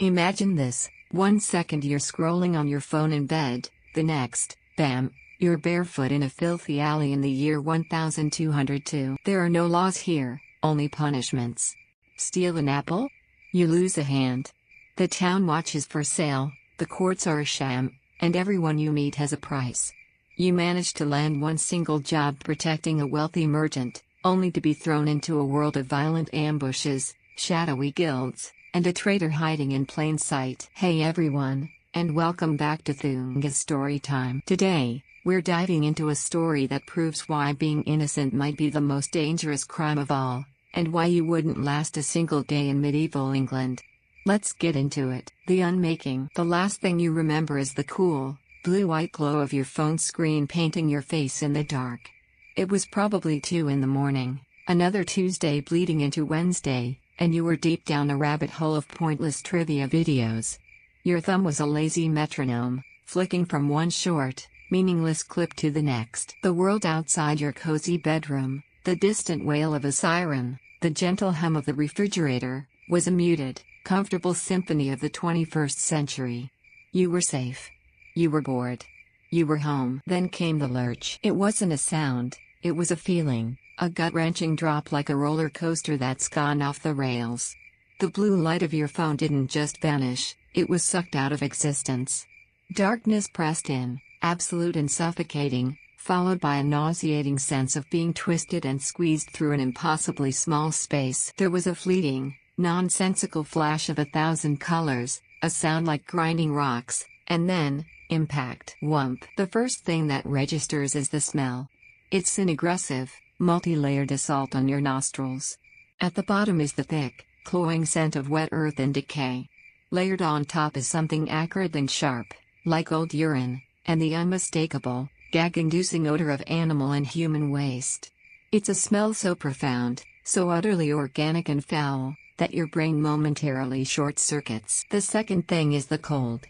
Imagine this: 1 second you're scrolling on your phone in bed, the next, bam, you're barefoot in a filthy alley in the year 1202. There are no laws here, only punishments. Steal an apple? You lose a hand. The town watch is for sale, the courts are a sham, and everyone you meet has a price. You manage to land one single job protecting a wealthy merchant, only to be thrown into a world of violent ambushes, shadowy guilds, and a traitor hiding in plain sight. Hey everyone, and welcome back to Thunga's Storytime. Today, we're diving into a story that proves why being innocent might be the most dangerous crime of all, and why you wouldn't last a single day in medieval England. Let's get into it. The unmaking. The last thing you remember is the cool, blue-white glow of your phone screen painting your face in the dark. It was probably 2 in the morning, another Tuesday bleeding into Wednesday, and you were deep down a rabbit hole of pointless trivia videos. Your thumb was a lazy metronome, flicking from one short, meaningless clip to the next. The world outside your cozy bedroom, the distant wail of a siren, the gentle hum of the refrigerator, was a muted, comfortable symphony of the 21st century. You were safe. You were bored. You were home. Then came the lurch. It wasn't a sound, it was a feeling, a gut-wrenching drop like a roller coaster that's gone off the rails. The blue light of your phone didn't just vanish, it was sucked out of existence. Darkness pressed in, absolute and suffocating, followed by a nauseating sense of being twisted and squeezed through an impossibly small space. There was a fleeting, nonsensical flash of 1,000 colors, a sound like grinding rocks, and then, impact. Whump. The first thing that registers is the smell. It's an aggressive, multi-layered assault on your nostrils. At the bottom is the thick, cloying scent of wet earth and decay. Layered on top is something acrid and sharp, like old urine, and the unmistakable, gag-inducing odor of animal and human waste. It's a smell so profound, so utterly organic and foul, that your brain momentarily short-circuits. The second thing is the cold.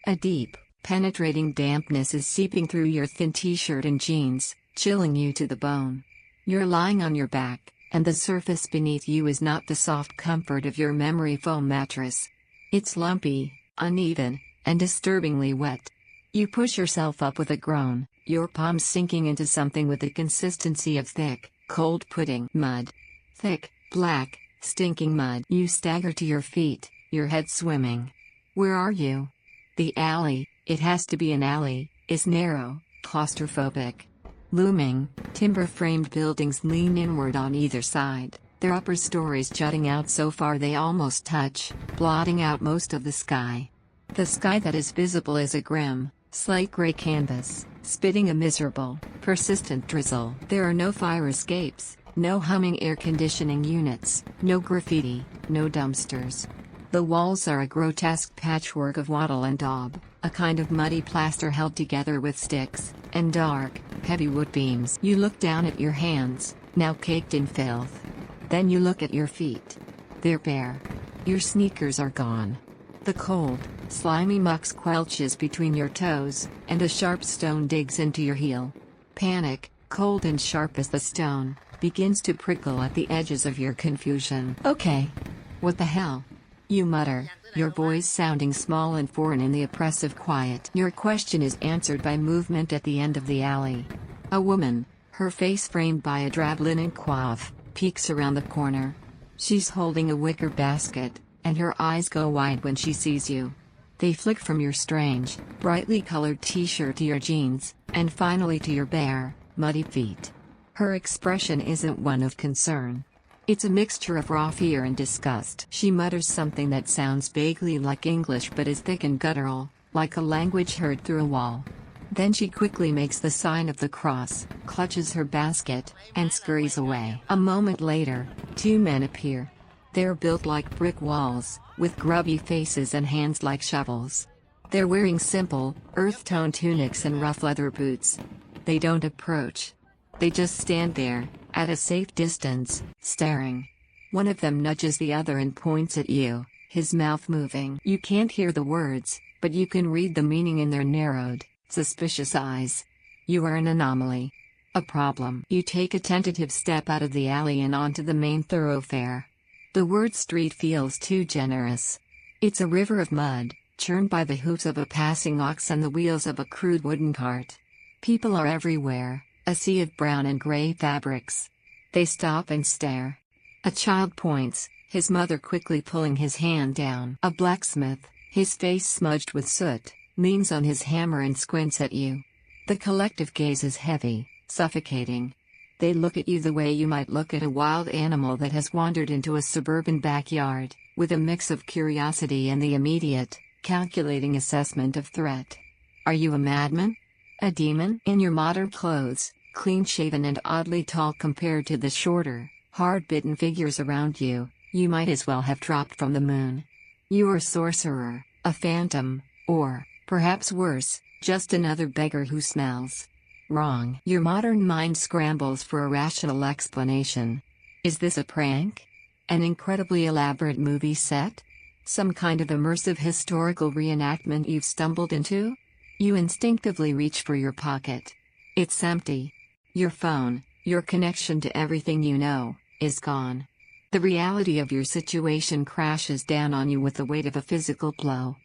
A deep, penetrating dampness is seeping through your thin t-shirt and jeans, chilling you to the bone. You're lying on your back, and the surface beneath you is not the soft comfort of your memory foam mattress. It's lumpy, uneven, and disturbingly wet. You push yourself up with a groan, your palms sinking into something with the consistency of thick, cold pudding. Mud. Thick, black, stinking mud. You stagger to your feet, your head swimming. Where are you? The alley, it has to be an alley, is narrow, claustrophobic. Looming, timber-framed buildings lean inward on either side, their upper stories jutting out so far they almost touch, blotting out most of the sky. The sky that is visible is a grim, slate gray canvas, spitting a miserable, persistent drizzle. There are no fire escapes, no humming air conditioning units, no graffiti, no dumpsters. The walls are a grotesque patchwork of wattle and daub, a kind of muddy plaster held together with sticks, and dark, heavy wood beams. You look down at your hands, now caked in filth. Then you look at your feet. They're bare. Your sneakers are gone. The cold, slimy muck squelches between your toes, and a sharp stone digs into your heel. Panic, cold and sharp as the stone, begins to prickle at the edges of your confusion. Okay. What the hell? You mutter, your voice sounding small and foreign in the oppressive quiet. Your question is answered by movement at the end of the alley. A woman, her face framed by a drab linen coif, peeks around the corner. She's holding a wicker basket, and her eyes go wide when she sees you. They flick from your strange, brightly colored t-shirt to your jeans, and finally to your bare, muddy feet. Her expression isn't one of concern. It's a mixture of raw fear and disgust. She mutters something that sounds vaguely like English but is thick and guttural, like a language heard through a wall. Then she quickly makes the sign of the cross, clutches her basket, and scurries away. A moment later, 2 men appear. They're built like brick walls, with grubby faces and hands like shovels. They're wearing simple, earth-tone tunics and rough leather boots. They don't approach. They just stand there, at a safe distance, staring. One of them nudges the other and points at you, his mouth moving. You can't hear the words, but you can read the meaning in their narrowed, suspicious eyes. You are an anomaly. A problem. You take a tentative step out of the alley and onto the main thoroughfare. The word street feels too generous. It's a river of mud, churned by the hooves of a passing ox and the wheels of a crude wooden cart. People are everywhere, a sea of brown and gray fabrics. They stop and stare. A child points, his mother quickly pulling his hand down. A blacksmith, his face smudged with soot, leans on his hammer and squints at you. The collective gaze is heavy, suffocating. They look at you the way you might look at a wild animal that has wandered into a suburban backyard, with a mix of curiosity and the immediate, calculating assessment of threat. Are you a madman? A demon? In your modern clothes, clean-shaven and oddly tall compared to the shorter, hard-bitten figures around you, you might as well have dropped from the moon. You're a sorcerer, a phantom, or, perhaps worse, just another beggar who smells. Wrong. Your modern mind scrambles for a rational explanation. Is this a prank? An incredibly elaborate movie set? Some kind of immersive historical reenactment you've stumbled into? You instinctively reach for your pocket. It's empty. Your phone, your connection to everything you know, is gone. The reality of your situation crashes down on you with the weight of a physical blow.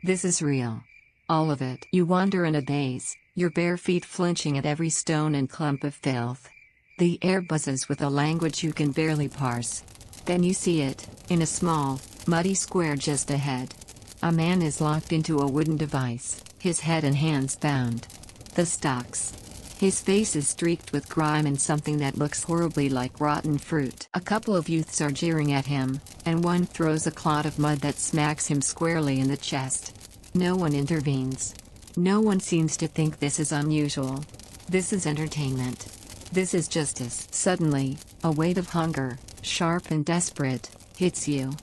This is real. All of it. You wander in a daze, your bare feet flinching at every stone and clump of filth. The air buzzes with a language you can barely parse. Then you see it, in a small, muddy square just ahead. A man is locked into a wooden device, his head and hands bound. The stocks. His face is streaked with grime and something that looks horribly like rotten fruit. A couple of youths are jeering at him, and one throws a clod of mud that smacks him squarely in the chest. No one intervenes. No one seems to think this is unusual. This is entertainment. This is justice. Suddenly, a weight of hunger, sharp and desperate, hits you.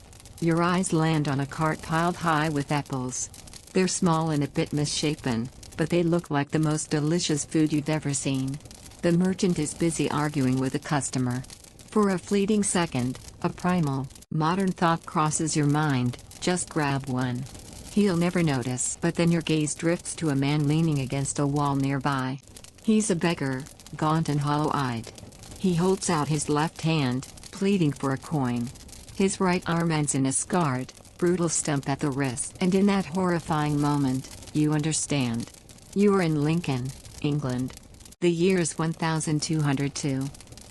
Your eyes land on a cart piled high with apples. They're small and a bit misshapen, but they look like the most delicious food you've ever seen. The merchant is busy arguing with a customer. For a fleeting second, a primal, modern thought crosses your mind, just grab one. He'll never notice. But then your gaze drifts to a man leaning against a wall nearby. He's a beggar, gaunt and hollow-eyed. He holds out his left hand, pleading for a coin. His right arm ends in a scarred, brutal stump at the wrist. And in that horrifying moment, you understand. You are in Lincoln, England. The year's 1202.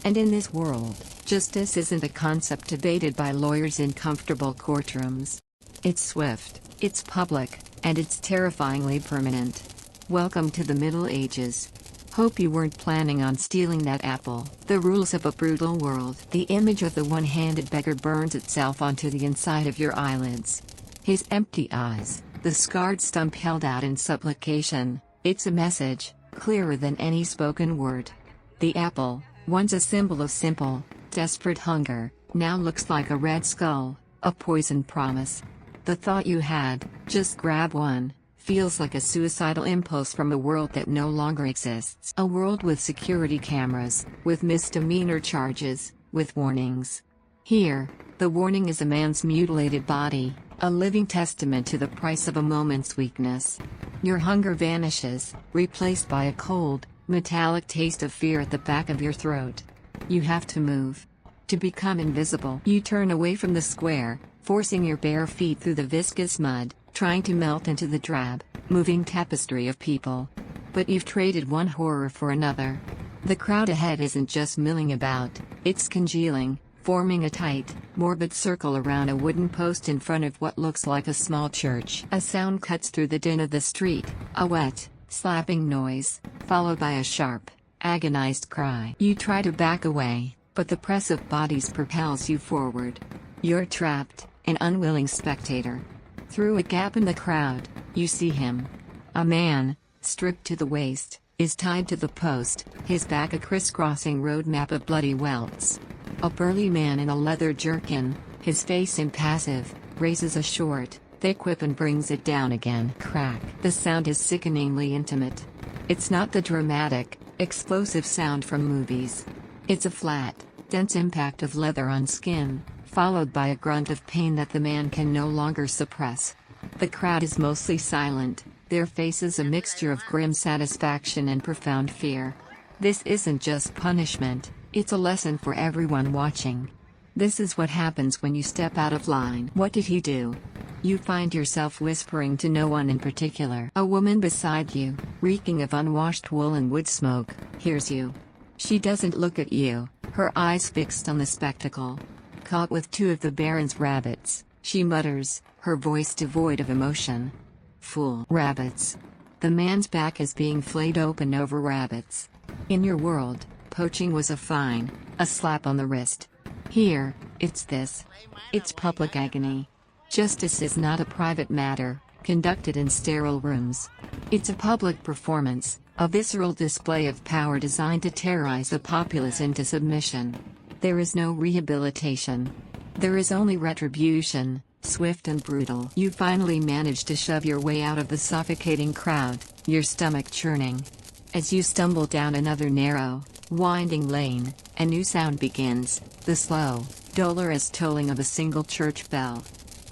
And in this world, justice isn't a concept debated by lawyers in comfortable courtrooms. It's swift, it's public, and it's terrifyingly permanent. Welcome to the Middle Ages. Hope you weren't planning on stealing that apple. The rules of a brutal world. The image of the one-handed beggar burns itself onto the inside of your eyelids. His empty eyes, the scarred stump held out in supplication. It's a message, clearer than any spoken word. The apple, once a symbol of simple, desperate hunger, now looks like a red skull, a poisoned promise. The thought you had, just grab one, feels like a suicidal impulse from a world that no longer exists. A world with security cameras, with misdemeanor charges, with warnings. Here, the warning is a man's mutilated body, a living testament to the price of a moment's weakness. Your hunger vanishes, replaced by a cold, metallic taste of fear at the back of your throat. You have to move. To become invisible. You turn away from the square, forcing your bare feet through the viscous mud, trying to melt into the drab, moving tapestry of people. But you've traded one horror for another. The crowd ahead isn't just milling about, it's congealing, forming a tight, morbid circle around a wooden post in front of what looks like a small church. A sound cuts through the din of the street, a wet, slapping noise, followed by a sharp, agonized cry. You try to back away, but the press of bodies propels you forward. You're trapped, an unwilling spectator. Through a gap in the crowd, you see him. A man, stripped to the waist, is tied to the post, his back a crisscrossing road map of bloody welts. A burly man in a leather jerkin, his face impassive, raises a short, thick whip and brings it down again. Crack. The sound is sickeningly intimate. It's not the dramatic, explosive sound from movies. It's a flat, dense impact of leather on skin, followed by a grunt of pain that the man can no longer suppress. The crowd is mostly silent, their faces a mixture of grim satisfaction and profound fear. This isn't just punishment, it's a lesson for everyone watching. This is what happens when you step out of line. What did he do? You find yourself whispering to no one in particular. A woman beside you, reeking of unwashed wool and wood smoke, hears you. She doesn't look at you, her eyes fixed on the spectacle. Caught with two of the Baron's rabbits, she mutters, her voice devoid of emotion. Fool. Rabbits. The man's back is being flayed open over rabbits. In your world, poaching was a fine, a slap on the wrist. Here, it's this. It's public agony. Justice is not a private matter, conducted in sterile rooms. It's a public performance, a visceral display of power designed to terrorize the populace into submission. There is no rehabilitation. There is only retribution, swift and brutal. You finally manage to shove your way out of the suffocating crowd, your stomach churning. As you stumble down another narrow, winding lane, a new sound begins, the slow, dolorous tolling of a single church bell.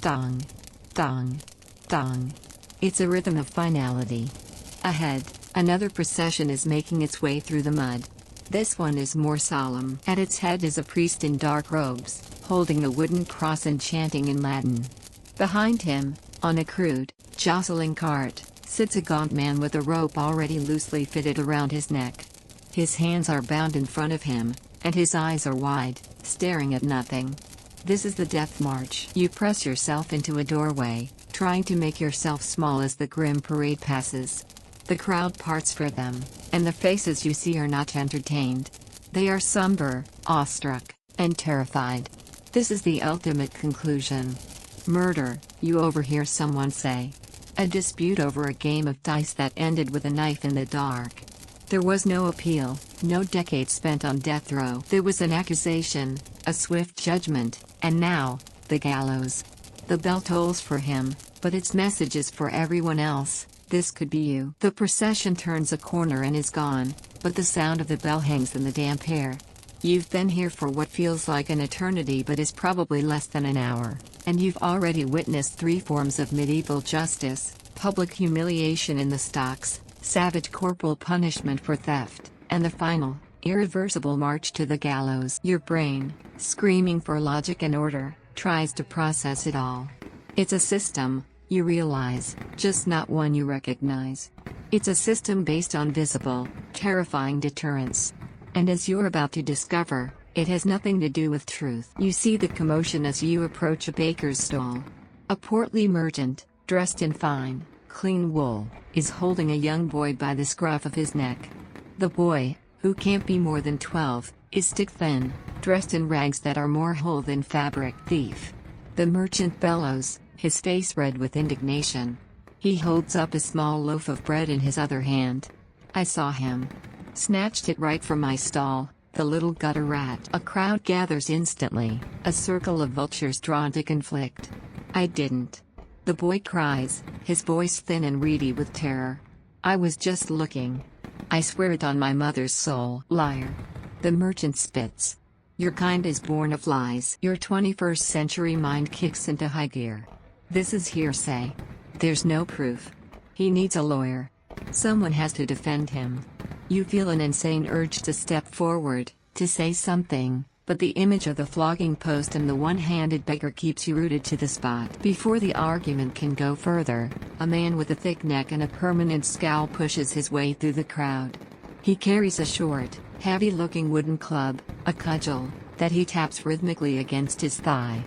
Dong, dong, dong. It's a rhythm of finality. Ahead, another procession is making its way through the mud. This one is more solemn. At its head is a priest in dark robes, holding a wooden cross and chanting in Latin. Behind him, on a crude, jostling cart, sits a gaunt man with a rope already loosely fitted around his neck. His hands are bound in front of him, and his eyes are wide, staring at nothing. This is the death march. You press yourself into a doorway, trying to make yourself small as the grim parade passes. The crowd parts for them, and the faces you see are not entertained. They are somber, awestruck, and terrified. This is the ultimate conclusion. Murder, you overhear someone say. A dispute over a game of dice that ended with a knife in the dark. There was no appeal, no decades spent on death row. There was an accusation, a swift judgment, and now, the gallows. The bell tolls for him, but its message is for everyone else. This could be you. The procession turns a corner and is gone, but the sound of the bell hangs in the damp air. You've been here for what feels like an eternity but is probably less than an hour, and you've already witnessed 3 forms of medieval justice: public humiliation in the stocks, savage corporal punishment for theft, and the final, irreversible march to the gallows. Your brain, screaming for logic and order, tries to process it all. It's a system, you realize, just not one you recognize. It's a system based on visible, terrifying deterrence. And as you're about to discover, it has nothing to do with truth. You see the commotion as you approach a baker's stall. A portly merchant, dressed in fine, clean wool, is holding a young boy by the scruff of his neck. The boy, who can't be more than 12, is stick-thin, dressed in rags that are more whole than fabric. Thief. The merchant bellows, his face red with indignation. He holds up a small loaf of bread in his other hand. I saw him. Snatched it right from my stall, the little gutter rat. A crowd gathers instantly, a circle of vultures drawn to conflict. I didn't. The boy cries, his voice thin and reedy with terror. I was just looking. I swear it on my mother's soul. Liar. The merchant spits. Your kind is born of lies. Your 21st century mind kicks into high gear. This is hearsay. There's no proof. He needs a lawyer. Someone has to defend him. You feel an insane urge to step forward, to say something, but the image of the flogging post and the one-handed beggar keeps you rooted to the spot. Before the argument can go further, a man with a thick neck and a permanent scowl pushes his way through the crowd. He carries a short, heavy-looking wooden club, a cudgel, that he taps rhythmically against his thigh.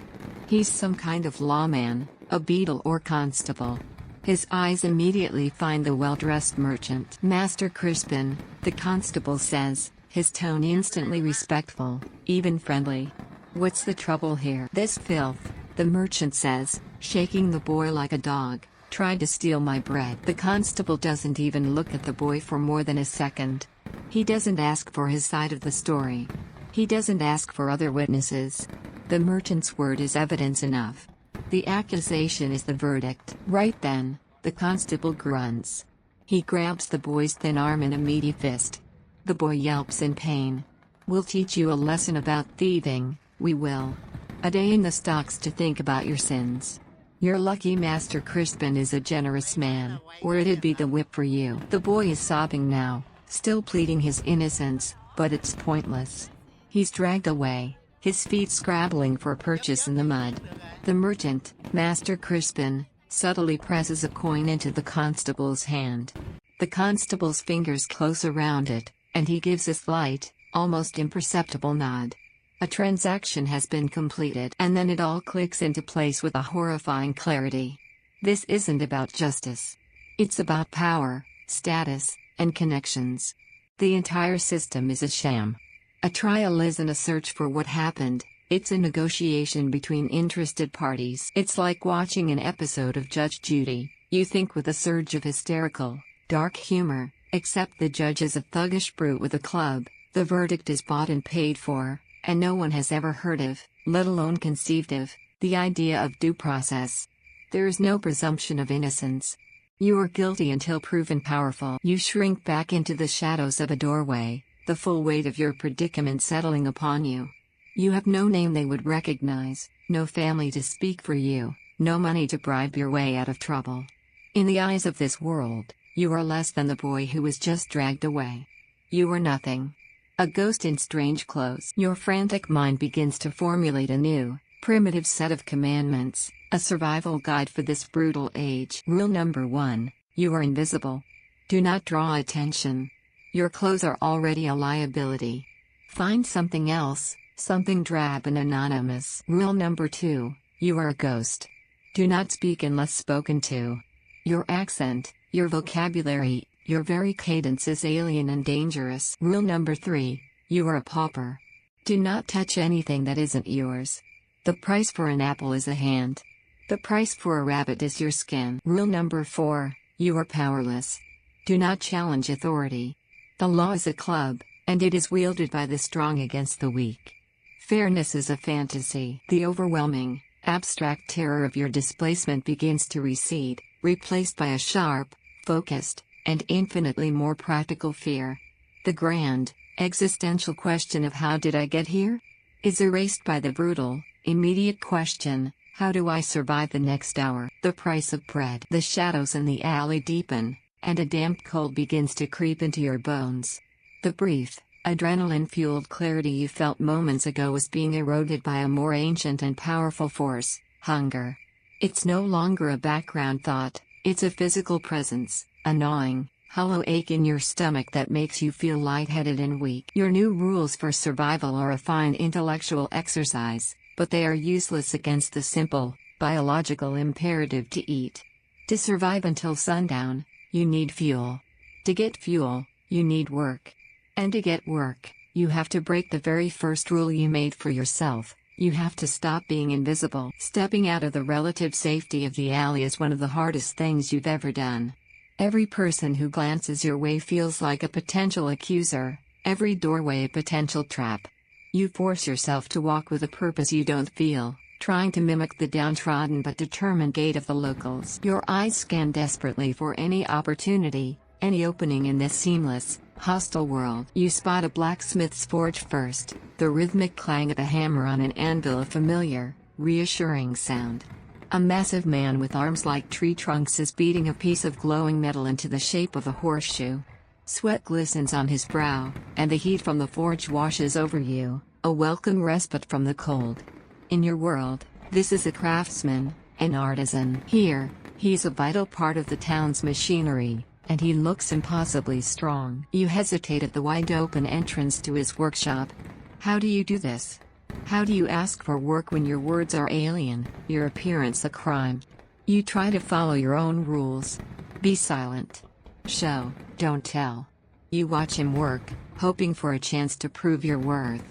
He's some kind of lawman, a beadle or constable. His eyes immediately find the well-dressed merchant. Master Crispin, the constable says, his tone instantly respectful, even friendly. What's the trouble here? This filth, the merchant says, shaking the boy like a dog, tried to steal my bread. The constable doesn't even look at the boy for more than a second. He doesn't ask for his side of the story. He doesn't ask for other witnesses. The merchant's word is evidence enough. The accusation is the verdict. Right then, the constable grunts. He grabs the boy's thin arm in a meaty fist. The boy yelps in pain. We'll teach you a lesson about thieving, we will. A day in the stocks to think about your sins. You're lucky Master Crispin is a generous man, or it'd be the whip for you. The boy is sobbing now, still pleading his innocence, but it's pointless. He's dragged away, his feet scrabbling for purchase in the mud. The merchant, Master Crispin, subtly presses a coin into the constable's hand. The constable's fingers close around it, and he gives a slight, almost imperceptible nod. A transaction has been completed, and then it all clicks into place with a horrifying clarity. This isn't about justice. It's about power, status, and connections. The entire system is a sham. A trial isn't a search for what happened, it's a negotiation between interested parties. It's like watching an episode of Judge Judy. You think with a surge of hysterical, dark humor, except the judge is a thuggish brute with a club, the verdict is bought and paid for, and no one has ever heard of, let alone conceived of, the idea of due process. There is no presumption of innocence. You are guilty until proven powerful. You shrink back into the shadows of a doorway, the full weight of your predicament settling upon you. You have no name they would recognize, no family to speak for you, no money to bribe your way out of trouble. In the eyes of this world, you are less than the boy who was just dragged away. You are nothing. A ghost in strange clothes. Your frantic mind begins to formulate a new, primitive set of commandments, a survival guide for this brutal age. Rule number 1, you are invisible. Do not draw attention. Your clothes are already a liability. Find something else, something drab and anonymous. Rule number 2, you are a ghost. Do not speak unless spoken to. Your accent, your vocabulary, your very cadence is alien and dangerous. Rule number 3, you are a pauper. Do not touch anything that isn't yours. The price for an apple is a hand. The price for a rabbit is your skin. Rule number 4, you are powerless. Do not challenge authority. The law is a club, and it is wielded by the strong against the weak. Fairness is a fantasy. The overwhelming, abstract terror of your displacement begins to recede, replaced by a sharp, focused, and infinitely more practical fear. The grand, existential question of how did I get here? Is erased by the brutal, immediate question, how do I survive the next hour? The price of bread. The shadows in the alley deepen, and a damp cold begins to creep into your bones. The brief, adrenaline-fueled clarity you felt moments ago is being eroded by a more ancient and powerful force, hunger. It's no longer a background thought, it's a physical presence, a gnawing, hollow ache in your stomach that makes you feel lightheaded and weak. Your new rules for survival are a fine intellectual exercise, but they are useless against the simple, biological imperative to eat. To survive until sundown, you need fuel. To get fuel, you need work. And to get work, you have to break the very first rule you made for yourself. You have to stop being invisible. Stepping out of the relative safety of the alley is one of the hardest things you've ever done. Every person who glances your way feels like a potential accuser, every doorway a potential trap. You force yourself to walk with a purpose you don't feel, trying to mimic the downtrodden but determined gait of the locals. Your eyes scan desperately for any opportunity, any opening in this seamless, hostile world. You spot a blacksmith's forge first, the rhythmic clang of a hammer on an anvil, a familiar, reassuring sound. A massive man with arms like tree trunks is beating a piece of glowing metal into the shape of a horseshoe. Sweat glistens on his brow, and the heat from the forge washes over you, a welcome respite from the cold. In your world, this is a craftsman, an artisan. Here, he's a vital part of the town's machinery, and he looks impossibly strong. You hesitate at the wide-open entrance to his workshop. How do you do this? How do you ask for work when your words are alien, your appearance a crime? You try to follow your own rules. Be silent. Show, don't tell. You watch him work, hoping for a chance to prove your worth.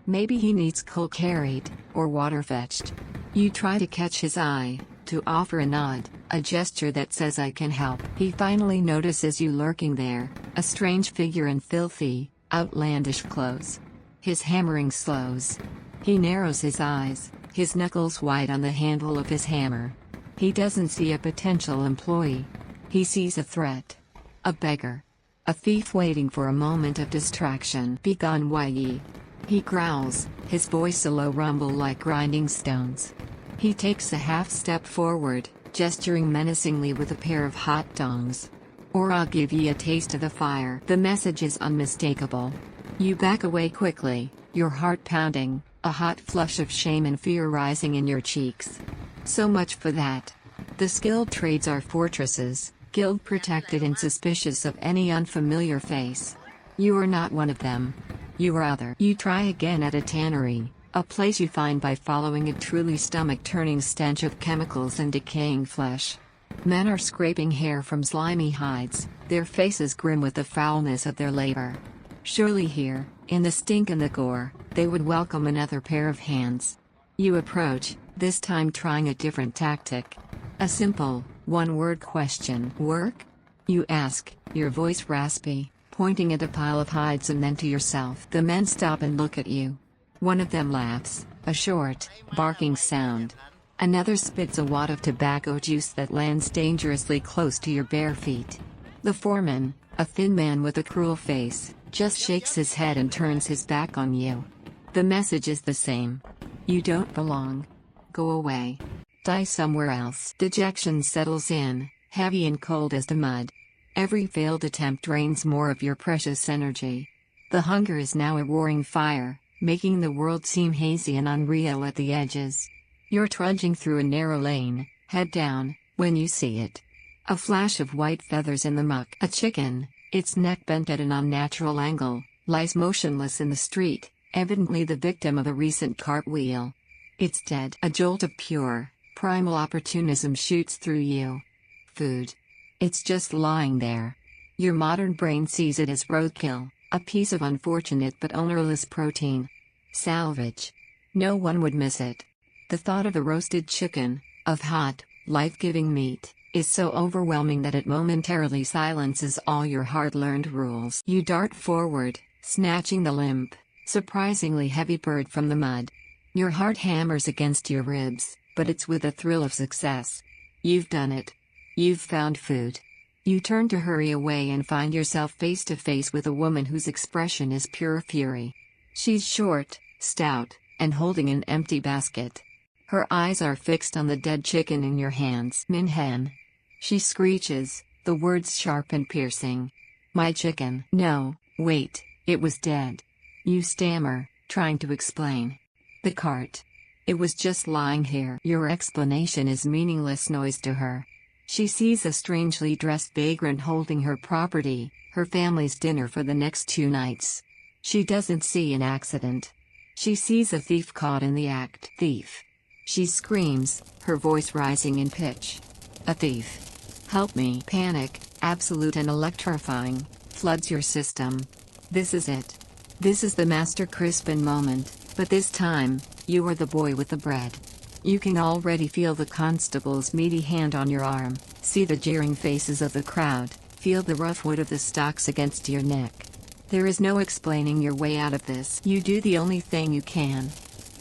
Maybe he needs coal carried, or water fetched. You try to catch his eye, to offer a nod, a gesture that says I can help. He finally notices you lurking there, a strange figure in filthy, outlandish clothes. His hammering slows. He narrows his eyes, his knuckles white on the handle of his hammer. He doesn't see a potential employee. He sees a threat. A beggar. A thief waiting for a moment of distraction. Begone, why ye? He growls, his voice a low rumble like grinding stones. He takes a half step forward, gesturing menacingly with a pair of hot tongs. Or I'll give ye a taste of the fire. The message is unmistakable. You back away quickly, your heart pounding, a hot flush of shame and fear rising in your cheeks. So much for that. The skilled trades are fortresses, guild protected and suspicious of any unfamiliar face. You are not one of them. You are other. You try again at a tannery, a place you find by following a truly stomach-turning stench of chemicals and decaying flesh. Men are scraping hair from slimy hides, their faces grim with the foulness of their labor. Surely here, in the stink and the gore, they would welcome another pair of hands. You approach, this time trying a different tactic. A simple, one-word question. Work? You ask, your voice raspy, pointing at a pile of hides and then to yourself. The men stop and look at you. One of them laughs, a short, barking sound. Another spits a wad of tobacco juice that lands dangerously close to your bare feet. The foreman, a thin man with a cruel face, just shakes his head and turns his back on you. The message is the same. You don't belong. Go away. Die somewhere else. Dejection settles in, heavy and cold as the mud. Every failed attempt drains more of your precious energy. The hunger is now a roaring fire, making the world seem hazy and unreal at the edges. You're trudging through a narrow lane, head down, when you see it. A flash of white feathers in the muck. A chicken, its neck bent at an unnatural angle, lies motionless in the street, evidently the victim of a recent cartwheel. It's dead. A jolt of pure, primal opportunism shoots through you. Food. It's just lying there. Your modern brain sees it as roadkill, a piece of unfortunate but ownerless protein. Salvage. No one would miss it. The thought of a roasted chicken, of hot, life-giving meat, is so overwhelming that it momentarily silences all your hard-learned rules. You dart forward, snatching the limp, surprisingly heavy bird from the mud. Your heart hammers against your ribs, but it's with a thrill of success. You've done it. You've found food. You turn to hurry away and find yourself face to face with a woman whose expression is pure fury. She's short, stout, and holding an empty basket. Her eyes are fixed on the dead chicken in your hands. Minhen. She screeches, the words sharp and piercing. My chicken. No, wait, it was dead. You stammer, trying to explain. The cart. It was just lying here. Your explanation is meaningless noise to her. She sees a strangely dressed vagrant holding her property, her family's dinner for the next 2 nights. She doesn't see an accident. She sees a thief caught in the act. Thief. She screams, her voice rising in pitch. A thief. Help me. Panic, absolute and electrifying, floods your system. This is it. This is the Master Crispin moment, but this time, you are the boy with the bread. You can already feel the constable's meaty hand on your arm, see the jeering faces of the crowd, feel the rough wood of the stocks against your neck. There is no explaining your way out of this. You do the only thing you can.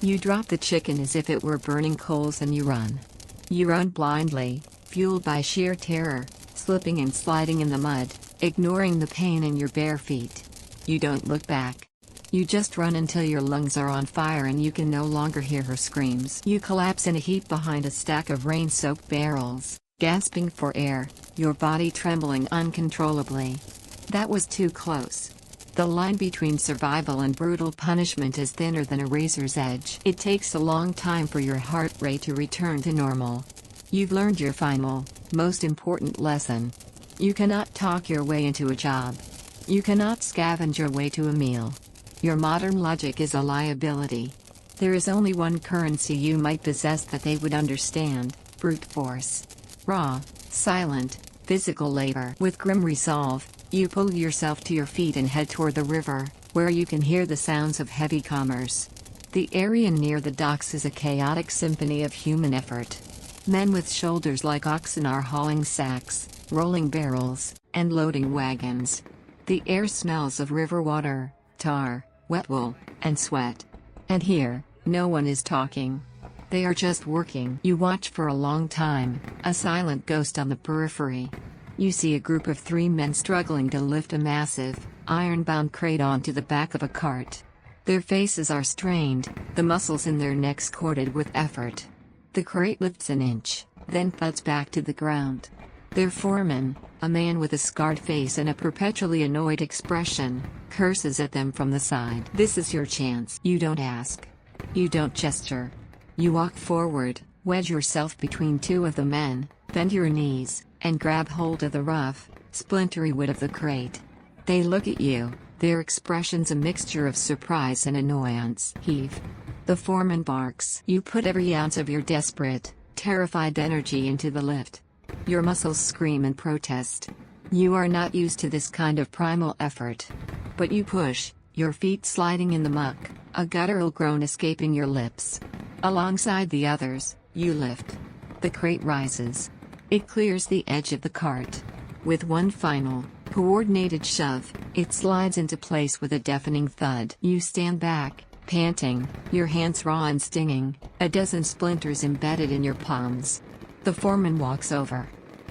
You drop the chicken as if it were burning coals and you run. You run blindly, fueled by sheer terror, slipping and sliding in the mud, ignoring the pain in your bare feet. You don't look back. You just run until your lungs are on fire and you can no longer hear her screams. You collapse in a heap behind a stack of rain-soaked barrels, gasping for air, your body trembling uncontrollably. That was too close. The line between survival and brutal punishment is thinner than a razor's edge. It takes a long time for your heart rate to return to normal. You've learned your final, most important lesson. You cannot talk your way into a job. You cannot scavenge your way to a meal. Your modern logic is a liability. There is only one currency you might possess that they would understand: brute force. Raw, silent, physical labor. With grim resolve, you pull yourself to your feet and head toward the river, where you can hear the sounds of heavy commerce. The area near the docks is a chaotic symphony of human effort. Men with shoulders like oxen are hauling sacks, rolling barrels, and loading wagons. The air smells of river water, tar, wet wool, and sweat. And here, no one is talking. They are just working. You watch for a long time, a silent ghost on the periphery. You see a group of 3 men struggling to lift a massive, iron-bound crate onto the back of a cart. Their faces are strained, the muscles in their necks corded with effort. The crate lifts an inch, then thuds back to the ground. Their foreman, a man with a scarred face and a perpetually annoyed expression, curses at them from the side. This is your chance. You don't ask. You don't gesture. You walk forward, wedge yourself between two of the men, bend your knees, and grab hold of the rough, splintery wood of the crate. They look at you, their expressions a mixture of surprise and annoyance. Heave. The foreman barks. You put every ounce of your desperate, terrified energy into the lift. Your muscles scream in protest. You are not used to this kind of primal effort. But you push, your feet sliding in the muck, a guttural groan escaping your lips. Alongside the others, you lift. The crate rises. It clears the edge of the cart. With one final, coordinated shove, it slides into place with a deafening thud. You stand back, panting, your hands raw and stinging, a dozen splinters embedded in your palms. The foreman walks over.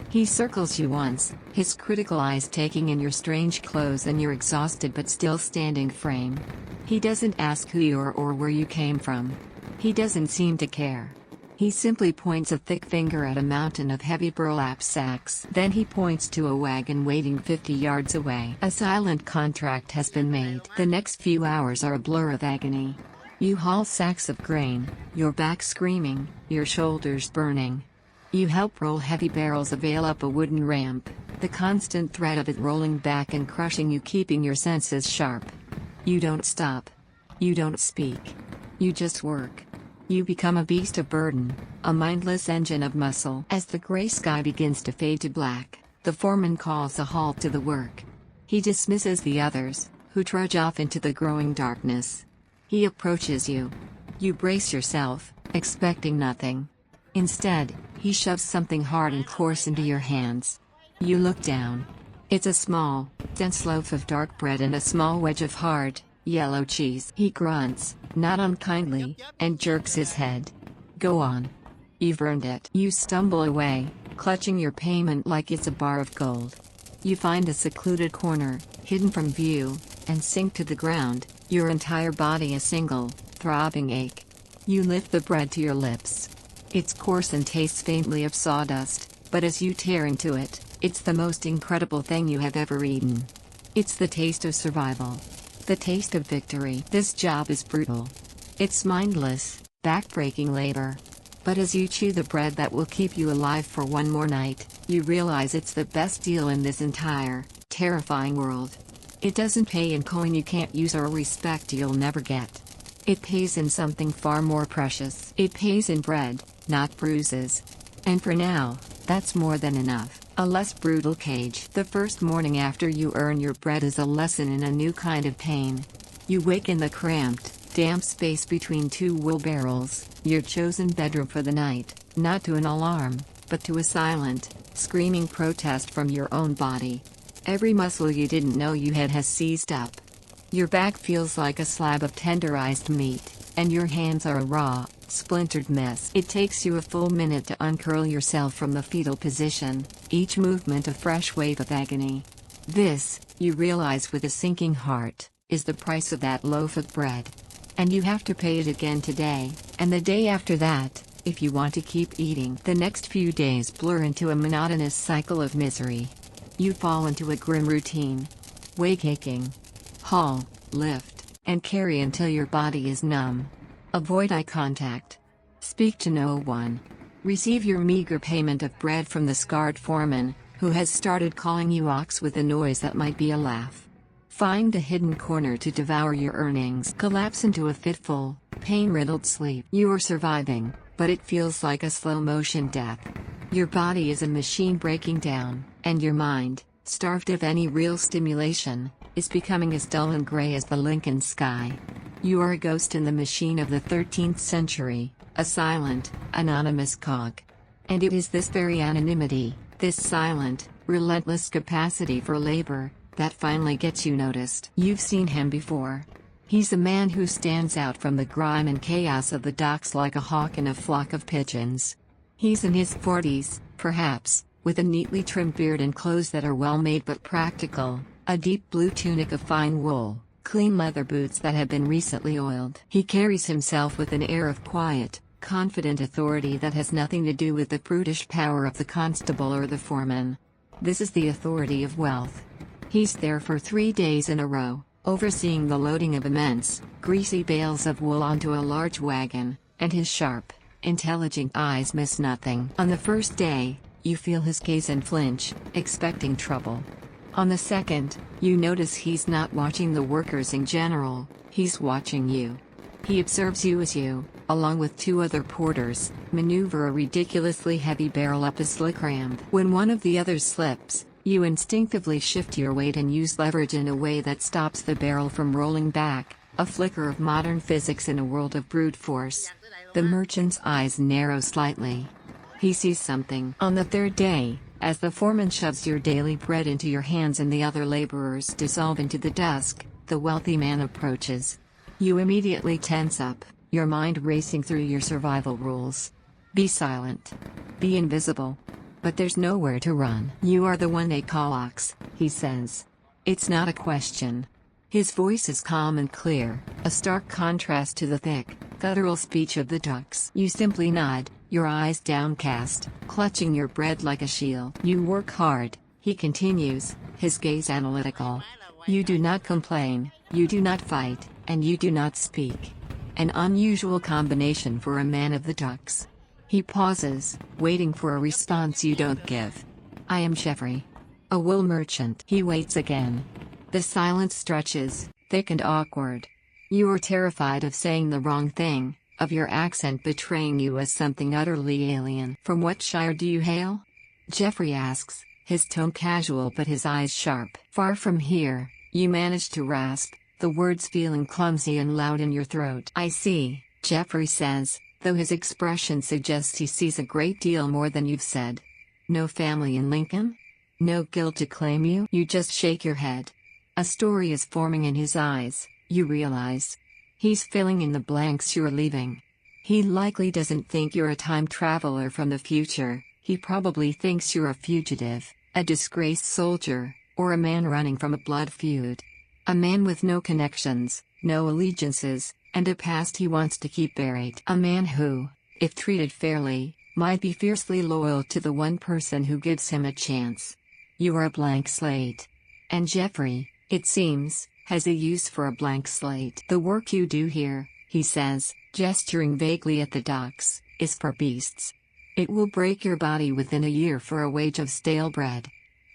He circles you once, his critical eyes taking in your strange clothes and your exhausted but still standing frame. He doesn't ask who you are or where you came from. He doesn't seem to care. He simply points a thick finger at a mountain of heavy burlap sacks. Then he points to a wagon waiting 50 yards away. A silent contract has been made. The next few hours are a blur of agony. You haul sacks of grain, your back screaming, your shoulders burning. You help roll heavy barrels of ale up a wooden ramp, the constant threat of it rolling back and crushing you keeping your senses sharp. You don't stop. You don't speak. You just work. You become a beast of burden, a mindless engine of muscle. As the gray sky begins to fade to black, the foreman calls a halt to the work. He dismisses the others, who trudge off into the growing darkness. He approaches you. You brace yourself, expecting nothing. Instead, he shoves something hard and coarse into your hands. You look down. It's a small, dense loaf of dark bread and a small wedge of hard, yellow cheese. He grunts, not unkindly, and jerks his head. Go on. You've earned it. You stumble away, clutching your payment like it's a bar of gold. You find a secluded corner, hidden from view, and sink to the ground, your entire body a single, throbbing ache. You lift the bread to your lips. It's coarse and tastes faintly of sawdust, but as you tear into it, it's the most incredible thing you have ever eaten. It's the taste of survival. The taste of victory. This job is brutal. It's mindless, back-breaking labor. But as you chew the bread that will keep you alive for one more night, you realize it's the best deal in this entire, terrifying world. It doesn't pay in coin you can't use or respect you'll never get. It pays in something far more precious. It pays in bread, not bruises. And for now, that's more than enough. A less brutal cage. The first morning after you earn your bread is a lesson in a new kind of pain. You wake in the cramped, damp space between two wool barrels, your chosen bedroom for the night, not to an alarm, but to a silent, screaming protest from your own body. Every muscle you didn't know you had has seized up. Your back feels like a slab of tenderized meat, and your hands are a raw, splintered mess. It takes you a full minute to uncurl yourself from the fetal position, each movement a fresh wave of agony. This, you realize with a sinking heart, is the price of that loaf of bread. And you have to pay it again today, and the day after that, if you want to keep eating. The next few days blur into a monotonous cycle of misery. You fall into a grim routine. Wake aching. Haul, lift, and carry until your body is numb. Avoid eye contact. Speak to no one. Receive your meager payment of bread from the scarred foreman, who has started calling you ox with a noise that might be a laugh. Find a hidden corner to devour your earnings. Collapse into a fitful, pain-riddled sleep. You are surviving, but it feels like a slow-motion death. Your body is a machine breaking down, and your mind, starved of any real stimulation, is becoming as dull and gray as the Lincoln sky. You are a ghost in the machine of the 13th century, a silent, anonymous cog. And it is this very anonymity, this silent, relentless capacity for labor, that finally gets you noticed. You've seen him before. He's a man who stands out from the grime and chaos of the docks like a hawk in a flock of pigeons. He's in his 40s, perhaps, with a neatly trimmed beard and clothes that are well made but practical, a deep blue tunic of fine wool, clean leather boots that have been recently oiled. He carries himself with an air of quiet, confident authority that has nothing to do with the brutish power of the constable or the foreman. This is the authority of wealth. He's there for 3 days in a row, overseeing the loading of immense, greasy bales of wool onto a large wagon, and his sharp, intelligent eyes miss nothing. On the first day, you feel his gaze and flinch, expecting trouble. On the second, you notice he's not watching the workers in general, he's watching you. He observes you as you, along with two other porters, maneuver a ridiculously heavy barrel up a slick ramp. When one of the others slips, you instinctively shift your weight and use leverage in a way that stops the barrel from rolling back, a flicker of modern physics in a world of brute force. The merchant's eyes narrow slightly. He sees something. On the third day, as the foreman shoves your daily bread into your hands and the other laborers dissolve into the dusk, the wealthy man approaches. You immediately tense up, your mind racing through your survival rules. Be silent. Be invisible. But there's nowhere to run. You are the one they call ox, he says. It's not a question. His voice is calm and clear, a stark contrast to the thick, guttural speech of the ducks. You simply nod, your eyes downcast, clutching your bread like a shield. You work hard, he continues, his gaze analytical. You do not complain, you do not fight, and you do not speak. An unusual combination for a man of the ducks. He pauses, waiting for a response you don't give. I am Jeffrey. A wool merchant. He waits again. The silence stretches, thick and awkward. You are terrified of saying the wrong thing, of your accent betraying you as something utterly alien. From what shire do you hail? Jeffrey asks, his tone casual but his eyes sharp. Far from here, you manage to rasp, the words feeling clumsy and loud in your throat. I see, Jeffrey says, though his expression suggests he sees a great deal more than you've said. No family in Lincoln? No guild to claim you? You just shake your head. A story is forming in his eyes, you realize. He's filling in the blanks you're leaving. He likely doesn't think you're a time traveler from the future, he probably thinks you're a fugitive, a disgraced soldier, or a man running from a blood feud. A man with no connections, no allegiances, and a past he wants to keep buried. A man who, if treated fairly, might be fiercely loyal to the one person who gives him a chance. You are a blank slate. And Jeffrey, it seems, has a use for a blank slate. The work you do here, he says, gesturing vaguely at the docks, is for beasts. It will break your body within a year for a wage of stale bread.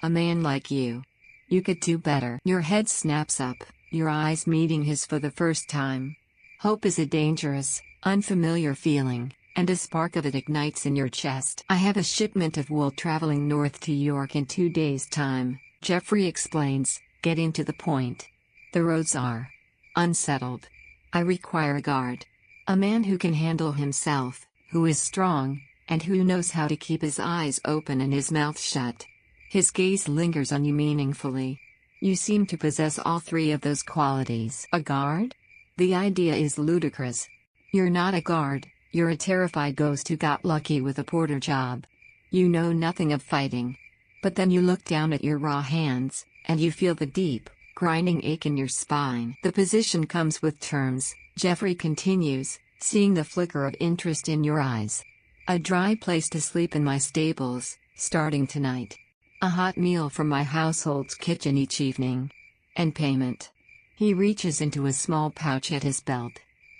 A man like you. You could do better. Your head snaps up, your eyes meeting his for the first time. Hope is a dangerous, unfamiliar feeling, and a spark of it ignites in your chest. I have a shipment of wool traveling north to York in 2 days' time, Jeffrey explains, getting to the point. The roads are unsettled. I require a guard. A man who can handle himself, who is strong, and who knows how to keep his eyes open and his mouth shut. His gaze lingers on you meaningfully. You seem to possess all three of those qualities. A guard? The idea is ludicrous. You're not a guard, you're a terrified ghost who got lucky with a porter job. You know nothing of fighting. But then you look down at your raw hands, and you feel the deep, grinding ache in your spine. The position comes with terms, Jeffrey continues, seeing the flicker of interest in your eyes. A dry place to sleep in my stables, starting tonight. A hot meal from my household's kitchen each evening. And payment. He reaches into a small pouch at his belt.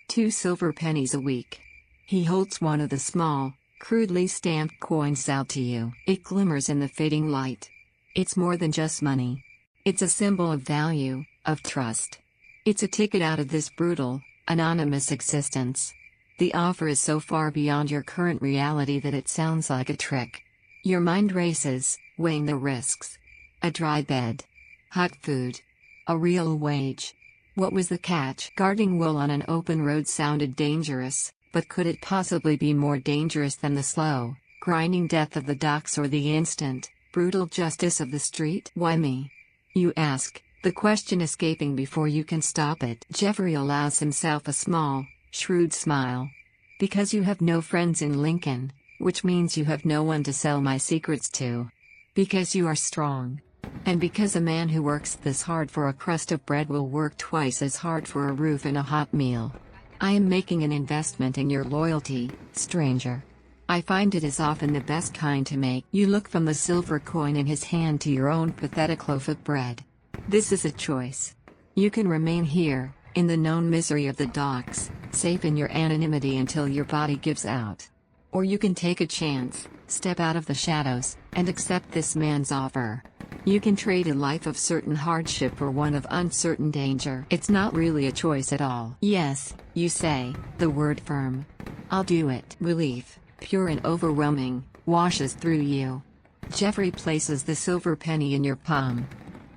2 silver pennies a week. He holds one of the small, crudely stamped coins out to you. It glimmers in the fading light. It's more than just money. It's a symbol of value, of trust. It's a ticket out of this brutal, anonymous existence. The offer is so far beyond your current reality that it sounds like a trick. Your mind races, weighing the risks. A dry bed. Hot food. A real wage. What was the catch? Guarding wool on an open road sounded dangerous, but could it possibly be more dangerous than the slow, grinding death of the docks or the instant, brutal justice of the street? Why me? You ask, the question escaping before you can stop it. Jeffrey allows himself a small, shrewd smile. Because you have no friends in Lincoln, which means you have no one to sell my secrets to. Because you are strong. And because a man who works this hard for a crust of bread will work twice as hard for a roof and a hot meal. I am making an investment in your loyalty, stranger. I find it is often the best kind to make. You look from the silver coin in his hand to your own pathetic loaf of bread. This is a choice. You can remain here, in the known misery of the docks, safe in your anonymity until your body gives out. Or you can take a chance, step out of the shadows, and accept this man's offer. You can trade a life of certain hardship for one of uncertain danger. It's not really a choice at all. Yes, you say, the word firm. I'll do it. Relief, pure and overwhelming, washes through you. Jeffrey places the silver penny in your palm.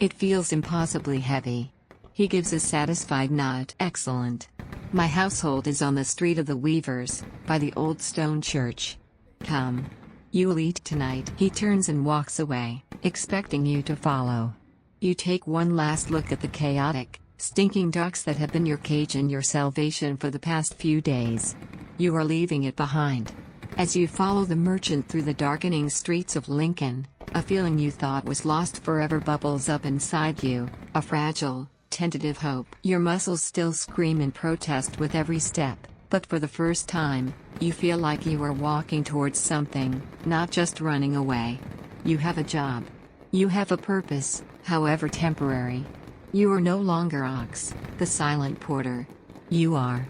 It feels impossibly heavy. He gives a satisfied nod. Excellent. My household is on the street of the Weavers, by the old stone church. Come. You'll eat tonight. He turns and walks away, expecting you to follow. You take one last look at the chaotic, stinking docks that have been your cage and your salvation for the past few days. You are leaving it behind. As you follow the merchant through the darkening streets of Lincoln, a feeling you thought was lost forever bubbles up inside you, a fragile, tentative hope. Your muscles still scream in protest with every step, but for the first time, you feel like you are walking towards something, not just running away. You have a job. You have a purpose, however temporary. You are no longer Ox, the silent porter. You are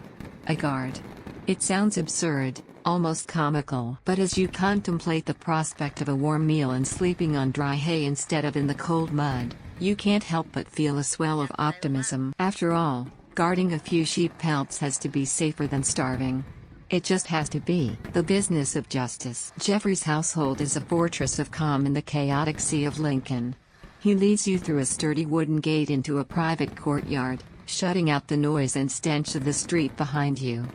a guard. It sounds absurd, almost comical. But as you contemplate the prospect of a warm meal and sleeping on dry hay instead of in the cold mud, you can't help but feel a swell of optimism. After all, guarding a few sheep pelts has to be safer than starving. It just has to be. The business of justice. Jeffrey's household is a fortress of calm in the chaotic sea of Lincoln. He leads you through a sturdy wooden gate into a private courtyard, shutting out the noise and stench of the street behind you.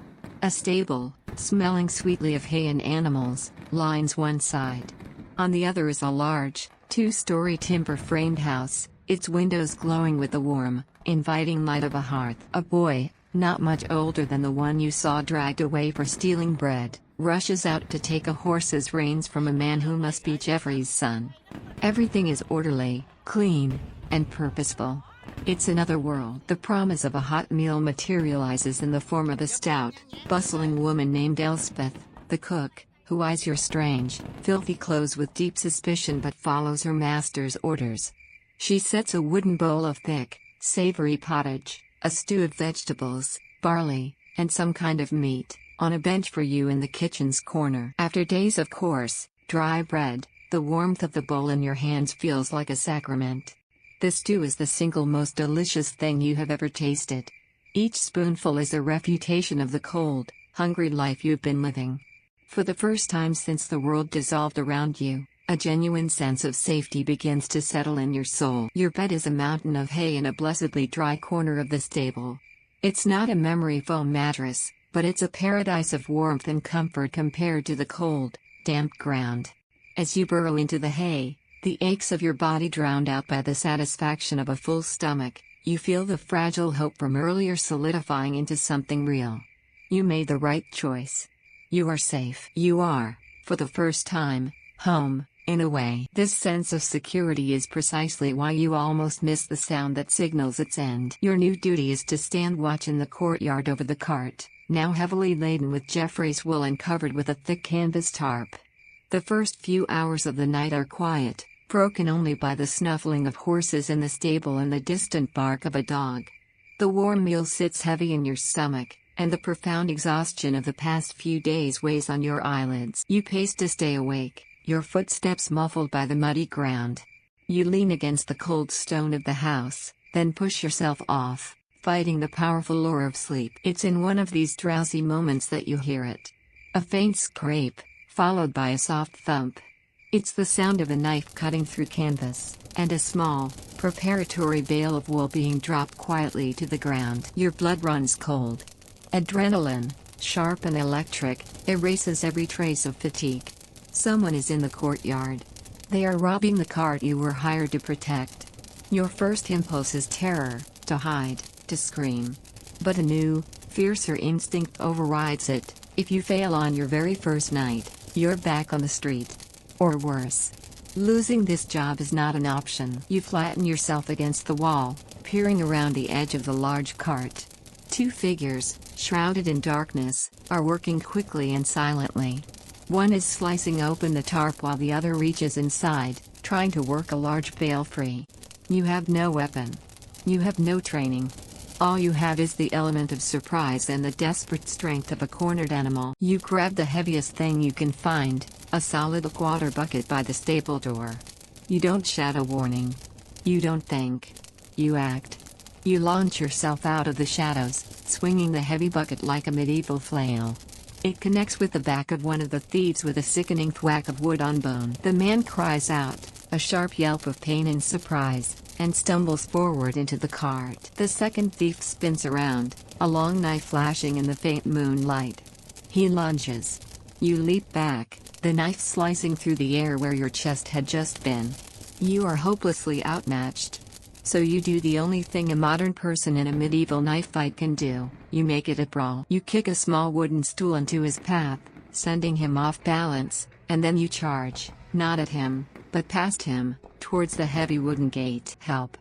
A stable, smelling sweetly of hay and animals, lines one side. On the other is a large, two-story timber-framed house, its windows glowing with the warm, inviting light of a hearth. A boy, not much older than the one you saw dragged away for stealing bread, rushes out to take a horse's reins from a man who must be Jeffrey's son. Everything is orderly, clean, and purposeful. It's another world. The promise of a hot meal materializes in the form of a stout, bustling woman named Elspeth, the cook, who eyes your strange, filthy clothes with deep suspicion but follows her master's orders. She sets a wooden bowl of thick, savory pottage, a stew of vegetables, barley, and some kind of meat, on a bench for you in the kitchen's corner. After days of coarse, dry bread, the warmth of the bowl in your hands feels like a sacrament. The stew is the single most delicious thing you have ever tasted. Each spoonful is a refutation of the cold, hungry life you've been living. For the first time since the world dissolved around you, a genuine sense of safety begins to settle in your soul. Your bed is a mountain of hay in a blessedly dry corner of the stable. It's not a memory foam mattress, but it's a paradise of warmth and comfort compared to the cold, damp ground. As you burrow into the hay, the aches of your body drowned out by the satisfaction of a full stomach, you feel the fragile hope from earlier solidifying into something real. You made the right choice. You are safe. You are, for the first time, home, in a way. This sense of security is precisely why you almost miss the sound that signals its end. Your new duty is to stand watch in the courtyard over the cart, now heavily laden with Jeffrey's wool and covered with a thick canvas tarp. The first few hours of the night are quiet, broken only by the snuffling of horses in the stable and the distant bark of a dog. The warm meal sits heavy in your stomach, and the profound exhaustion of the past few days weighs on your eyelids. You pace to stay awake, your footsteps muffled by the muddy ground. You lean against the cold stone of the house, then push yourself off, fighting the powerful lure of sleep. It's in one of these drowsy moments that you hear it. A faint scrape, followed by a soft thump. It's the sound of a knife cutting through canvas, and a small, preparatory bale of wool being dropped quietly to the ground. Your blood runs cold. Adrenaline, sharp and electric, erases every trace of fatigue. Someone is in the courtyard. They are robbing the cart you were hired to protect. Your first impulse is terror, to hide, to scream. But a new, fiercer instinct overrides it. If you fail on your very first night, you're back on the street. Or worse. Losing this job is not an option. You flatten yourself against the wall, peering around the edge of the large cart. Two figures, shrouded in darkness, are working quickly and silently. One is slicing open the tarp while the other reaches inside, trying to work a large bale free. You have no weapon. You have no training. All you have is the element of surprise and the desperate strength of a cornered animal. You grab the heaviest thing you can find, a solid water bucket by the stable door. You don't shout a warning. You don't think. You act. You launch yourself out of the shadows, swinging the heavy bucket like a medieval flail. It connects with the back of one of the thieves with a sickening thwack of wood on bone. The man cries out, a sharp yelp of pain and surprise, and stumbles forward into the cart. The second thief spins around, a long knife flashing in the faint moonlight. He lunges. You leap back, the knife slicing through the air where your chest had just been. You are hopelessly outmatched. So you do the only thing a modern person in a medieval knife fight can do, you make it a brawl. You kick a small wooden stool into his path, sending him off balance, and then you charge, not at him, but past him, towards the heavy wooden gate. Help!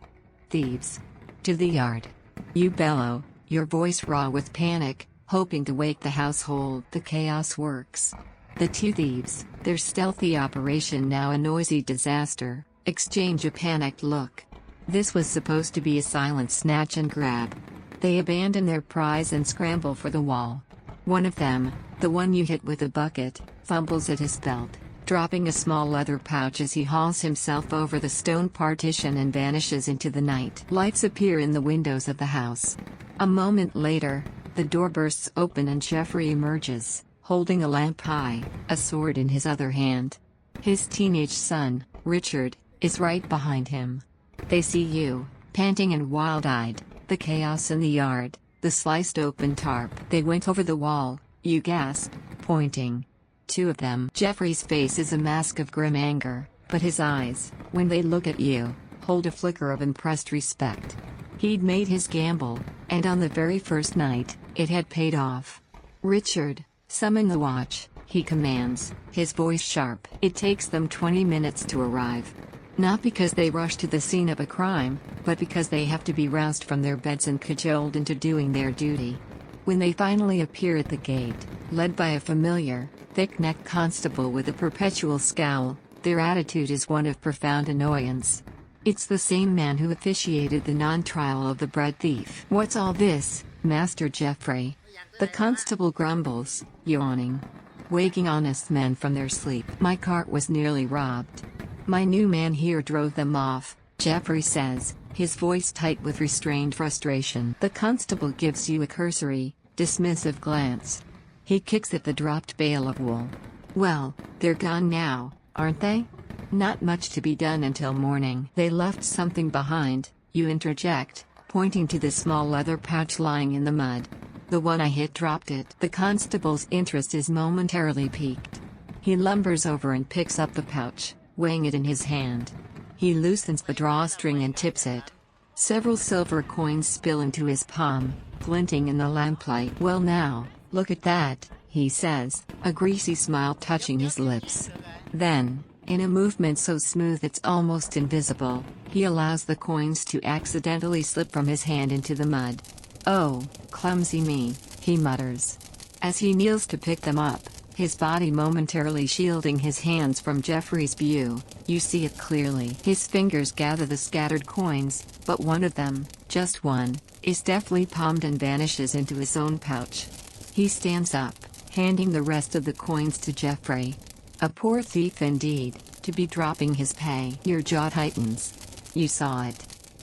Thieves! To the yard! You bellow, your voice raw with panic, hoping to wake the household. The chaos works. The two thieves, their stealthy operation now a noisy disaster, exchange a panicked look. This was supposed to be a silent snatch and grab. They abandon their prize and scramble for the wall. One of them, the one you hit with a bucket, fumbles at his belt, dropping a small leather pouch as he hauls himself over the stone partition and vanishes into the night. Lights appear in the windows of the house. A moment later, the door bursts open and Jeffrey emerges, holding a lamp high, a sword in his other hand. His teenage son, Richard, is right behind him. They see you, panting and wild-eyed, the chaos in the yard, the sliced open tarp. They went over the wall, you gasp, pointing. Two of them. Jeffrey's face is a mask of grim anger, but his eyes, when they look at you, hold a flicker of impressed respect. He'd made his gamble, and on the very first night, it had paid off. Richard, summon the watch, he commands, his voice sharp. It takes them 20 minutes to arrive. Not because they rush to the scene of a crime, but because they have to be roused from their beds and cajoled into doing their duty. When they finally appear at the gate, led by a familiar, thick-necked constable with a perpetual scowl, their attitude is one of profound annoyance. It's the same man who officiated the non-trial of the bread thief. What's all this, Master Jeffrey? The constable grumbles, yawning. Waking honest men from their sleep. My cart was nearly robbed. My new man here drove them off, Jeffrey says, his voice tight with restrained frustration. The constable gives you a cursory, dismissive glance. He kicks at the dropped bale of wool. Well, they're gone now, aren't they? Not much to be done until morning. They left something behind, you interject, pointing to the small leather pouch lying in the mud. The one I hit dropped it. The constable's interest is momentarily piqued. He lumbers over and picks up the pouch, weighing it in his hand. He loosens the drawstring and tips it. Several silver coins spill into his palm, glinting in the lamplight. Well now, look at that, he says, a greasy smile touching his lips. Then, in a movement so smooth it's almost invisible, he allows the coins to accidentally slip from his hand into the mud. Oh, clumsy me, he mutters. As he kneels to pick them up, his body momentarily shielding his hands from Jeffrey's view, you see it clearly. His fingers gather the scattered coins, but one of them, just one, is deftly palmed and vanishes into his own pouch. He stands up, handing the rest of the coins to Jeffrey. A poor thief indeed, to be dropping his pay. Your jaw tightens. You saw it.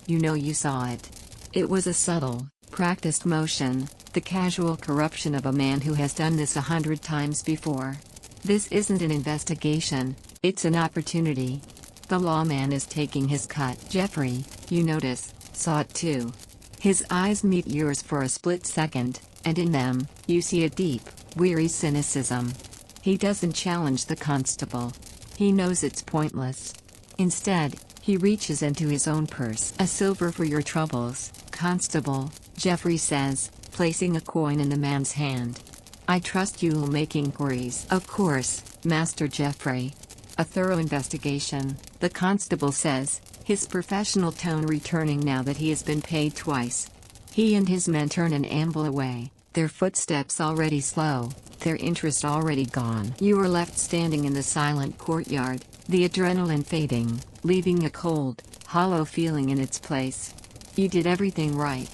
You know you saw it. It was a subtle, practiced motion, the casual corruption of a man who has done this 100 times before. This isn't an investigation, it's an opportunity. The lawman is taking his cut. Jeffrey, you notice, saw it too. His eyes meet yours for a split second, and in them, you see a deep, weary cynicism. He doesn't challenge the constable. He knows it's pointless. Instead, he reaches into his own purse. A silver for your troubles, constable, Jeffrey says, placing a coin in the man's hand. I trust you'll make inquiries. Of course, Master Jeffrey. A thorough investigation, the constable says, his professional tone returning now that he has been paid twice. He and his men turn and amble away, their footsteps already slow, their interest already gone. You are left standing in the silent courtyard, the adrenaline fading, leaving a cold, hollow feeling in its place. You did everything right.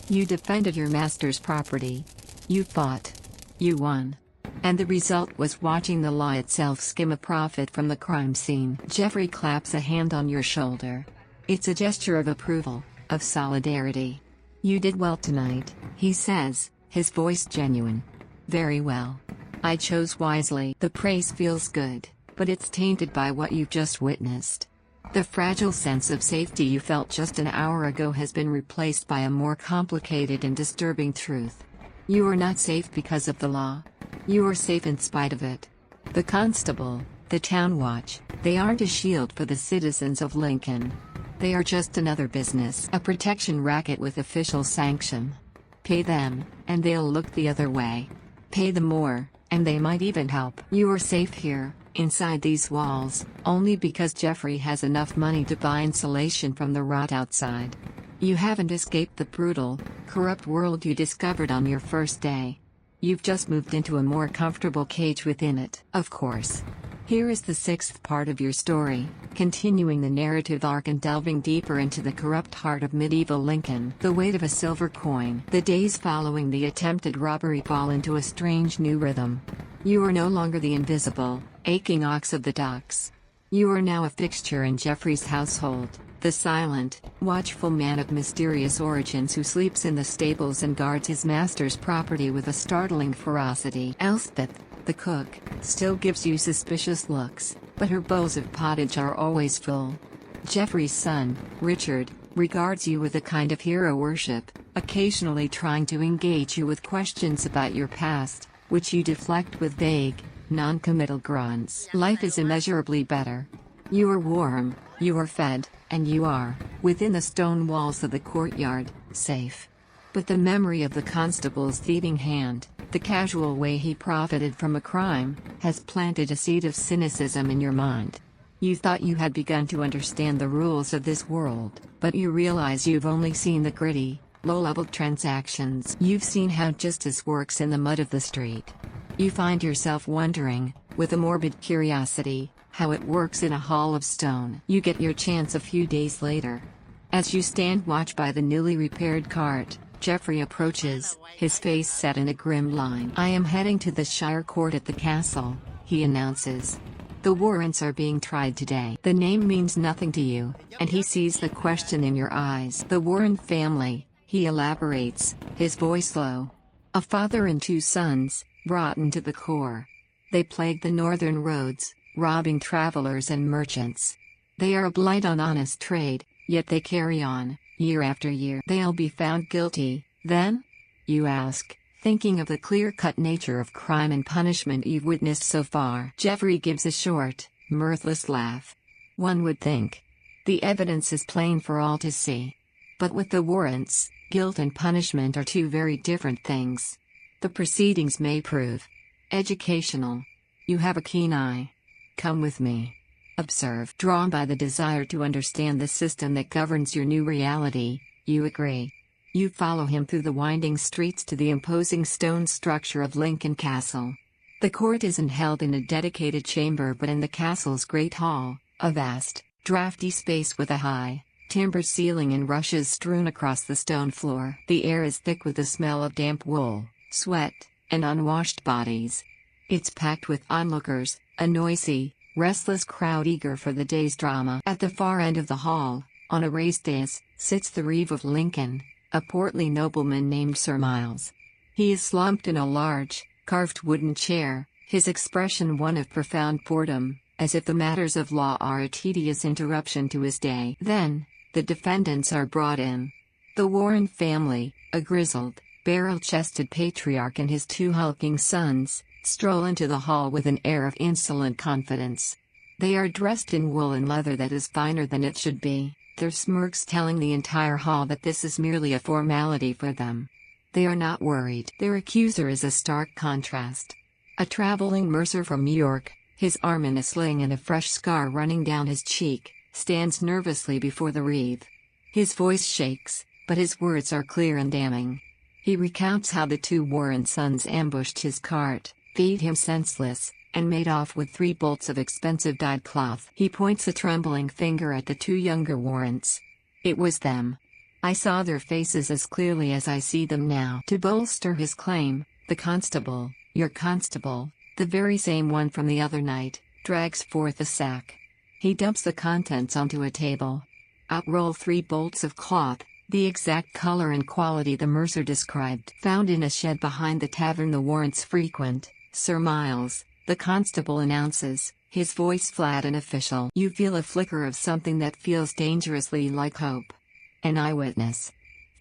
You defended your master's property. You fought. You won. And the result was watching the law itself skim a profit from the crime scene. Jeffrey claps a hand on your shoulder. It's a gesture of approval, of solidarity. You did well tonight, he says, his voice genuine. Very well. I chose wisely. The praise feels good, but it's tainted by what you've just witnessed. The fragile sense of safety you felt just an hour ago has been replaced by a more complicated and disturbing truth. You are not safe because of the law. You are safe in spite of it. The constable, the town watch, they aren't a shield for the citizens of Lincoln. They are just another business, a protection racket with official sanction. Pay them, and they'll look the other way. Pay them more, and they might even help. You are safe here, inside these walls, only because Jeffrey has enough money to buy insulation from the rot outside. You haven't escaped the brutal, corrupt world you discovered on your first day. You've just moved into a more comfortable cage within it. Of course. Here is the sixth part of your story, continuing the narrative arc and delving deeper into the corrupt heart of medieval Lincoln. The weight of a silver coin. The days following the attempted robbery fall into a strange new rhythm. You are no longer the invisible, aching ox of the docks. You are now a fixture in Jeffrey's household, the silent, watchful man of mysterious origins who sleeps in the stables and guards his master's property with a startling ferocity. Elspeth, the cook, still gives you suspicious looks, but her bowls of pottage are always full. Jeffrey's son, Richard, regards you with a kind of hero worship, occasionally trying to engage you with questions about your past, which you deflect with vague, non-committal grunts. Life is immeasurably better. You are warm, you are fed, and you are, within the stone walls of the courtyard, safe. But the memory of the constable's thieving hand, the casual way he profited from a crime, has planted a seed of cynicism in your mind. You thought you had begun to understand the rules of this world, but you realize you've only seen the gritty, low-level transactions. You've seen how justice works in the mud of the street. You find yourself wondering, with a morbid curiosity, how it works in a hall of stone. You get your chance a few days later. As you stand watch by the newly repaired cart, Jeffrey approaches, his face set in a grim line. I am heading to the Shire Court at the castle, he announces. The warrants are being tried today. The name means nothing to you, and he sees the question in your eyes. The Warren family, he elaborates, his voice low. A father and two sons, rotten to the core. They plague the northern roads, robbing travelers and merchants. They are a blight on honest trade, yet they carry on, year after year. They'll be found guilty, then? You ask, thinking of the clear-cut nature of crime and punishment you've witnessed so far. Jeffrey gives a short, mirthless laugh. One would think. The evidence is plain for all to see. But with the warrants, guilt and punishment are two very different things. The proceedings may prove educational. You have a keen eye. Come with me. Observe. Drawn by the desire to understand the system that governs your new reality, you agree. You follow him through the winding streets to the imposing stone structure of Lincoln Castle. The court isn't held in a dedicated chamber but in the castle's great hall, a vast, drafty space with a high, timbered ceiling and rushes strewn across the stone floor. The air is thick with the smell of damp wool, sweat, and unwashed bodies. It's packed with onlookers, a noisy, restless crowd eager for the day's drama. At the far end of the hall, on a raised dais, sits the Reeve of Lincoln, a portly nobleman named Sir Miles. He is slumped in a large, carved wooden chair, his expression one of profound boredom, as if the matters of law are a tedious interruption to his day. Then, the defendants are brought in. The Warren family, a grizzled, barrel-chested patriarch and his two hulking sons, stroll into the hall with an air of insolent confidence. They are dressed in wool and leather that is finer than it should be, their smirks telling the entire hall that this is merely a formality for them. They are not worried. Their accuser is a stark contrast. A traveling mercer from New York, his arm in a sling and a fresh scar running down his cheek, stands nervously before the Reeve. His voice shakes, but his words are clear and damning. He recounts how the two Warren sons ambushed his cart, beat him senseless, and made off with 3 bolts of expensive dyed cloth. He points a trembling finger at the 2 younger Warrens. It was them. I saw their faces as clearly as I see them now. To bolster his claim, the constable, your constable, the very same one from the other night, drags forth a sack. He dumps the contents onto a table. Out roll 3 bolts of cloth, the exact color and quality the mercer described. Found in a shed behind the tavern the warrants frequent, Sir Miles, the constable announces, his voice flat and official. You feel a flicker of something that feels dangerously like hope. An eyewitness.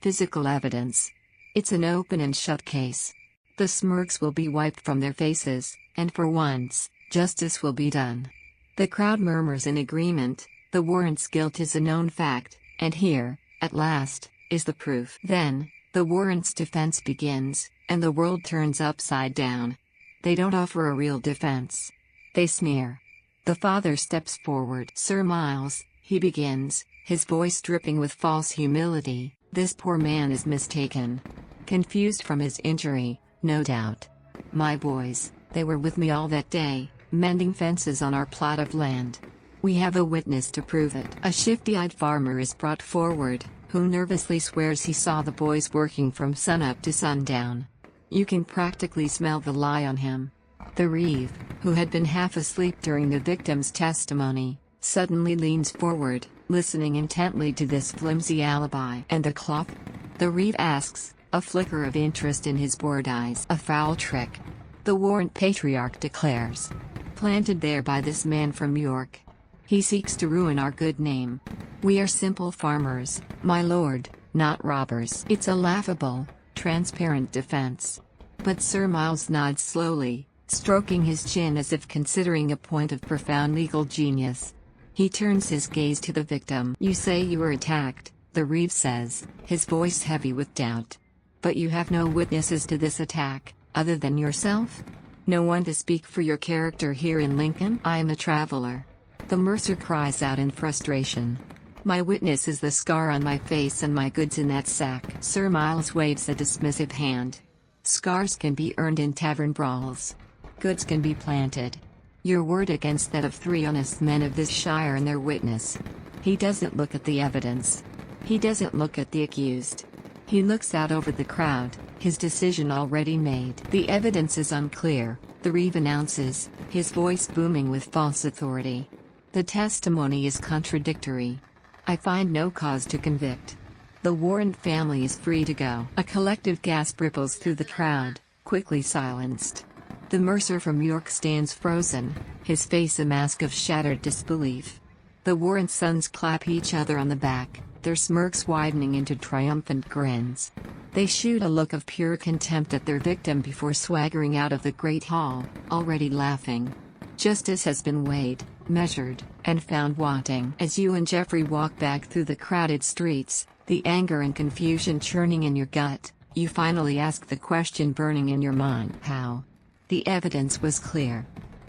Physical evidence. It's an open and shut case. The smirks will be wiped from their faces, and for once, justice will be done. The crowd murmurs in agreement. The warrant's guilt is a known fact, and here, at last, is the proof. Then, the warrant's defense begins, and the world turns upside down. They don't offer a real defense. They sneer. The father steps forward. Sir Miles, he begins, his voice dripping with false humility, this poor man is mistaken. Confused from his injury, no doubt. My boys, they were with me all that day, mending fences on our plot of land. We have a witness to prove it. A shifty-eyed farmer is brought forward, who nervously swears he saw the boys working from sunup to sundown. You can practically smell the lie on him. The reeve, who had been half asleep during the victim's testimony, suddenly leans forward, listening intently to this flimsy alibi. And the cloth? The reeve asks, a flicker of interest in his bored eyes. A foul trick. The warrant patriarch declares. Planted there by this man from York. He seeks to ruin our good name. We are simple farmers, my lord, not robbers. It's a laughable, transparent defense. But Sir Miles nods slowly, stroking his chin as if considering a point of profound legal genius. He turns his gaze to the victim. You say you were attacked, the reeve says, his voice heavy with doubt. But you have no witnesses to this attack, other than yourself? No one to speak for your character here in Lincoln? I am a traveler. The mercer cries out in frustration. My witness is the scar on my face and my goods in that sack. Sir Miles waves a dismissive hand. Scars can be earned in tavern brawls. Goods can be planted. Your word against that of 3 honest men of this shire and their witness. He doesn't look at the evidence. He doesn't look at the accused. He looks out over the crowd, his decision already made. The evidence is unclear, the reeve announces, his voice booming with false authority. The testimony is contradictory. I find no cause to convict. The warrant family is free to go. A collective gasp ripples through the crowd, quickly silenced. The mercer from York stands frozen, his face a mask of shattered disbelief. The warrant sons clap each other on the back, their smirks widening into triumphant grins. They shoot a look of pure contempt at their victim before swaggering out of the great hall, already laughing. Justice has been weighed, measured, and found wanting. As you and Geoffrey walk back through the crowded streets, the anger and confusion churning in your gut, you finally ask the question burning in your mind. How? The evidence was clear.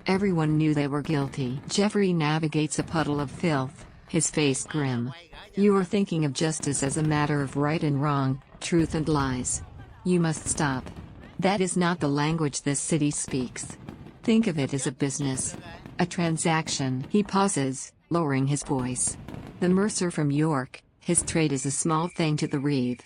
Everyone knew they were guilty. Geoffrey navigates a puddle of filth, his face grim. You are thinking of justice as a matter of right and wrong, truth and lies. You must stop. That is not the language this city speaks. Think of it as a business. A transaction. He pauses, lowering his voice. The mercer from York, his trade is a small thing to the reeve.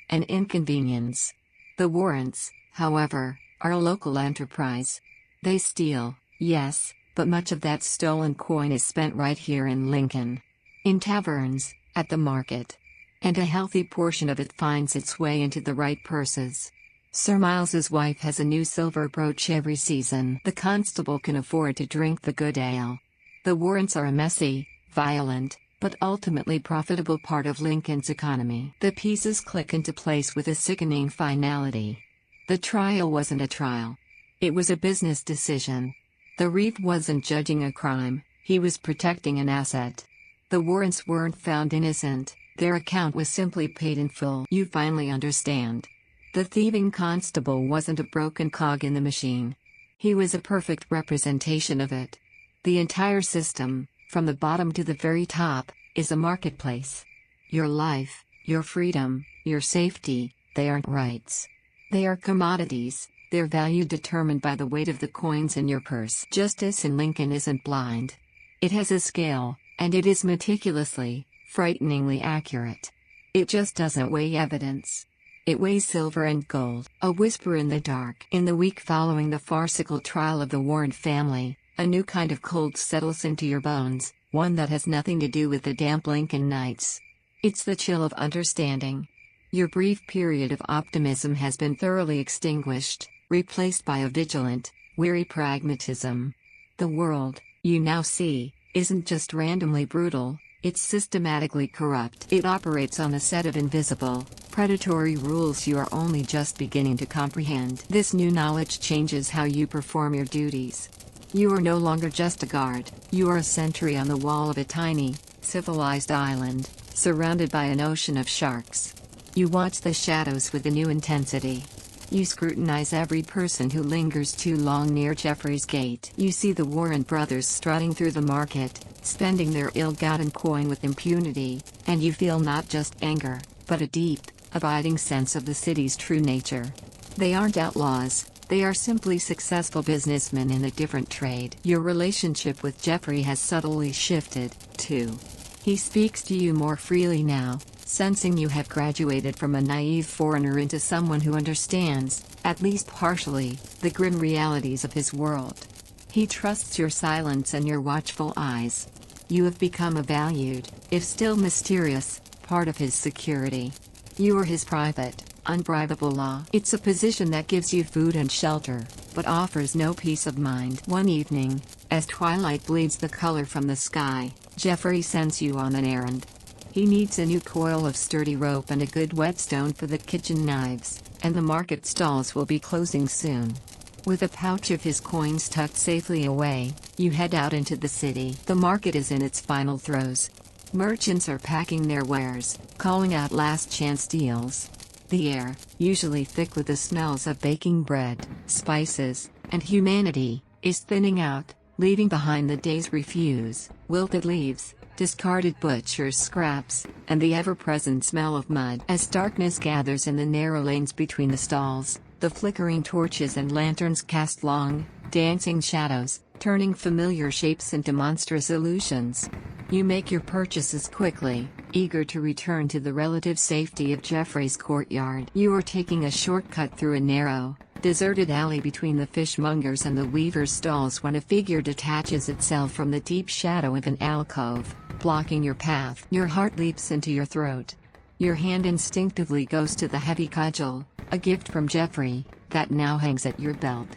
An inconvenience. The warrants, however, are a local enterprise. They steal, yes, but much of that stolen coin is spent right here in Lincoln. In taverns, at the market. And a healthy portion of it finds its way into the right purses. Sir Miles's wife has a new silver brooch every season. The constable can afford to drink the good ale. The warrants are a messy, violent, but ultimately profitable part of Lincoln's economy. The pieces click into place with a sickening finality. The trial wasn't a trial. It was a business decision. The reeve wasn't judging a crime, he was protecting an asset. The warrants weren't found innocent, their account was simply paid in full. You finally understand. The thieving constable wasn't a broken cog in the machine. He was a perfect representation of it. The entire system, from the bottom to the very top, is a marketplace. Your life, your freedom, your safety, they aren't rights. They are commodities, their value determined by the weight of the coins in your purse. Justice in Lincoln isn't blind. It has a scale, and it is meticulously, frighteningly accurate. It just doesn't weigh evidence. It weighs silver and gold. A whisper in the dark. In the week following the farcical trial of the Warren family, a new kind of cold settles into your bones, one that has nothing to do with the damp Lincoln nights. It's the chill of understanding. Your brief period of optimism has been thoroughly extinguished, replaced by a vigilant, weary pragmatism. The world, you now see, isn't just randomly brutal, it's systematically corrupt. It operates on a set of invisible, predatory rules you are only just beginning to comprehend. This new knowledge changes how you perform your duties. You are no longer just a guard, you are a sentry on the wall of a tiny, civilized island, surrounded by an ocean of sharks. You watch the shadows with a new intensity. You scrutinize every person who lingers too long near Jeffrey's gate. You see the Warren brothers strutting through the market, spending their ill-gotten coin with impunity, and you feel not just anger, but a deep, abiding sense of the city's true nature. They aren't outlaws, they are simply successful businessmen in a different trade. Your relationship with Jeffrey has subtly shifted, too. He speaks to you more freely now, sensing you have graduated from a naive foreigner into someone who understands, at least partially, the grim realities of his world. He trusts your silence and your watchful eyes. You have become a valued, if still mysterious, part of his security. You are his private, unbribable law. It's a position that gives you food and shelter, but offers no peace of mind. One evening, as twilight bleeds the color from the sky, Jeffrey sends you on an errand. He needs a new coil of sturdy rope and a good whetstone for the kitchen knives, and the market stalls will be closing soon. With a pouch of his coins tucked safely away, you head out into the city. The market is in its final throes. Merchants are packing their wares, calling out last chance deals. The air, usually thick with the smells of baking bread, spices, and humanity, is thinning out, leaving behind the day's refuse, wilted leaves, discarded butcher's scraps, and the ever-present smell of mud. As darkness gathers in the narrow lanes between the stalls, the flickering torches and lanterns cast long, dancing shadows, turning familiar shapes into monstrous illusions. You make your purchases quickly, eager to return to the relative safety of Jeffrey's courtyard. You are taking a shortcut through a narrow, deserted alley between the fishmongers and the weaver's stalls when a figure detaches itself from the deep shadow of an alcove, blocking your path. Your heart leaps into your throat. Your hand instinctively goes to the heavy cudgel, a gift from Jeffrey, that now hangs at your belt.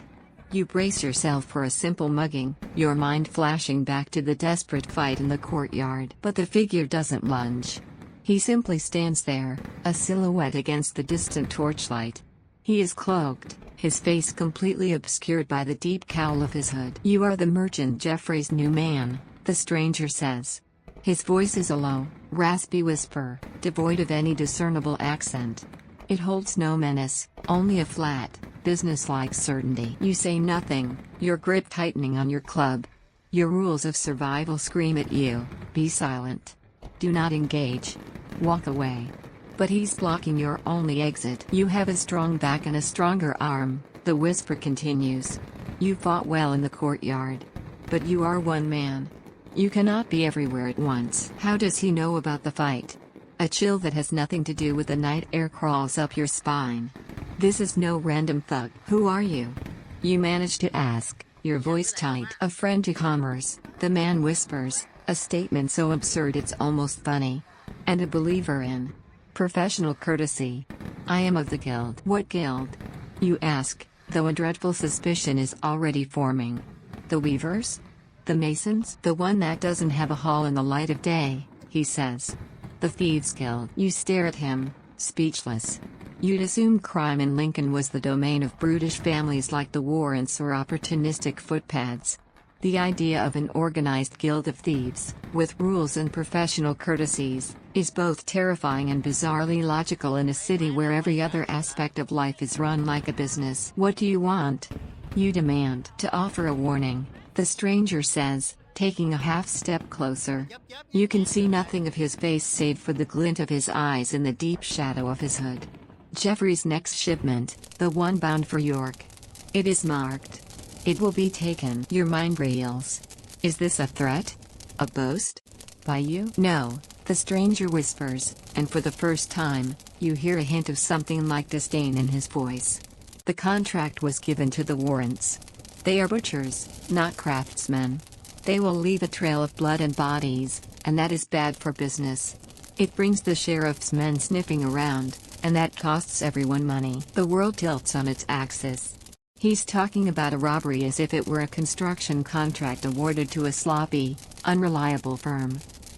You brace yourself for a simple mugging, your mind flashing back to the desperate fight in the courtyard. But the figure doesn't lunge. He simply stands there, a silhouette against the distant torchlight. He is cloaked, his face completely obscured by the deep cowl of his hood. "You are the merchant Jeffrey's new man," the stranger says. His voice is a low, raspy whisper, devoid of any discernible accent. It holds no menace, only a flat, businesslike certainty. You say nothing, your grip tightening on your club. Your rules of survival scream at you: be silent. Do not engage. Walk away. But he's blocking your only exit. "You have a strong back and a stronger arm," the whisper continues. "You fought well in the courtyard. But you are one man. You cannot be everywhere at once." How does he know about the fight? A chill that has nothing to do with the night air crawls up your spine. This is no random thug. "Who are you?" You manage to ask, your voice tight. "A friend to commerce," the man whispers, a statement so absurd it's almost funny. "And a believer in professional courtesy. I am of the guild." "What guild?" you ask, though a dreadful suspicion is already forming. "The weavers? The masons?" "The one that doesn't have a hall in the light of day," he says. "The thieves' guild." You stare at him, speechless. You'd assumed crime in Lincoln was the domain of brutish families like the Warrens or opportunistic footpads. The idea of an organized guild of thieves, with rules and professional courtesies, is both terrifying and bizarrely logical in a city where every other aspect of life is run like a business. "What do you want?" you demand. "To offer a warning," the stranger says, taking a half-step closer. You can see nothing of his face save for the glint of his eyes in the deep shadow of his hood. "Jeffrey's next shipment, the one bound for York. It is marked. It will be taken." Your mind reels. Is this a threat? A boast? By you? No, The stranger whispers, and for the first time, you hear a hint of something like disdain in his voice. The contract was given to the Warrants. They are butchers, not craftsmen. They will leave a trail of blood and bodies, and that is bad for business. It brings the sheriff's men sniffing around, and that costs everyone money. The world tilts on its axis. He's talking about a robbery as if it were a construction contract awarded to a sloppy, unreliable firm.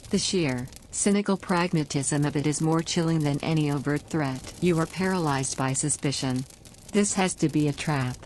The sheer, cynical pragmatism of it is more chilling than any overt threat. You are paralyzed by suspicion. This has to be a trap.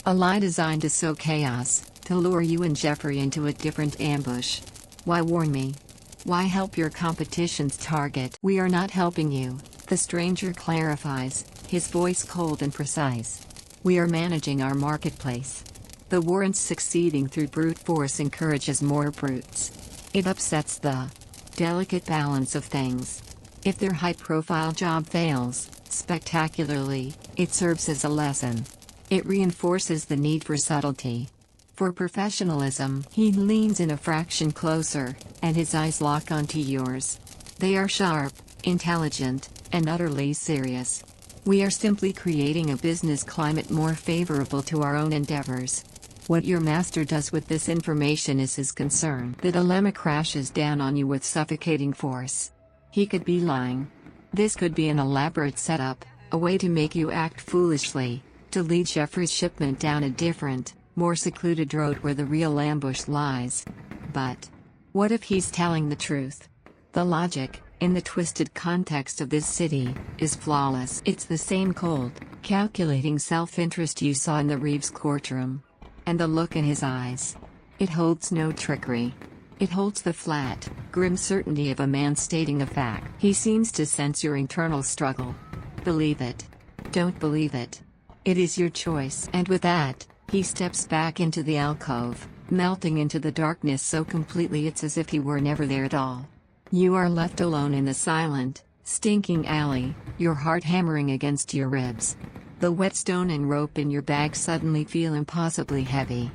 A lie designed to sow chaos, to lure you and Jeffrey into a different ambush. Why warn me? Why help your competition's target? We are not helping you, the stranger clarifies, his voice cold and precise. We are managing our marketplace. The Warrants succeeding through brute force encourages more brutes. It upsets the delicate balance of things. If their high-profile job fails, spectacularly, it serves as a lesson. It reinforces the need for subtlety. For professionalism. He leans in a fraction closer, and his eyes lock onto yours. They are sharp, intelligent, and utterly serious. We are simply creating a business climate more favorable to our own endeavors. What your master does with this information is his concern. The dilemma crashes down on you with suffocating force. He could be lying. This could be an elaborate setup, a way to make you act foolishly, to lead Jeffrey's shipment down a different, more secluded road where the real ambush lies. But what if he's telling the truth? The logic, in the twisted context of this city, is flawless. It's the same cold, calculating self-interest you saw in the Reeves courtroom. And the look in his eyes. It holds no trickery. It holds the flat, grim certainty of a man stating a fact. He seems to sense your internal struggle. Believe it. Don't believe it. It is your choice. And with that, he steps back into the alcove, melting into the darkness so completely it's as if he were never there at all. You are left alone in the silent, stinking alley, your heart hammering against your ribs. The whetstone and rope in your bag suddenly feel impossibly heavy.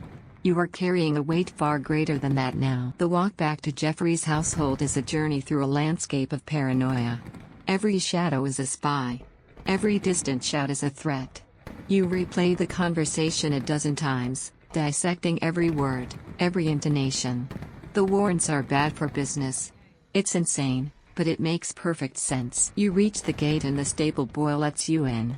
You are carrying a weight far greater than that now. The walk back to Jeffrey's household is a journey through a landscape of paranoia. Every shadow is a spy. Every distant shout is a threat. You replay the conversation a dozen times, dissecting every word, every intonation. The Warrants are bad for business. It's insane, but it makes perfect sense. You reach the gate and the stable boy lets you in.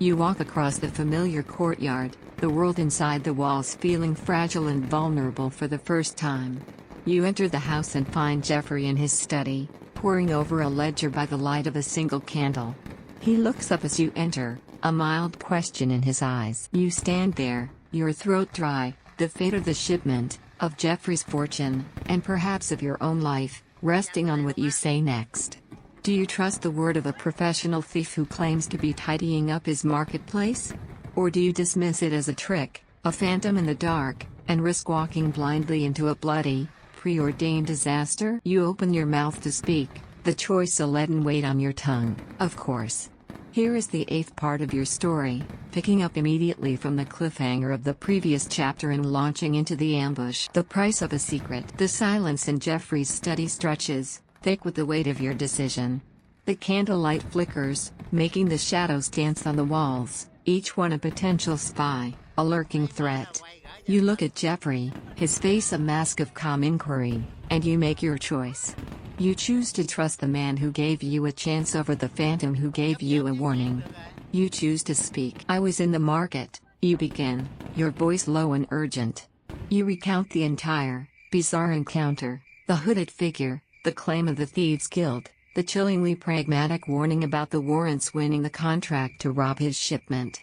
You walk across the familiar courtyard, the world inside the walls feeling fragile and vulnerable for the first time. You enter the house and find Jeffrey in his study, poring over a ledger by the light of a single candle. He looks up as you enter, a mild question in his eyes. You stand there, your throat dry, the fate of the shipment, of Jeffrey's fortune, and perhaps of your own life, resting on what you say next. Do you trust the word of a professional thief who claims to be tidying up his marketplace? Or do you dismiss it as a trick, a phantom in the dark, and risk walking blindly into a bloody, preordained disaster? You open your mouth to speak, the choice a leaden weight on your tongue. Of course. Here is the 8th part of your story, picking up immediately from the cliffhanger of the previous chapter and launching into the ambush. The price of a secret. The silence in Jeffrey's study stretches, thick with the weight of your decision. The candlelight flickers, making the shadows dance on the walls, each one a potential spy, a lurking threat. You look at Jeffrey, his face a mask of calm inquiry, and you make your choice. You choose to trust the man who gave you a chance over the phantom who gave you a warning. You choose to speak. I was in the market, you begin, your voice low and urgent. You recount the entire, bizarre encounter, the hooded figure, the claim of the Thieves' Guild, the chillingly pragmatic warning about the Warrants winning the contract to rob his shipment.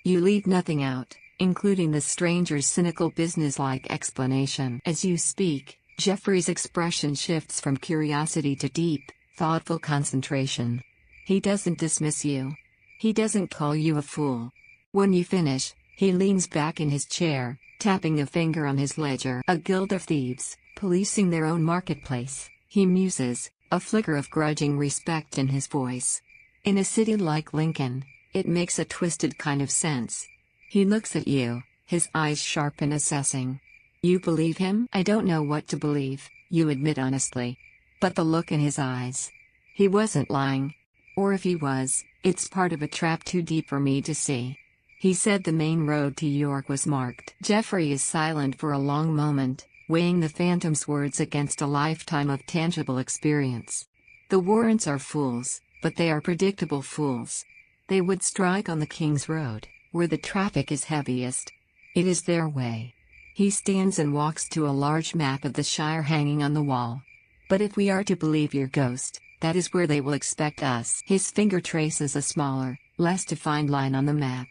You leave nothing out, including the stranger's cynical businesslike explanation. As you speak, Jeffrey's expression shifts from curiosity to deep, thoughtful concentration. He doesn't dismiss you. He doesn't call you a fool. When you finish, he leans back in his chair, tapping a finger on his ledger. A guild of thieves, policing their own marketplace, he muses, a flicker of grudging respect in his voice. In a city like Lincoln, it makes a twisted kind of sense. He looks at you, his eyes sharp and assessing. You believe him? I don't know what to believe, you admit honestly. But the look in his eyes. He wasn't lying. Or if he was, it's part of a trap too deep for me to see. He said the main road to York was marked. Jeffrey is silent for a long moment, weighing the phantom's words against a lifetime of tangible experience. The Warrens are fools, but they are predictable fools. They would strike on the King's Road, where the traffic is heaviest. It is their way. He stands and walks to a large map of the Shire hanging on the wall. But if we are to believe your ghost, that is where they will expect us. His finger traces a smaller, less defined line on the map.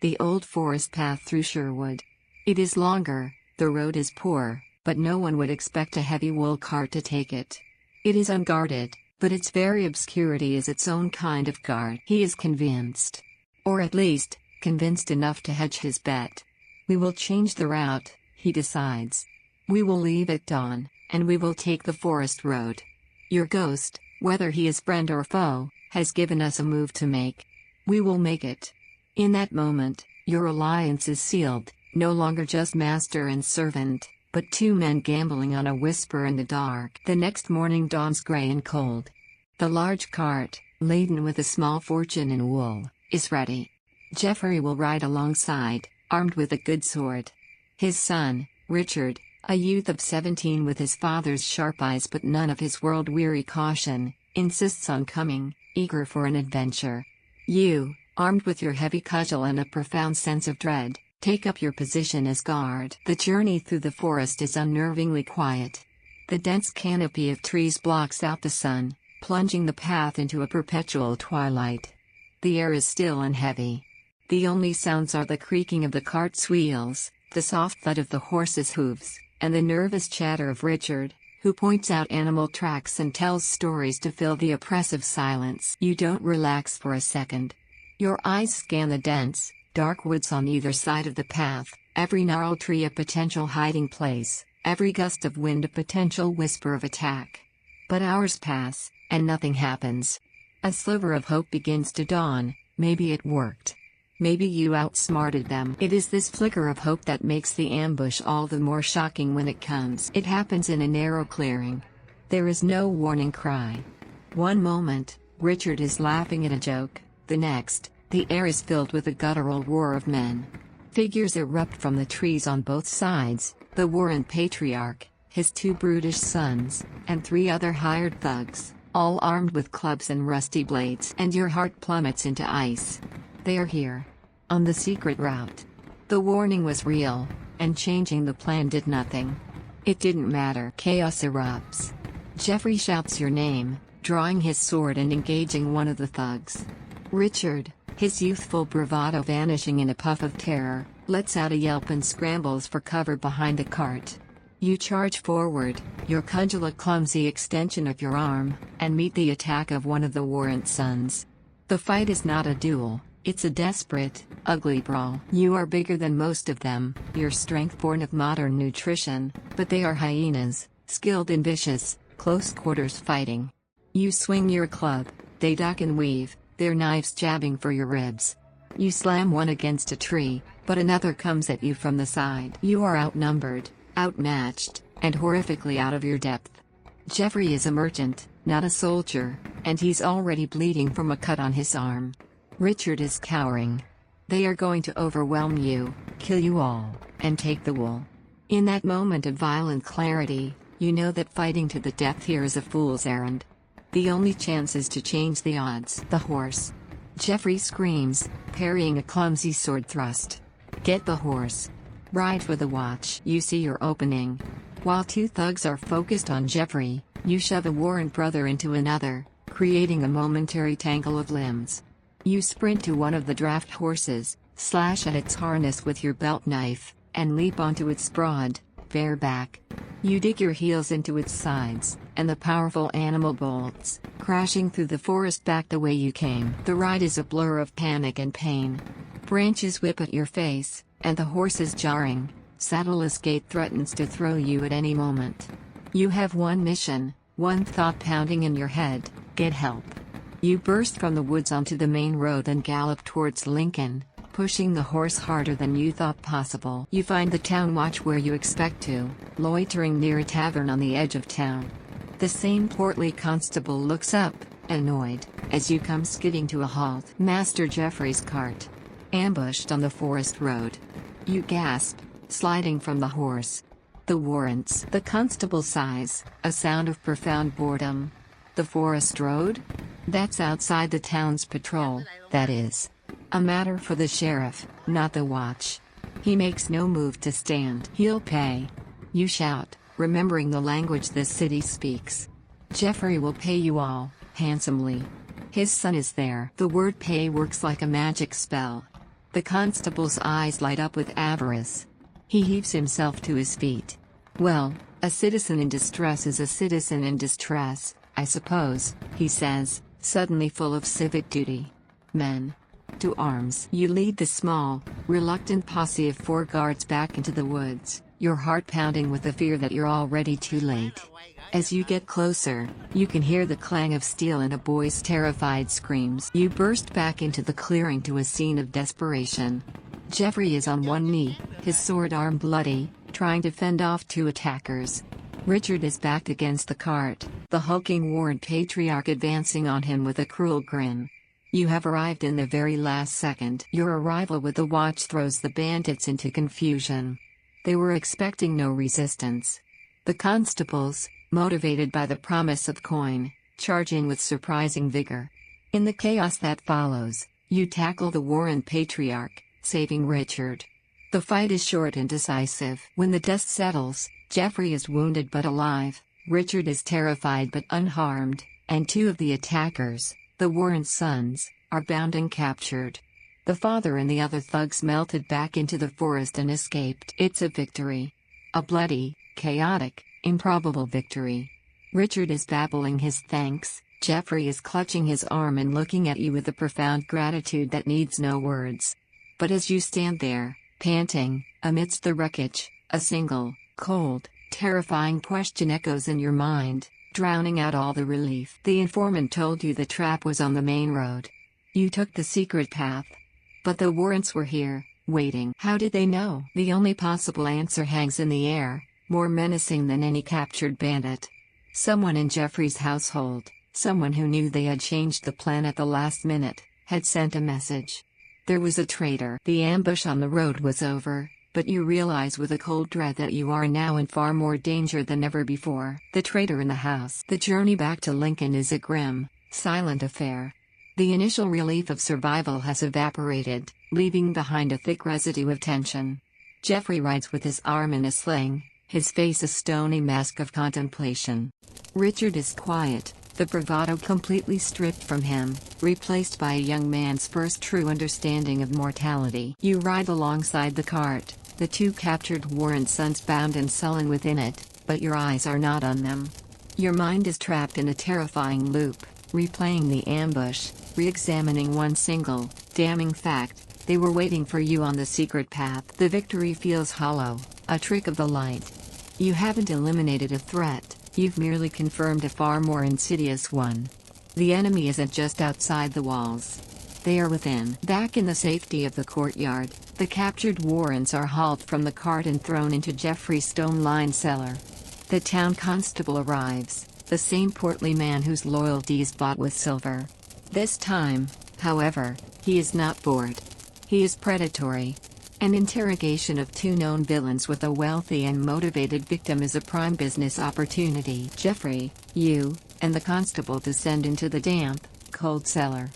The old forest path through Sherwood. It is longer, the road is poor, but no one would expect a heavy wool cart to take it. It is unguarded, but its very obscurity is its own kind of guard. He is convinced. Or at least, convinced enough to hedge his bet. We will change the route, he decides. We will leave at dawn, and we will take the forest road. Your ghost, whether he is friend or foe, has given us a move to make. We will make it. In that moment, your alliance is sealed, no longer just master and servant, but two men gambling on a whisper in the dark. The next morning dawns gray and cold. The large cart, laden with a small fortune in wool, is ready. Jeffrey will ride alongside, armed with a good sword. His son, Richard, a youth of 17 with his father's sharp eyes but none of his world-weary caution, insists on coming, eager for an adventure. You, armed with your heavy cudgel and a profound sense of dread, take up your position as guard. The journey through the forest is unnervingly quiet. The dense canopy of trees blocks out the sun, plunging the path into a perpetual twilight. The air is still and heavy. The only sounds are the creaking of the cart's wheels, the soft thud of the horse's hooves, and the nervous chatter of Richard, who points out animal tracks and tells stories to fill the oppressive silence. You don't relax for a second. Your eyes scan the dense, dark woods on either side of the path, every gnarled tree a potential hiding place, every gust of wind a potential whisper of attack. But hours pass, and nothing happens. A sliver of hope begins to dawn. Maybe it worked. Maybe you outsmarted them. It is this flicker of hope that makes the ambush all the more shocking when it comes. It happens in a narrow clearing. There is no warning cry. One moment, Richard is laughing at a joke. The next, the air is filled with a guttural roar of men. Figures erupt from the trees on both sides, the Warren patriarch, his two brutish sons, and 3 other hired thugs, all armed with clubs and rusty blades. And your heart plummets into ice. They are here. On the secret route. The warning was real, and changing the plan did nothing. It didn't matter. Chaos erupts. Jeffrey shouts your name, drawing his sword and engaging one of the thugs. Richard, his youthful bravado vanishing in a puff of terror, lets out a yelp and scrambles for cover behind the cart. You charge forward, your cudgel a clumsy extension of your arm, and meet the attack of one of the Warren sons. The fight is not a duel, it's a desperate, ugly brawl. You are bigger than most of them, your strength born of modern nutrition, but they are hyenas, skilled in vicious, close-quarters fighting. You swing your club, they duck and weave, their knives jabbing for your ribs. You slam one against a tree, but another comes at you from the side. You are outnumbered, outmatched, and horrifically out of your depth. Jeffrey is a merchant, not a soldier, and he's already bleeding from a cut on his arm. Richard is cowering. They are going to overwhelm you, kill you all, and take the wool. In that moment of violent clarity, you know that fighting to the death here is a fool's errand. The only chance is to change the odds. The horse. Jeffrey screams, parrying a clumsy sword thrust. Get the horse. Ride for the watch. You see your opening. While 2 thugs are focused on Jeffrey, you shove a Warren brother into another, creating a momentary tangle of limbs. You sprint to one of the draft horses, slash at its harness with your belt knife, and leap onto its broad, bare back. You dig your heels into its sides, and the powerful animal bolts, crashing through the forest back the way you came. The ride is a blur of panic and pain. Branches whip at your face, and the horse is jarring. Saddleless gait threatens to throw you at any moment. You have one mission, one thought pounding in your head: get help. You burst from the woods onto the main road and gallop towards Lincoln, pushing the horse harder than you thought possible. You find the town watch where you expect to, loitering near a tavern on the edge of town. The same portly constable looks up, annoyed, as you come skidding to a halt. Master Jeffrey's cart. Ambushed on the forest road. You gasp, sliding from the horse. The warrants. The constable sighs, a sound of profound boredom. The forest road? That's outside the town's patrol, that is. A matter for the sheriff, not the watch. He makes no move to stand. He'll pay. You shout, remembering the language this city speaks. Jeffrey will pay you all, handsomely. His son is there. The word pay works like a magic spell. The constable's eyes light up with avarice. He heaves himself to his feet. Well, a citizen in distress is a citizen in distress, I suppose, he says, suddenly full of civic duty. Men. To arms. You lead the small, reluctant posse of 4 guards back into the woods, your heart pounding with the fear that you're already too late. As you get closer, you can hear the clang of steel and a boy's terrified screams. You burst back into the clearing to a scene of desperation. Jeffrey is on one knee, his sword arm bloody, trying to fend off 2 attackers. Richard is backed against the cart, the hulking warrant patriarch advancing on him with a cruel grin. You have arrived in the very last second. Your arrival with the watch throws the bandits into confusion. They were expecting no resistance. The constables, motivated by the promise of coin, charge in with surprising vigor. In the chaos that follows, you tackle the warrant patriarch, saving Richard. The fight is short and decisive. When the dust settles, Jeffrey is wounded but alive, Richard is terrified but unharmed, and 2 of the attackers, the warrant's sons, are bound and captured. The father and the other thugs melted back into the forest and escaped. It's a victory. A bloody, chaotic, improbable victory. Richard is babbling his thanks, Jeffrey is clutching his arm and looking at you with a profound gratitude that needs no words. But as you stand there, panting, amidst the wreckage, a single, cold, terrifying question echoes in your mind, drowning out all the relief. The informant told you the trap was on the main road. You took the secret path. But the warrants were here, waiting. How did they know? The only possible answer hangs in the air, more menacing than any captured bandit. Someone in Jeffrey's household, someone who knew they had changed the plan at the last minute, had sent a message. There was a traitor. The ambush on the road was over, but you realize with a cold dread that you are now in far more danger than ever before. The traitor in the house. The journey back to Lincoln is a grim, silent affair. The initial relief of survival has evaporated, leaving behind a thick residue of tension. Jeffrey rides with his arm in a sling, his face a stony mask of contemplation. Richard is quiet, the bravado completely stripped from him, replaced by a young man's first true understanding of mortality. You ride alongside the cart, the 2 captured warrant sons bound and sullen within it, but your eyes are not on them. Your mind is trapped in a terrifying loop, replaying the ambush, re-examining one single, damning fact: they were waiting for you on the secret path. The victory feels hollow, a trick of the light. You haven't eliminated a threat, you've merely confirmed a far more insidious one. The enemy isn't just outside the walls. They are within. Back in the safety of the courtyard, the captured warrants are hauled from the cart and thrown into Jeffrey's stone-lined cellar. The town constable arrives, the same portly man whose loyalty is bought with silver. This time, however, he is not bored. He is predatory. An interrogation of 2 known villains with a wealthy and motivated victim is a prime business opportunity. Jeffrey, you, and the constable descend into the damp, cold cellar.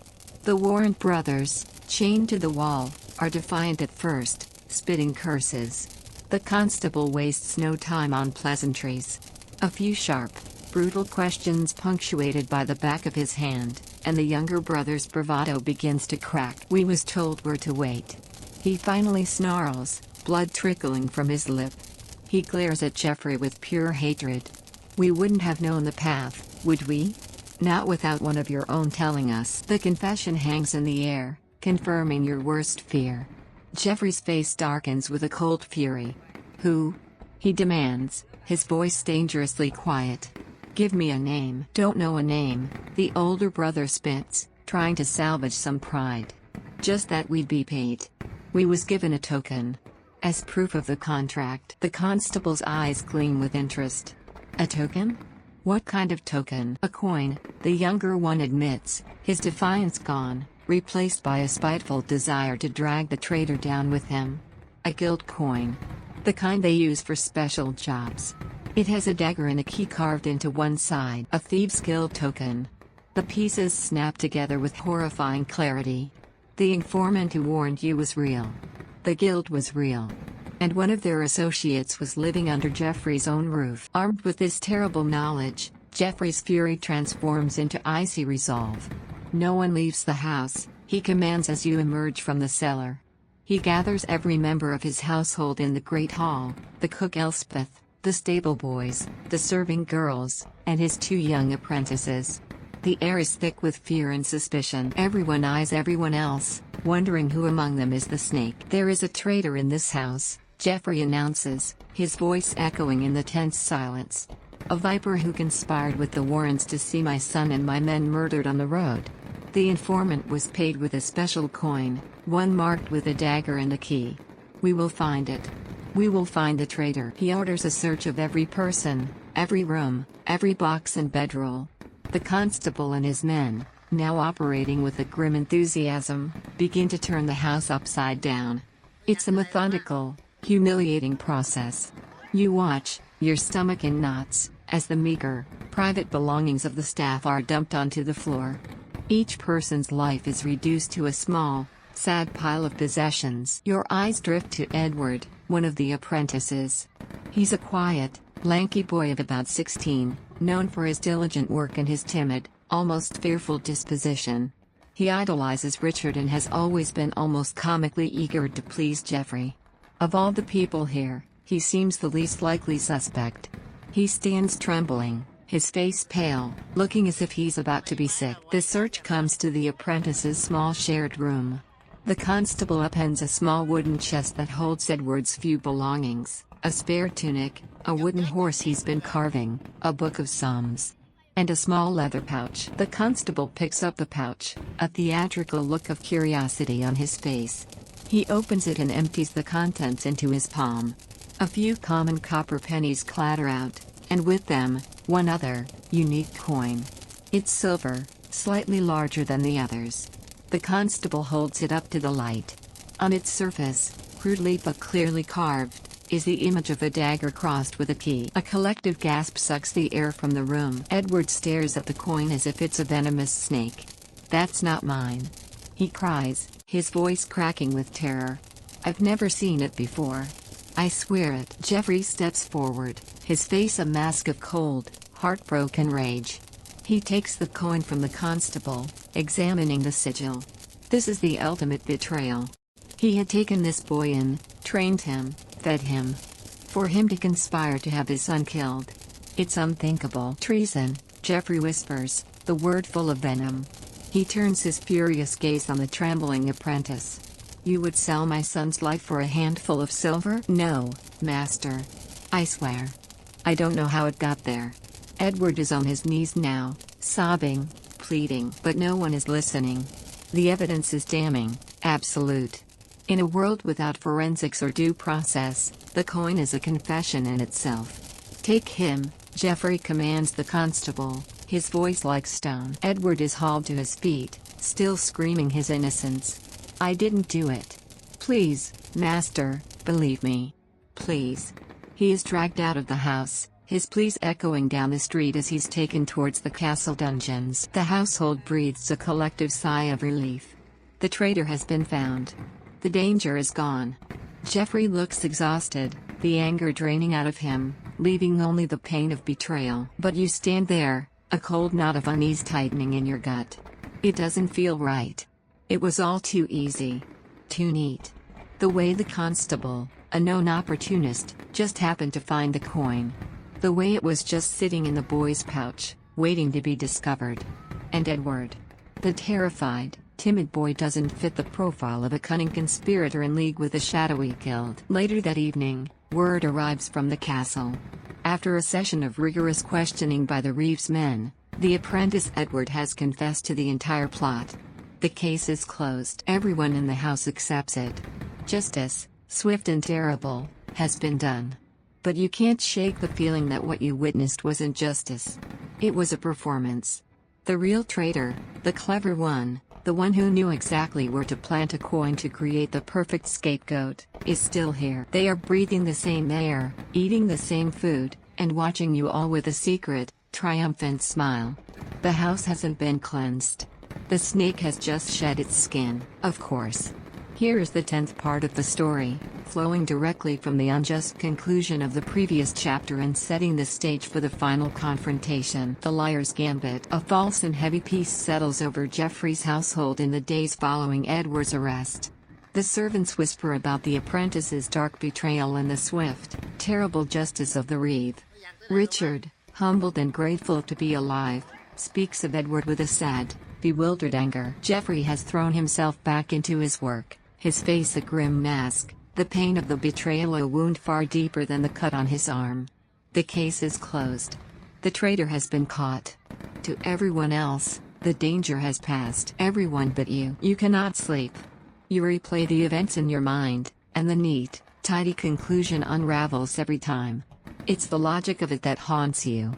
The Warrant brothers, chained to the wall, are defiant at first, spitting curses. The constable wastes no time on pleasantries. A few sharp, brutal questions punctuated by the back of his hand, and the younger brother's bravado begins to crack. "We was told we're to wait." He finally snarls, blood trickling from his lip. He glares at Jeffrey with pure hatred. "We wouldn't have known the path, would we? Not without one of your own telling us." The confession hangs in the air, confirming your worst fear. Jeffrey's face darkens with a cold fury. "Who?" he demands, his voice dangerously quiet. "Give me a name." "Don't know a name," the older brother spits, trying to salvage some pride. "Just that we'd be paid. We was given a token. As proof of the contract." The constable's eyes gleam with interest. "A token? What kind of token? A coin, the younger one admits, his defiance gone, replaced by a spiteful desire to drag the traitor down with him. A guild coin. The kind they use for special jobs. It has a dagger and a key carved into one side. A thieves' guild token. The pieces snap together with horrifying clarity. The informant who warned you was real. The guild was real. And one of their associates was living under Jeffrey's own roof. Armed with this terrible knowledge, Jeffrey's fury transforms into icy resolve. No one leaves the house, he commands as you emerge from the cellar. He gathers every member of his household in the great hall, the cook Elspeth, the stable boys, the serving girls, and his 2 young apprentices. The air is thick with fear and suspicion. Everyone eyes everyone else, wondering who among them is the snake. There is a traitor in this house, Jeffrey announces, his voice echoing in the tense silence. A viper who conspired with the Warrens to see my son and my men murdered on the road. The informant was paid with a special coin, one marked with a dagger and a key. We will find it. We will find the traitor. He orders a search of every person, every room, every box and bedroll. The constable and his men, now operating with a grim enthusiasm, begin to turn the house upside down. It's a methodical, humiliating process. You watch, your stomach in knots, as the meager, private belongings of the staff are dumped onto the floor. Each person's life is reduced to a small, sad pile of possessions. Your eyes drift to Edward, one of the apprentices. He's a quiet, lanky boy of about 16, known for his diligent work and his timid, almost fearful disposition. He idolizes Richard and has always been almost comically eager to please Jeffrey. Of all the people here, he seems the least likely suspect. He stands trembling, his face pale, looking as if he's about to be sick. The search comes to the apprentice's small shared room. The constable upends a small wooden chest that holds Edward's few belongings, a spare tunic, a wooden horse he's been carving, a book of psalms, and a small leather pouch. The constable picks up the pouch, a theatrical look of curiosity on his face. He opens it and empties the contents into his palm. A few common copper pennies clatter out, and with them, one other, unique coin. It's silver, slightly larger than the others. The constable holds it up to the light. On its surface, crudely but clearly carved, is the image of a dagger crossed with a key. A collective gasp sucks the air from the room. Edward stares at the coin as if it's a venomous snake. "That's not mine," he cries, his voice cracking with terror. "I've never seen it before. I swear it." Jeffrey steps forward, his face a mask of cold, heartbroken rage. He takes the coin from the constable, examining the sigil. This is the ultimate betrayal. He had taken this boy in, trained him, fed him. For him to conspire to have his son killed. It's unthinkable. "Treason," Jeffrey whispers, the word full of venom. He turns his furious gaze on the trembling apprentice. "You would sell my son's life for a handful of silver?" "No, master. I swear. I don't know how it got there." Edward is on his knees now, sobbing, pleading. But no one is listening. The evidence is damning, absolute. In a world without forensics or due process, the coin is a confession in itself. "Take him," Jeffrey commands the constable, his voice like stone. Edward is hauled to his feet, still screaming his innocence. "I didn't do it. Please, master, believe me. Please." He is dragged out of the house, his pleas echoing down the street as he's taken towards the castle dungeons. The household breathes a collective sigh of relief. The traitor has been found. The danger is gone. Jeffrey looks exhausted, the anger draining out of him, leaving only the pain of betrayal. But you stand there, a cold knot of unease tightening in your gut. It doesn't feel right. It was all too easy. Too neat. The way the constable, a known opportunist, just happened to find the coin. The way it was just sitting in the boy's pouch, waiting to be discovered. And Edward, the terrified, timid boy, doesn't fit the profile of a cunning conspirator in league with a shadowy guild. Later that evening, word arrives from the castle. After a session of rigorous questioning by the Reeves men, the apprentice Edward has confessed to the entire plot. The case is closed. Everyone in the house accepts it. Justice, swift and terrible, has been done. But you can't shake the feeling that what you witnessed was injustice. It was a performance. The real traitor, the clever one, the one who knew exactly where to plant a coin to create the perfect scapegoat, is still here. They are breathing the same air, eating the same food, and watching you all with a secret, triumphant smile. The house hasn't been cleansed. The snake has just shed its skin, of course. Here is the 10th part of the story, flowing directly from the unjust conclusion of the previous chapter and setting the stage for the final confrontation. The Liar's Gambit. A false and heavy peace settles over Jeffrey's household in the days following Edward's arrest. The servants whisper about the apprentice's dark betrayal and the swift, terrible justice of the reeve. Richard, humbled and grateful to be alive, speaks of Edward with a sad, bewildered anger. Jeffrey has thrown himself back into his work, his face a grim mask, the pain of the betrayal a wound far deeper than the cut on his arm. The case is closed. The traitor has been caught. To everyone else, the danger has passed. Everyone but you. You cannot sleep. You replay the events in your mind, and the neat, tidy conclusion unravels every time. It's the logic of it that haunts you.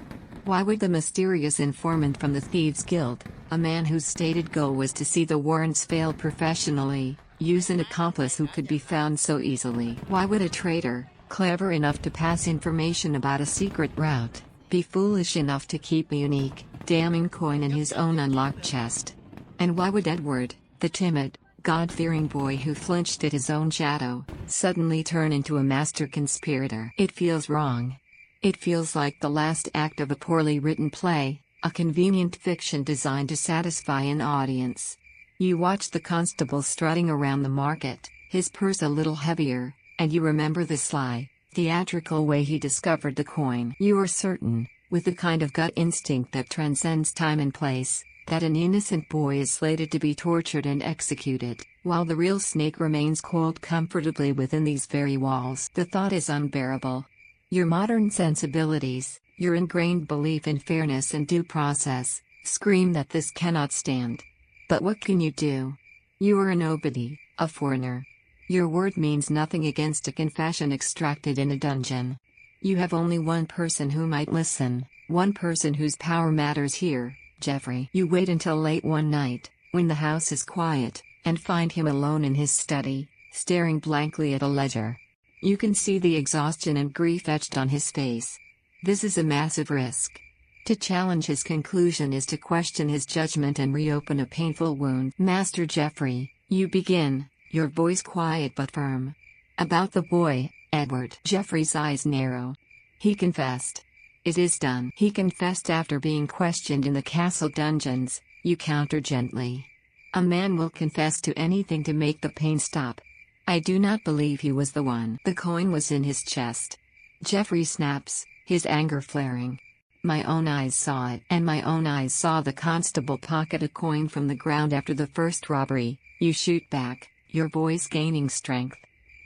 Why would the mysterious informant from the Thieves' Guild, a man whose stated goal was to see the Warrens fail professionally, use an accomplice who could be found so easily? Why would a traitor, clever enough to pass information about a secret route, be foolish enough to keep a unique, damning coin in his own unlocked chest? And why would Edward, the timid, God-fearing boy who flinched at his own shadow, suddenly turn into a master conspirator? It feels wrong. It feels like the last act of a poorly written play, a convenient fiction designed to satisfy an audience. You watch the constable strutting around the market, his purse a little heavier, and you remember the sly, theatrical way he discovered the coin. You are certain, with the kind of gut instinct that transcends time and place, that an innocent boy is slated to be tortured and executed, while the real snake remains coiled comfortably within these very walls. The thought is unbearable. Your modern sensibilities, your ingrained belief in fairness and due process, scream that this cannot stand. But what can you do? You are a nobody, a foreigner. Your word means nothing against a confession extracted in a dungeon. You have only one person who might listen, one person whose power matters here, Jeffrey. You wait until late one night, when the house is quiet, and find him alone in his study, staring blankly at a ledger. You can see the exhaustion and grief etched on his face. This is a massive risk. To challenge his conclusion is to question his judgment and reopen a painful wound. Master Jeffrey, you begin, your voice quiet but firm. About the boy, Edward. Jeffrey's eyes narrow. He confessed. It is done. He confessed after being questioned in the castle dungeons, you counter gently. A man will confess to anything to make the pain stop. I do not believe he was the one. The coin was in his chest. Jeffrey snaps, his anger flaring. My own eyes saw it, and my own eyes saw the constable pocket a coin from the ground after the first robbery. You shoot back, your voice gaining strength.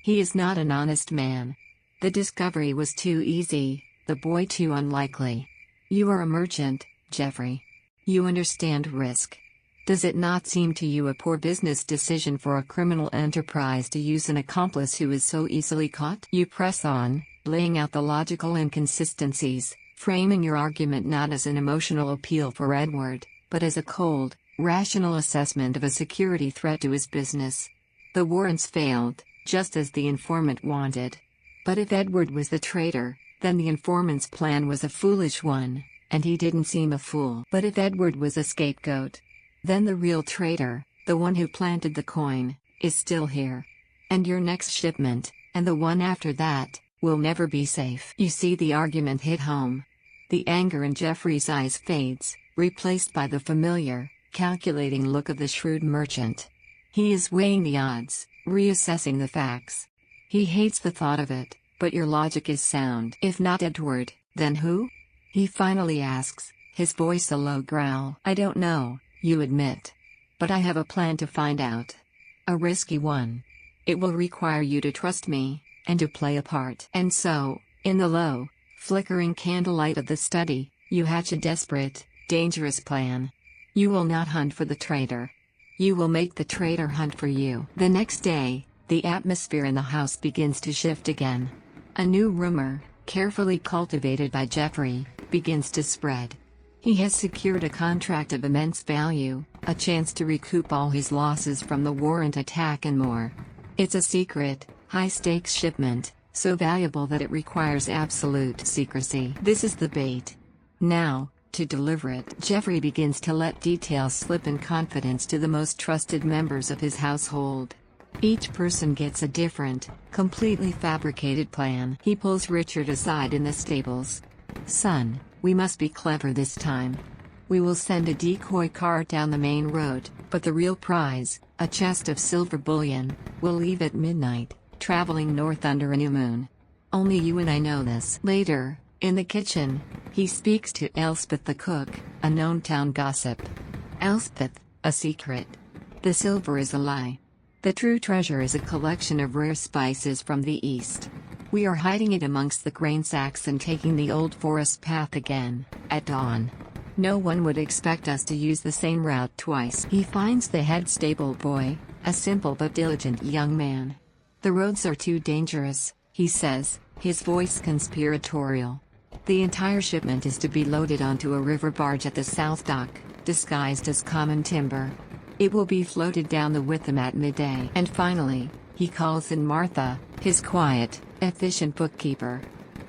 He is not an honest man. The discovery was too easy, the boy too unlikely. You are a merchant, Jeffrey. You understand risk. Does it not seem to you a poor business decision for a criminal enterprise to use an accomplice who is so easily caught? You press on, laying out the logical inconsistencies, framing your argument not as an emotional appeal for Edward, but as a cold, rational assessment of a security threat to his business. The Warrens failed, just as the informant wanted. But if Edward was the traitor, then the informant's plan was a foolish one, and he didn't seem a fool. But if Edward was a scapegoat, then the real traitor, the one who planted the coin, is still here. And your next shipment, and the one after that, will never be safe. You see the argument hit home. The anger in Jeffrey's eyes fades, replaced by the familiar, calculating look of the shrewd merchant. He is weighing the odds, reassessing the facts. He hates the thought of it, but your logic is sound. If not Edward, then who? He finally asks, his voice a low growl. I don't know, you admit. But I have a plan to find out. A risky one. It will require you to trust me, and to play a part. And so, in the low, flickering candlelight of the study, you hatch a desperate, dangerous plan. You will not hunt for the traitor. You will make the traitor hunt for you. The next day, the atmosphere in the house begins to shift again. A new rumor, carefully cultivated by Jeffrey, begins to spread. He has secured a contract of immense value, a chance to recoup all his losses from the warrant attack and more. It's a secret, high-stakes shipment, so valuable that it requires absolute secrecy. This is the bait. Now, to deliver it, Jeffrey begins to let details slip in confidence to the most trusted members of his household. Each person gets a different, completely fabricated plan. He pulls Richard aside in the stables. "Son, we must be clever this time. We will send a decoy car down the main road, but the real prize, a chest of silver bullion, will leave at midnight, traveling north under a new moon. Only you and I know this." Later, in the kitchen, he speaks to Elspeth the cook, a known town gossip. "Elspeth, a secret. The silver is a lie. The true treasure is a collection of rare spices from the east. We are hiding it amongst the grain sacks and taking the old forest path again, at dawn. No one would expect us to use the same route twice." He finds the head stable boy, a simple but diligent young man. "The roads are too dangerous," he says, his voice conspiratorial. "The entire shipment is to be loaded onto a river barge at the south dock, disguised as common timber. It will be floated down the Witham at midday." And finally, he calls in Martha, his quiet, efficient bookkeeper.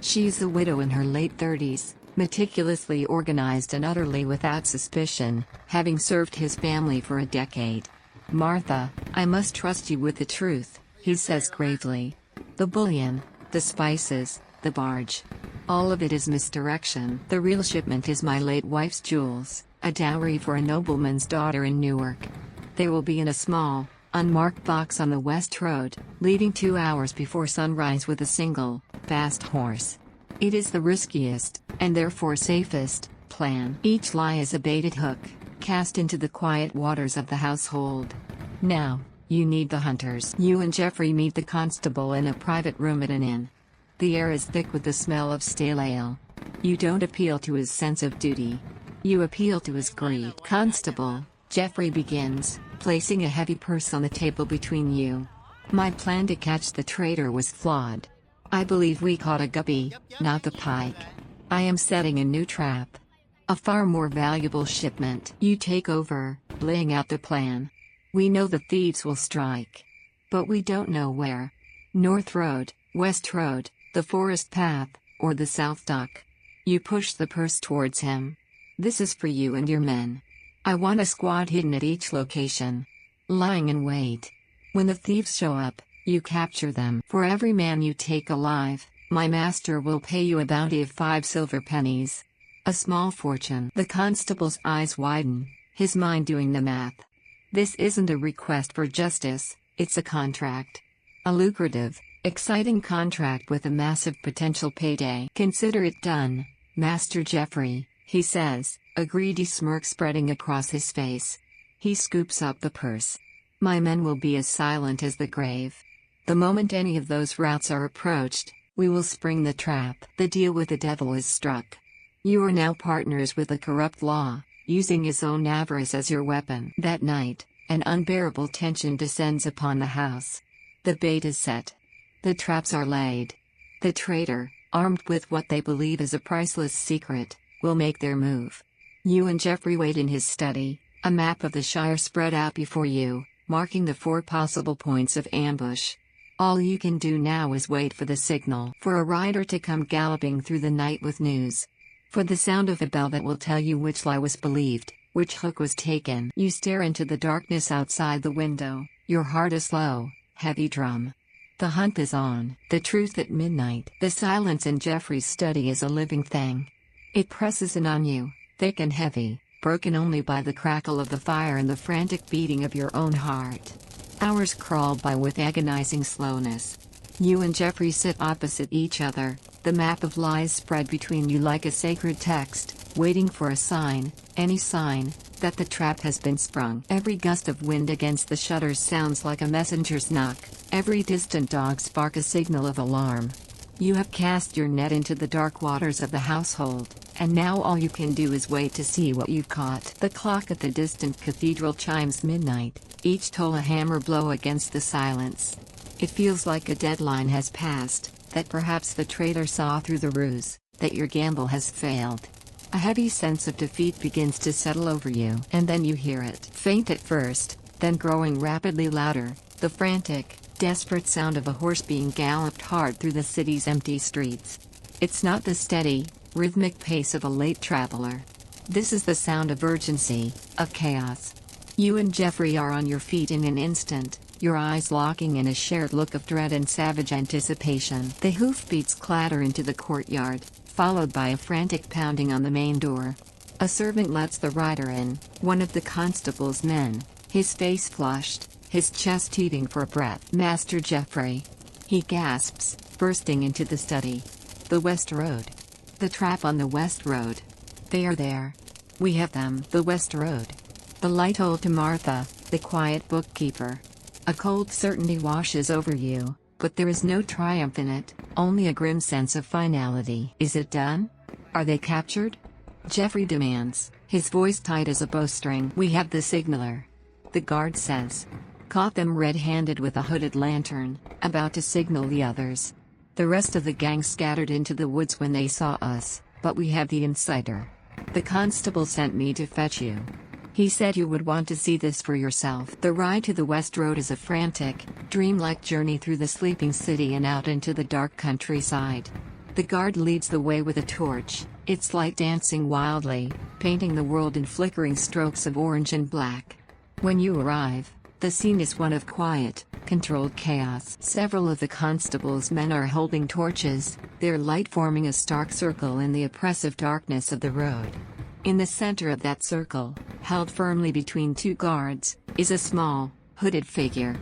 She's a widow in her late 30s, meticulously organized and utterly without suspicion, having served his family for a decade. "Martha, I must trust you with the truth," he says gravely. "The bullion, the spices, the barge. All of it is misdirection. The real shipment is my late wife's jewels, a dowry for a nobleman's daughter in Newark. They will be in a small, unmarked box on the West Road, leaving 2 hours before sunrise with a single, fast horse. It is the riskiest, and therefore safest, plan. Each lie is a baited hook, cast into the quiet waters of the household. Now, you need the hunters." You and Jeffrey meet the constable in a private room at an inn. The air is thick with the smell of stale ale. You don't appeal to his sense of duty. You appeal to his greed. "Constable," Jeffrey begins, placing a heavy purse on the table between you. "My plan to catch the traitor was flawed. I believe we caught a guppy, not the pike. I am setting a new trap. A far more valuable shipment. You take over, laying out the plan. We know the thieves will strike. But we don't know where. North Road, West Road, the forest path, or the south dock." You push the purse towards him. "This is for you and your men. I want a squad hidden at each location, lying in wait. When the thieves show up, you capture them. For every man you take alive, my master will pay you a bounty of 5 silver pennies. A small fortune." The constable's eyes widen, his mind doing the math. This isn't a request for justice, it's a contract. A lucrative, exciting contract with a massive potential payday. "Consider it done, Master Jeffrey," he says, a greedy smirk spreading across his face. He scoops up the purse. "My men will be as silent as the grave. The moment any of those routes are approached, we will spring the trap." The deal with the devil is struck. You are now partners with the corrupt law, using his own avarice as your weapon. That night, an unbearable tension descends upon the house. The bait is set. The traps are laid. The traitor, armed with what they believe is a priceless secret, will make their move. You and Jeffrey wait in his study, a map of the Shire spread out before you, marking the 4 possible points of ambush. All you can do now is wait for the signal. For a rider to come galloping through the night with news. For the sound of a bell that will tell you which lie was believed, which hook was taken. You stare into the darkness outside the window, your heart a slow, heavy drum. The hunt is on. The truth at midnight. The silence in Jeffrey's study is a living thing. It presses in on you, thick and heavy, broken only by the crackle of the fire and the frantic beating of your own heart. Hours crawl by with agonizing slowness. You and Jeffrey sit opposite each other, the map of lies spread between you like a sacred text, waiting for a sign, any sign, that the trap has been sprung. Every gust of wind against the shutters sounds like a messenger's knock, every distant dog's bark a signal of alarm. You have cast your net into the dark waters of the household, and now all you can do is wait to see what you've caught. The clock at the distant cathedral chimes midnight, each toll a hammer blow against the silence. It feels like a deadline has passed, that perhaps the traitor saw through the ruse, that your gamble has failed. A heavy sense of defeat begins to settle over you, and then you hear it. Faint at first, then growing rapidly louder, the frantic, desperate sound of a horse being galloped hard through the city's empty streets. It's not the steady, rhythmic pace of a late traveler. This is the sound of urgency, of chaos. You and Jeffrey are on your feet in an instant, your eyes locking in a shared look of dread and savage anticipation. The hoofbeats clatter into the courtyard, followed by a frantic pounding on the main door. A servant lets the rider in, one of the constable's men, his face flushed, his chest heaving for breath. "Master Jeffrey." He gasps, bursting into the study. "The West Road. The trap on the West Road. They are there. We have them." The West Road. The light told to Martha, the quiet bookkeeper. A cold certainty washes over you, but there is no triumph in it, only a grim sense of finality. "Is it done? Are they captured?" Jeffrey demands, his voice tight as a bowstring. "We have the signaler," the guard says. "Caught them red-handed with a hooded lantern, about to signal the others. The rest of the gang scattered into the woods when they saw us, but we have the insider. The constable sent me to fetch you. He said you would want to see this for yourself." The ride to the West Road is a frantic, dreamlike journey through the sleeping city and out into the dark countryside. The guard leads the way with a torch, its light dancing wildly, painting the world in flickering strokes of orange and black. When you arrive, the scene is one of quiet, controlled chaos. Several of the constable's men are holding torches, their light forming a stark circle in the oppressive darkness of the road. In the center of that circle, held firmly between two guards, is a small, hooded figure.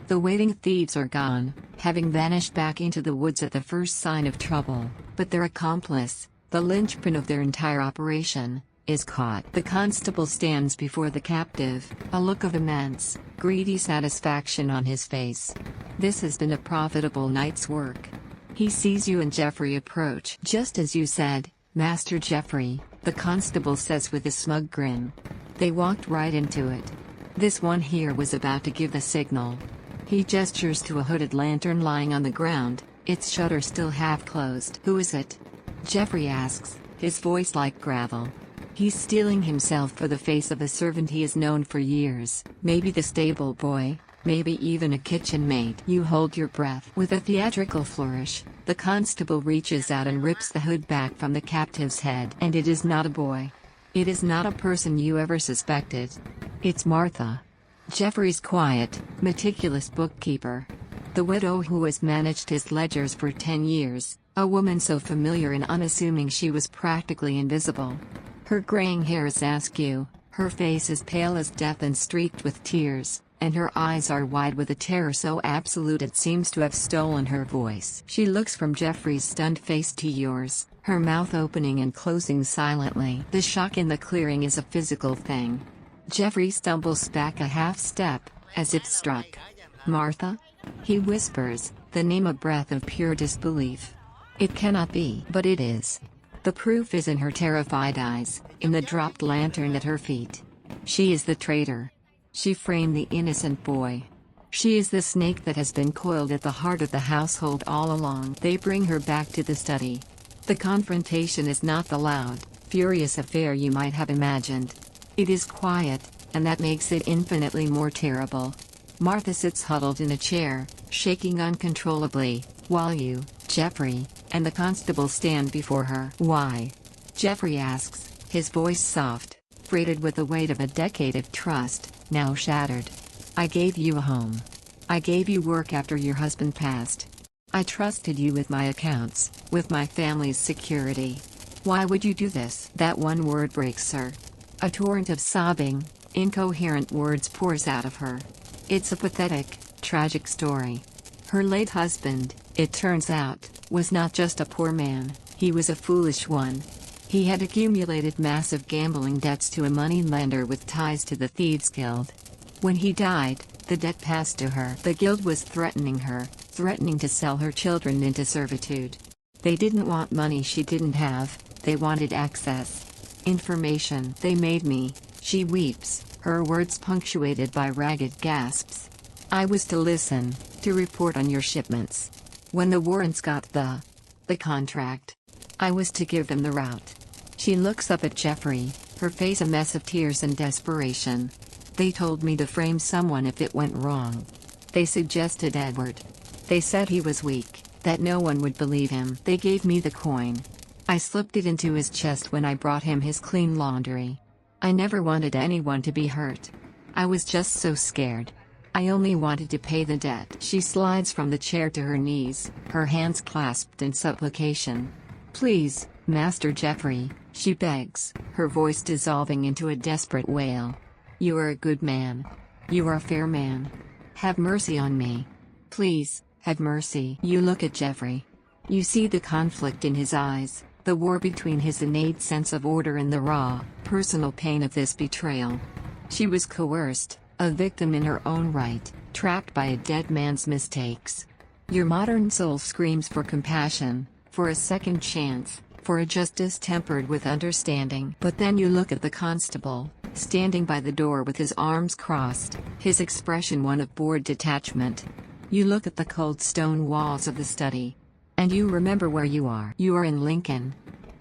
The waiting thieves are gone, having vanished back into the woods at the first sign of trouble, but their accomplice, the linchpin of their entire operation, is caught. The constable stands before the captive, a look of immense, greedy satisfaction on his face. This has been a profitable night's work. He sees you and Jeffrey approach. "Just as you said, Master Jeffrey," the constable says with a smug grin. "They walked right into it. This one here was about to give the signal." He gestures to a hooded lantern lying on the ground, its shutter still half closed. "Who is it?" Jeffrey asks, his voice like gravel. He's steeling himself for the face of a servant he has known for years, maybe the stable boy, maybe even a kitchen maid. You hold your breath. With a theatrical flourish, the constable reaches out and rips the hood back from the captive's head. And it is not a boy. It is not a person you ever suspected. It's Martha. Jeffrey's quiet, meticulous bookkeeper. The widow who has managed his ledgers for 10 years, a woman so familiar and unassuming she was practically invisible. Her graying hair is askew, her face is pale as death and streaked with tears, and her eyes are wide with a terror so absolute it seems to have stolen her voice. She looks from Jeffrey's stunned face to yours, her mouth opening and closing silently. The shock in the clearing is a physical thing. Jeffrey stumbles back a half step, as if struck. "Martha?" he whispers, the name a breath of pure disbelief. It cannot be. But it is. The proof is in her terrified eyes, in the dropped lantern at her feet. She is the traitor. She framed the innocent boy. She is the snake that has been coiled at the heart of the household all along. They bring her back to the study. The confrontation is not the loud, furious affair you might have imagined. It is quiet, and that makes it infinitely more terrible. Martha sits huddled in a chair, shaking uncontrollably, while you, Jeffrey, and the constable stand before her. "Why?" Jeffrey asks, his voice soft, freighted with the weight of a decade of trust, now shattered. "I gave you a home. I gave you work after your husband passed. I trusted you with my accounts, with my family's security. Why would you do this?" That one word breaks her. A torrent of sobbing, incoherent words pours out of her. It's a pathetic, tragic story. Her late husband, it turns out, was not just a poor man, he was a foolish one. He had accumulated massive gambling debts to a moneylender with ties to the Thieves Guild. When he died, the debt passed to her. The guild was threatening her, threatening to sell her children into servitude. They didn't want money she didn't have, they wanted access. Information. "They made me," she weeps, her words punctuated by ragged gasps. "I was to listen, to report on your shipments. When the Warrens got the contract, I was to give them the route. She looks up at Jeffrey, her face a mess of tears and desperation. They told me to frame someone if it went wrong. They suggested Edward. They said he was weak, that no one would believe him. They gave me the coin. I slipped it into his chest when I brought him his clean laundry. I never wanted anyone to be hurt. I was just so scared. I only wanted to pay the debt. She slides from the chair to her knees, her hands clasped in supplication. Please, Master Jeffrey, she begs, her voice dissolving into a desperate wail. You are a good man. You are a fair man. Have mercy on me. Please, have mercy. You look at Jeffrey. You see the conflict in his eyes, the war between his innate sense of order and the raw, personal pain of this betrayal. She was coerced, a victim in her own right, trapped by a dead man's mistakes. Your modern soul screams for compassion, for a second chance, for a justice tempered with understanding. But then you look at the constable, standing by the door with his arms crossed, his expression one of bored detachment. You look at the cold stone walls of the study. And you remember where you are. You are in Lincoln.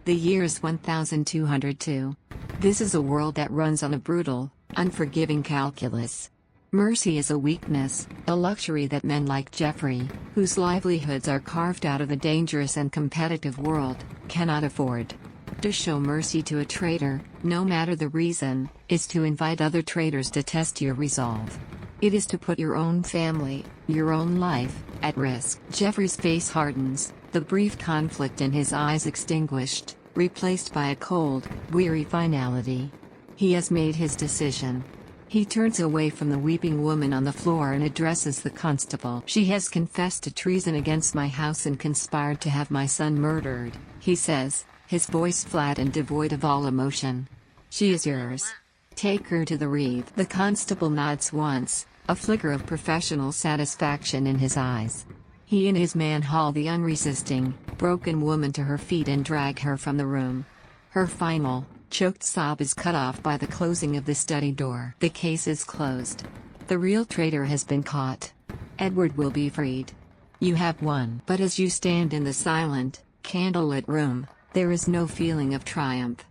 The year is 1202. This is a world that runs on a brutal, unforgiving calculus. Mercy is a weakness, a luxury that men like Jeffrey, whose livelihoods are carved out of a dangerous and competitive world, cannot afford. To show mercy to a traitor, no matter the reason, is to invite other traitors to test your resolve. It is to put your own family, your own life, at risk. Jeffrey's face hardens, the brief conflict in his eyes extinguished, replaced by a cold, weary finality. He has made his decision. He turns away from the weeping woman on the floor and addresses the constable. She has confessed to treason against my house and conspired to have my son murdered, he says, his voice flat and devoid of all emotion. She is yours. Take her to the Reeve. The constable nods once, a flicker of professional satisfaction in his eyes. He and his man haul the unresisting, broken woman to her feet and drag her from the room. Her final, choked sob is cut off by the closing of the study door. The case is closed. The real traitor has been caught. Edward will be freed. You have won. But as you stand in the silent, candlelit room, there is no feeling of triumph.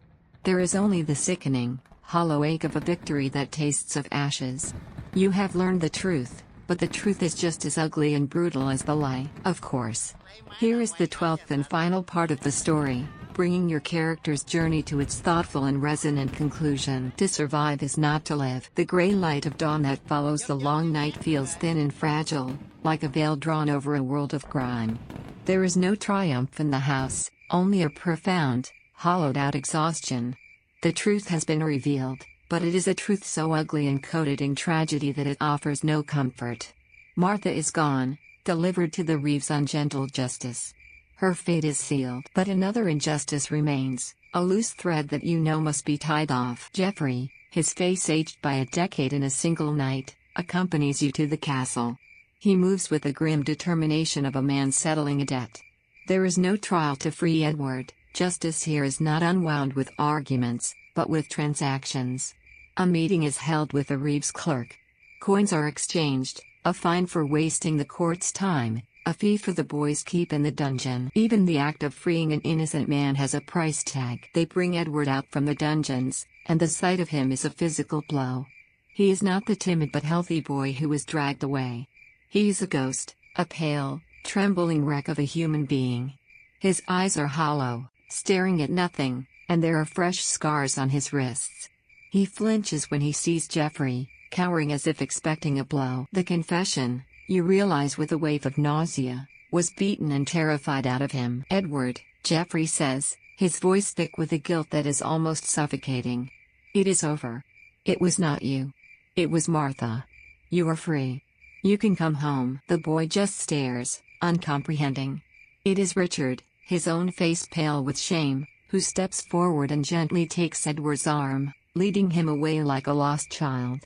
There is only the sickening, hollow ache of a victory that tastes of ashes. You have learned the truth, but the truth is just as ugly and brutal as the lie. Of course. Here is the 12th and final part of the story, bringing your character's journey to its thoughtful and resonant conclusion. To survive is not to live. The gray light of dawn that follows the long night feels thin and fragile, like a veil drawn over a world of crime. There is no triumph in the house, only a profound, hollowed-out exhaustion. The truth has been revealed, but it is a truth so ugly and coated in tragedy that it offers no comfort. Martha is gone, delivered to the Reeves' ungentle justice. Her fate is sealed. But another injustice remains, a loose thread that you know must be tied off. Jeffrey, his face aged by a decade in a single night, accompanies you to the castle. He moves with the grim determination of a man settling a debt. There is no trial to free Edward. Justice here is not unwound with arguments, but with transactions. A meeting is held with the Reeves clerk. Coins are exchanged, a fine for wasting the court's time, a fee for the boy's keep in the dungeon. Even the act of freeing an innocent man has a price tag. They bring Edward out from the dungeons, and the sight of him is a physical blow. He is not the timid but healthy boy who was dragged away. He is a ghost, a pale, trembling wreck of a human being. His eyes are hollow, staring at nothing, and there are fresh scars on his wrists. He flinches when he sees Jeffrey, cowering as if expecting a blow. The confession, you realize with a wave of nausea, was beaten and terrified out of him. Edward, Jeffrey says, his voice thick with a guilt that is almost suffocating. It is over. It was not you. It was Martha. You are free. You can come home. The boy just stares, uncomprehending. It is Richard, his own face pale with shame, who steps forward and gently takes Edward's arm, leading him away like a lost child.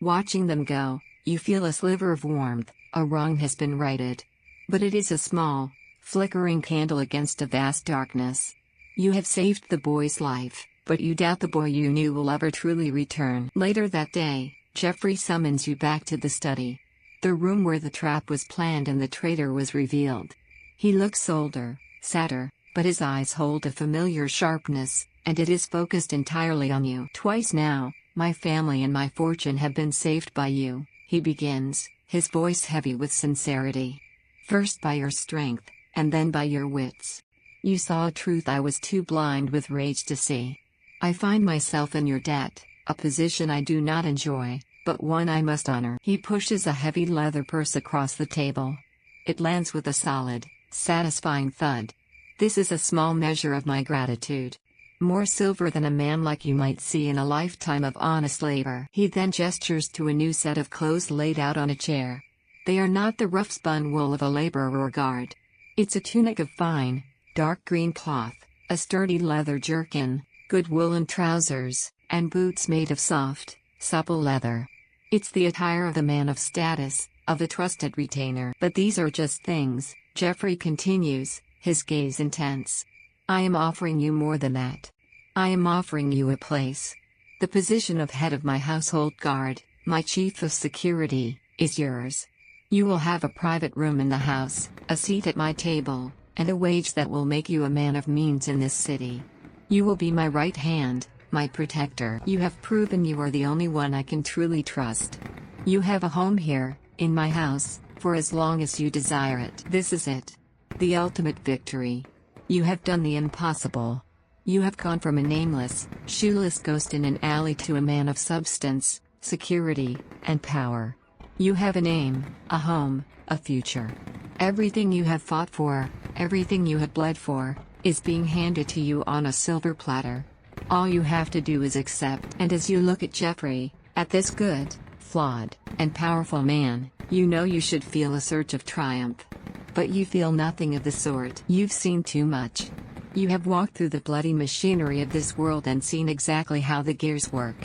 Watching them go, you feel a sliver of warmth, a wrong has been righted. But it is a small, flickering candle against a vast darkness. You have saved the boy's life, but you doubt the boy you knew will ever truly return. Later that day, Jeffrey summons you back to the study. The room where the trap was planned and the traitor was revealed. He looks older, sadder, but his eyes hold a familiar sharpness, and it is focused entirely on you. Twice now, my family and my fortune have been saved by you, he begins, his voice heavy with sincerity. First by your strength, and then by your wits. You saw a truth I was too blind with rage to see. I find myself in your debt, a position I do not enjoy, but one I must honor. He pushes a heavy leather purse across the table. It lands with a solid, satisfying thud. This is a small measure of my gratitude. More silver than a man like you might see in a lifetime of honest labor. He then gestures to a new set of clothes laid out on a chair. They are not the rough spun wool of a laborer or guard. It's a tunic of fine, dark green cloth, a sturdy leather jerkin, good woolen trousers, and boots made of soft, supple leather. It's the attire of the man of status, of a trusted retainer. But these are just things, Jeffrey continues, his gaze intense. I am offering you more than that. I am offering you a place. The position of head of my household guard, my chief of security, is yours. You will have a private room in the house, a seat at my table, and a wage that will make you a man of means in this city. You will be my right hand, my protector. You have proven you are the only one I can truly trust. You have a home here, in my house, for as long as you desire it. This is it. The ultimate victory. You have done the impossible. You have gone from a nameless, shoeless ghost in an alley to a man of substance, security, and power. You have a name, a home, a future. Everything you have fought for, everything you have bled for, is being handed to you on a silver platter. All you have to do is accept. And as you look at Jeffrey, at this good, flawed, and powerful man, you know you should feel a surge of triumph. But you feel nothing of the sort. You've seen too much. You have walked through the bloody machinery of this world and seen exactly how the gears work.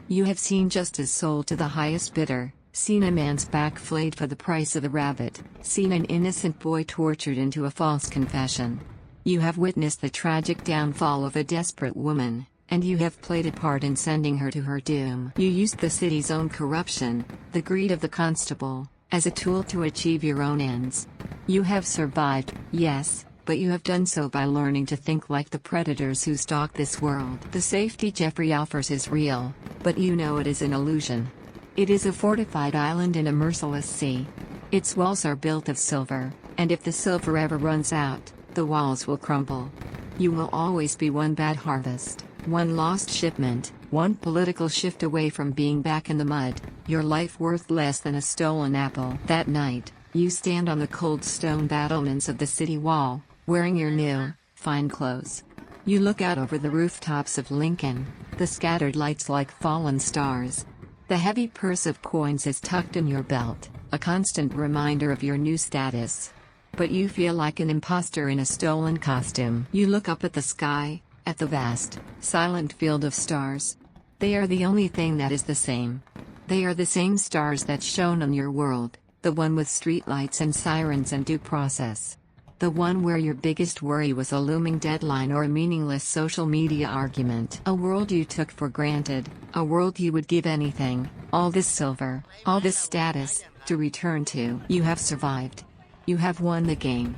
You have seen justice sold to the highest bidder, seen a man's back flayed for the price of a rabbit, seen an innocent boy tortured into a false confession. You have witnessed the tragic downfall of a desperate woman, and you have played a part in sending her to her doom. You used the city's own corruption, the greed of the constable, as a tool to achieve your own ends. You have survived, yes, but you have done so by learning to think like the predators who stalk this world. The safety Jeffrey offers is real, but you know it is an illusion. It is a fortified island in a merciless sea. Its walls are built of silver, and if the silver ever runs out, the walls will crumble. You will always be one bad harvest, one lost shipment, one political shift away from being back in the mud, your life worth less than a stolen apple. That night, you stand on the cold stone battlements of the city wall, wearing your new, fine clothes. You look out over the rooftops of Lincoln, the scattered lights like fallen stars. The heavy purse of coins is tucked in your belt, a constant reminder of your new status. But you feel like an imposter in a stolen costume. You look up at the sky, at the vast, silent field of stars. They are the only thing that is the same. They are the same stars that shone on your world, the one with streetlights and sirens and due process. The one where your biggest worry was a looming deadline or a meaningless social media argument. A world you took for granted, a world you would give anything, all this silver, all this status, to return to. You have survived. You have won the game.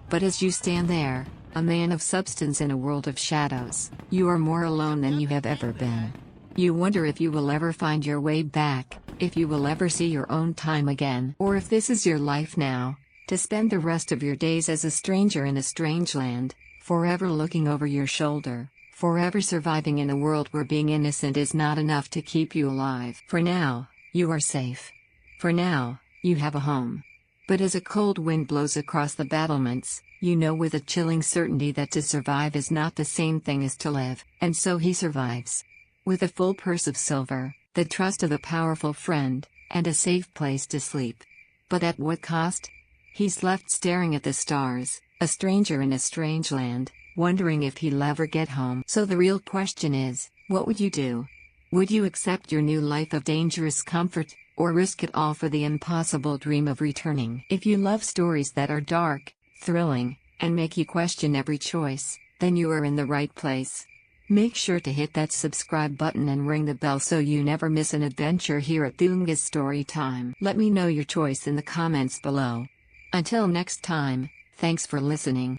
But as you stand there, a man of substance in a world of shadows, you are more alone than you have ever been. You wonder if you will ever find your way back, if you will ever see your own time again, or if this is your life now, to spend the rest of your days as a stranger in a strange land, forever looking over your shoulder, forever surviving in a world where being innocent is not enough to keep you alive. For now, you are safe. For now, you have a home. But as a cold wind blows across the battlements, you know with a chilling certainty that to survive is not the same thing as to live. And so he survives. With a full purse of silver, the trust of a powerful friend, and a safe place to sleep. But at what cost? He's left staring at the stars, a stranger in a strange land, wondering if he'll ever get home. So the real question is, what would you do? Would you accept your new life of dangerous comfort, or risk it all for the impossible dream of returning? If you love stories that are dark, thrilling, and make you question every choice, then you are in the right place. Make sure to hit that subscribe button and ring the bell so you never miss an adventure here at Thunga's Story Time. Let me know your choice in the comments below. Until next time, Thanks for listening.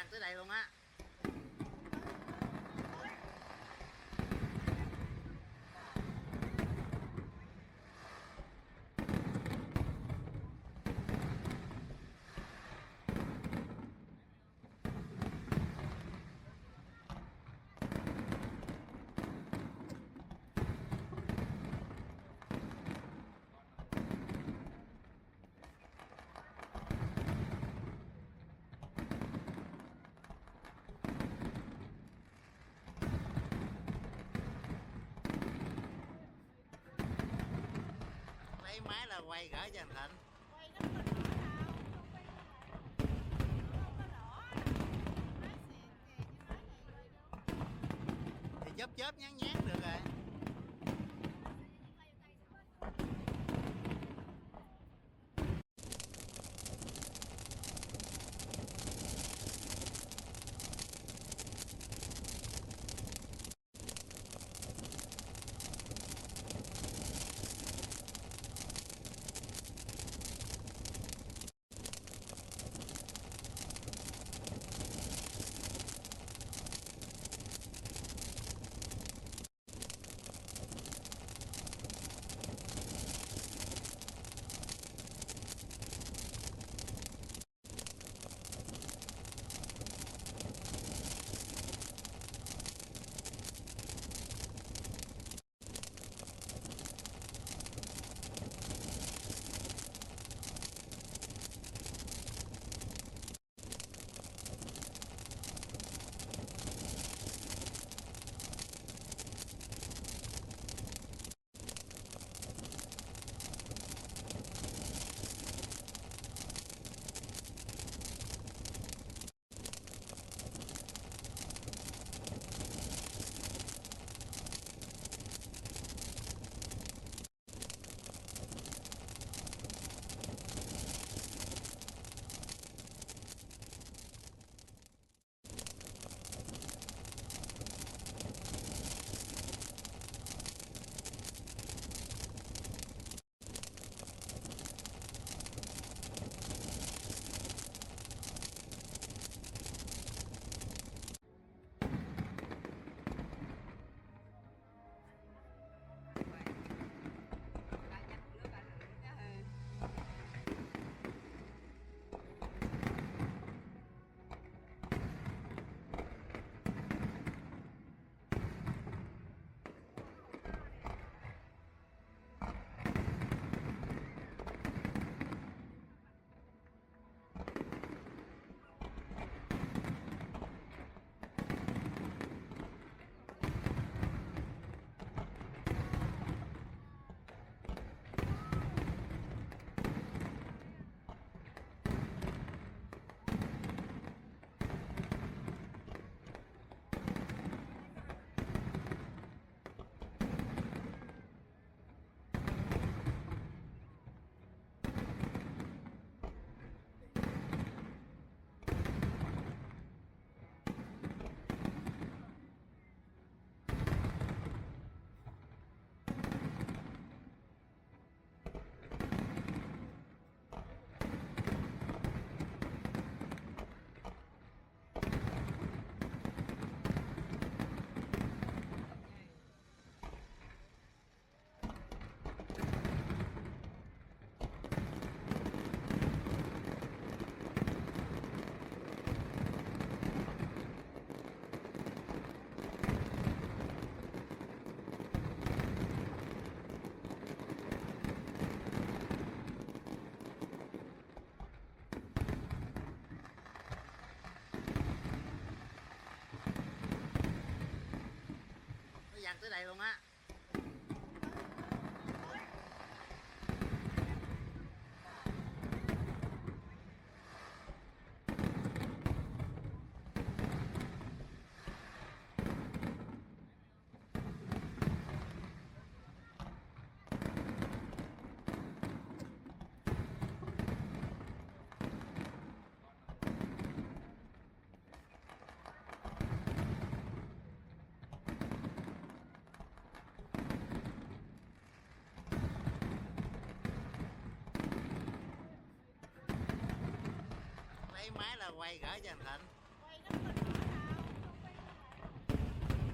dàn tới đây luôn á. Lấy máy là quay gửi cho anh Thịnh. Thì chớp chớp nhán nhán được rồi. dằn tới đây luôn á. Lấy máy là quay gửi cho anh Thịnh. Quay nó có đỏ đâu, không quay nó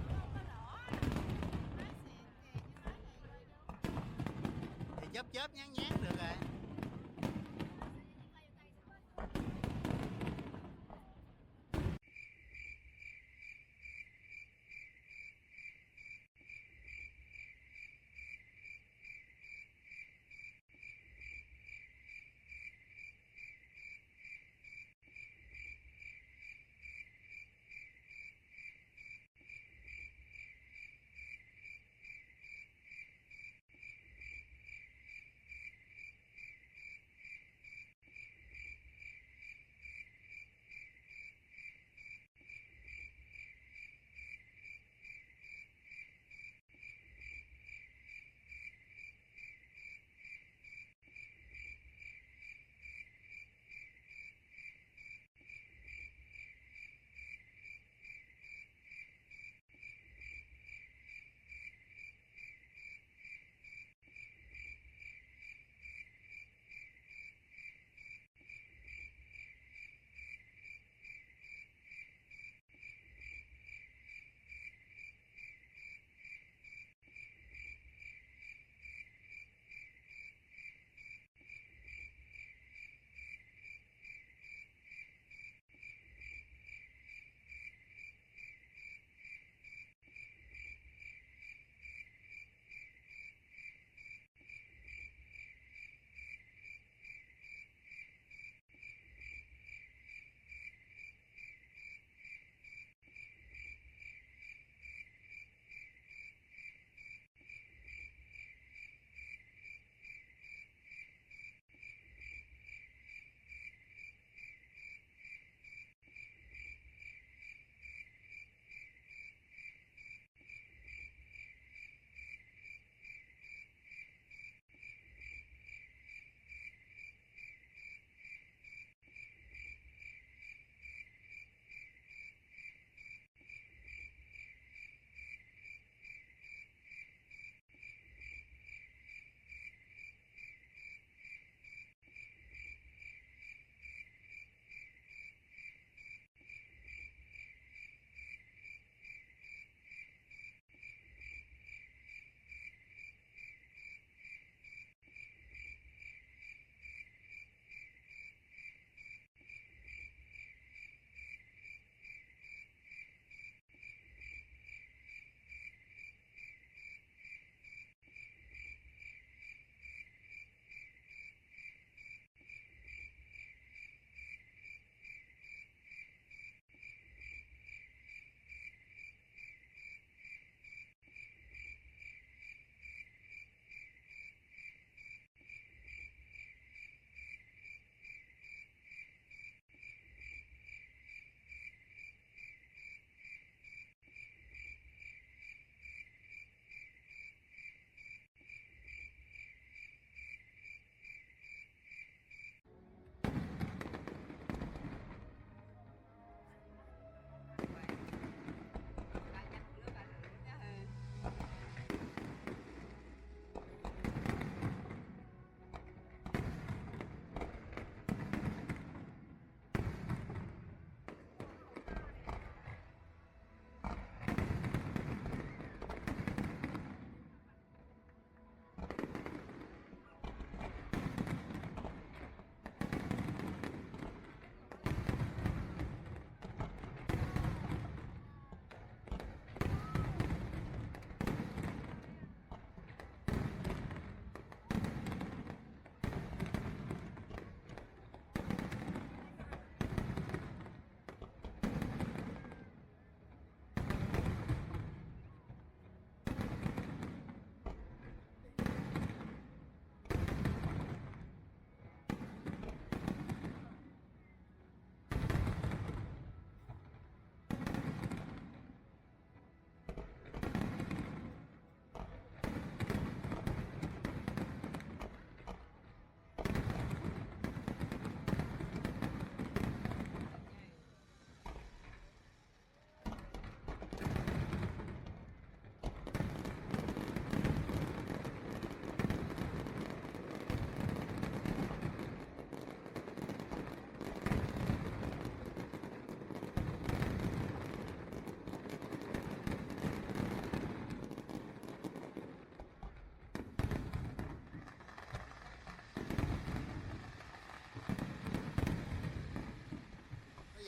không có đỏ. Máy xịn kìa chứ máy này quay đâu. Thì chớp chớp nhán nhán được rồi.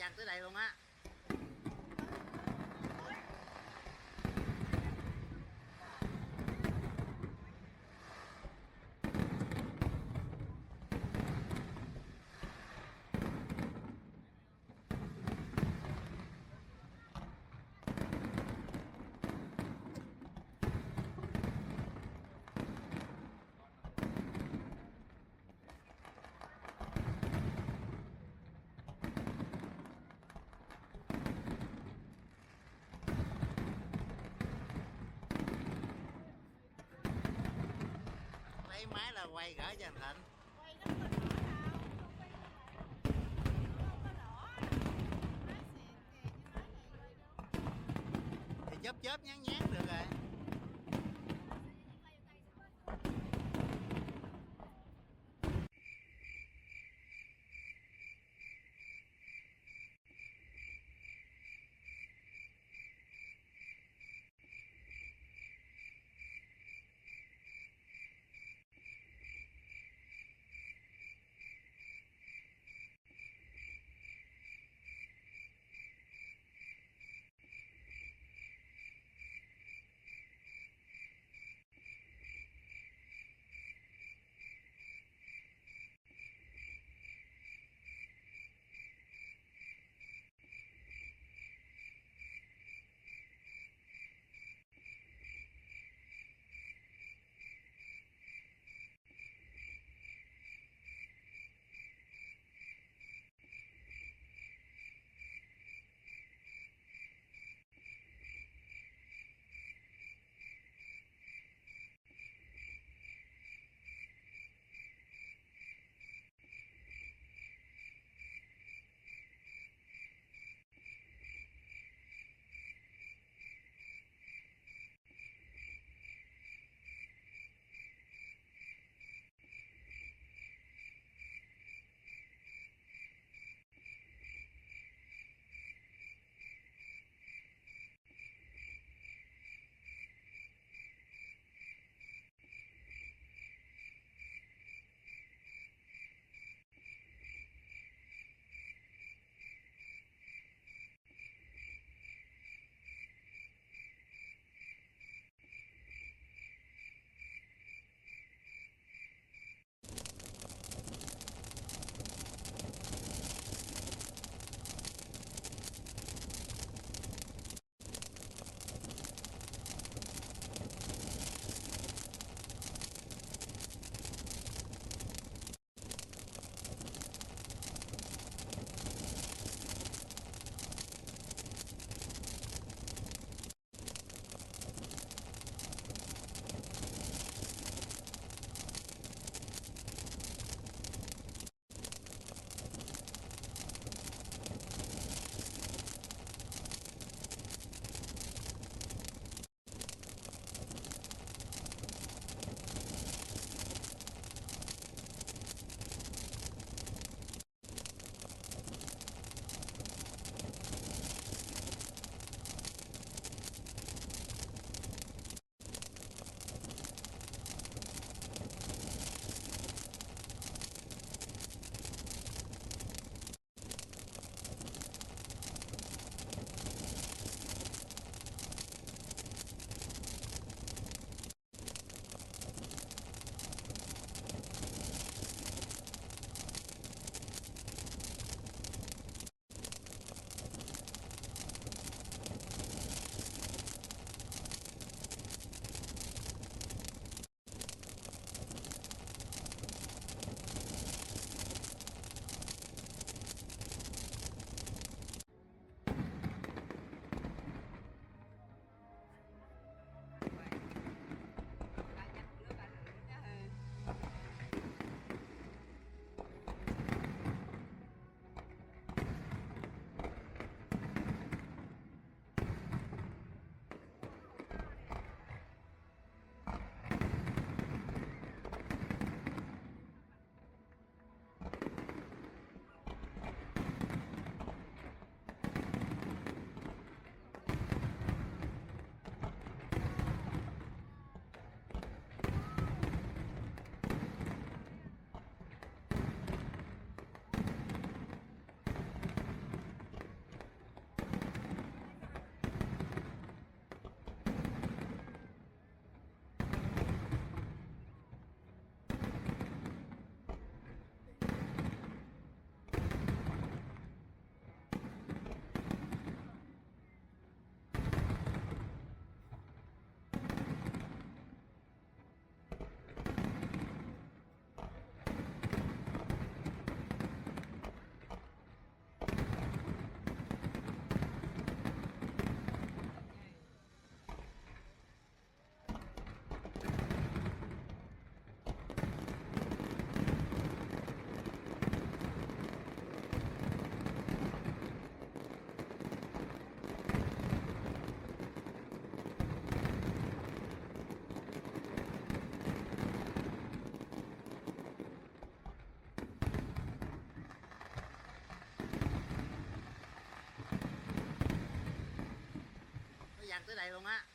dàn tới đây luôn á. Lấy máy là quay gửi cho anh Thịnh. Quay nó không có đỏ đâu, không quay như vậy. Không có đỏ. Máy xịn kìa, chứ máy này quay đâu. Thì chớp chớp nhán nhán được rồi. dàn tới đây luôn á.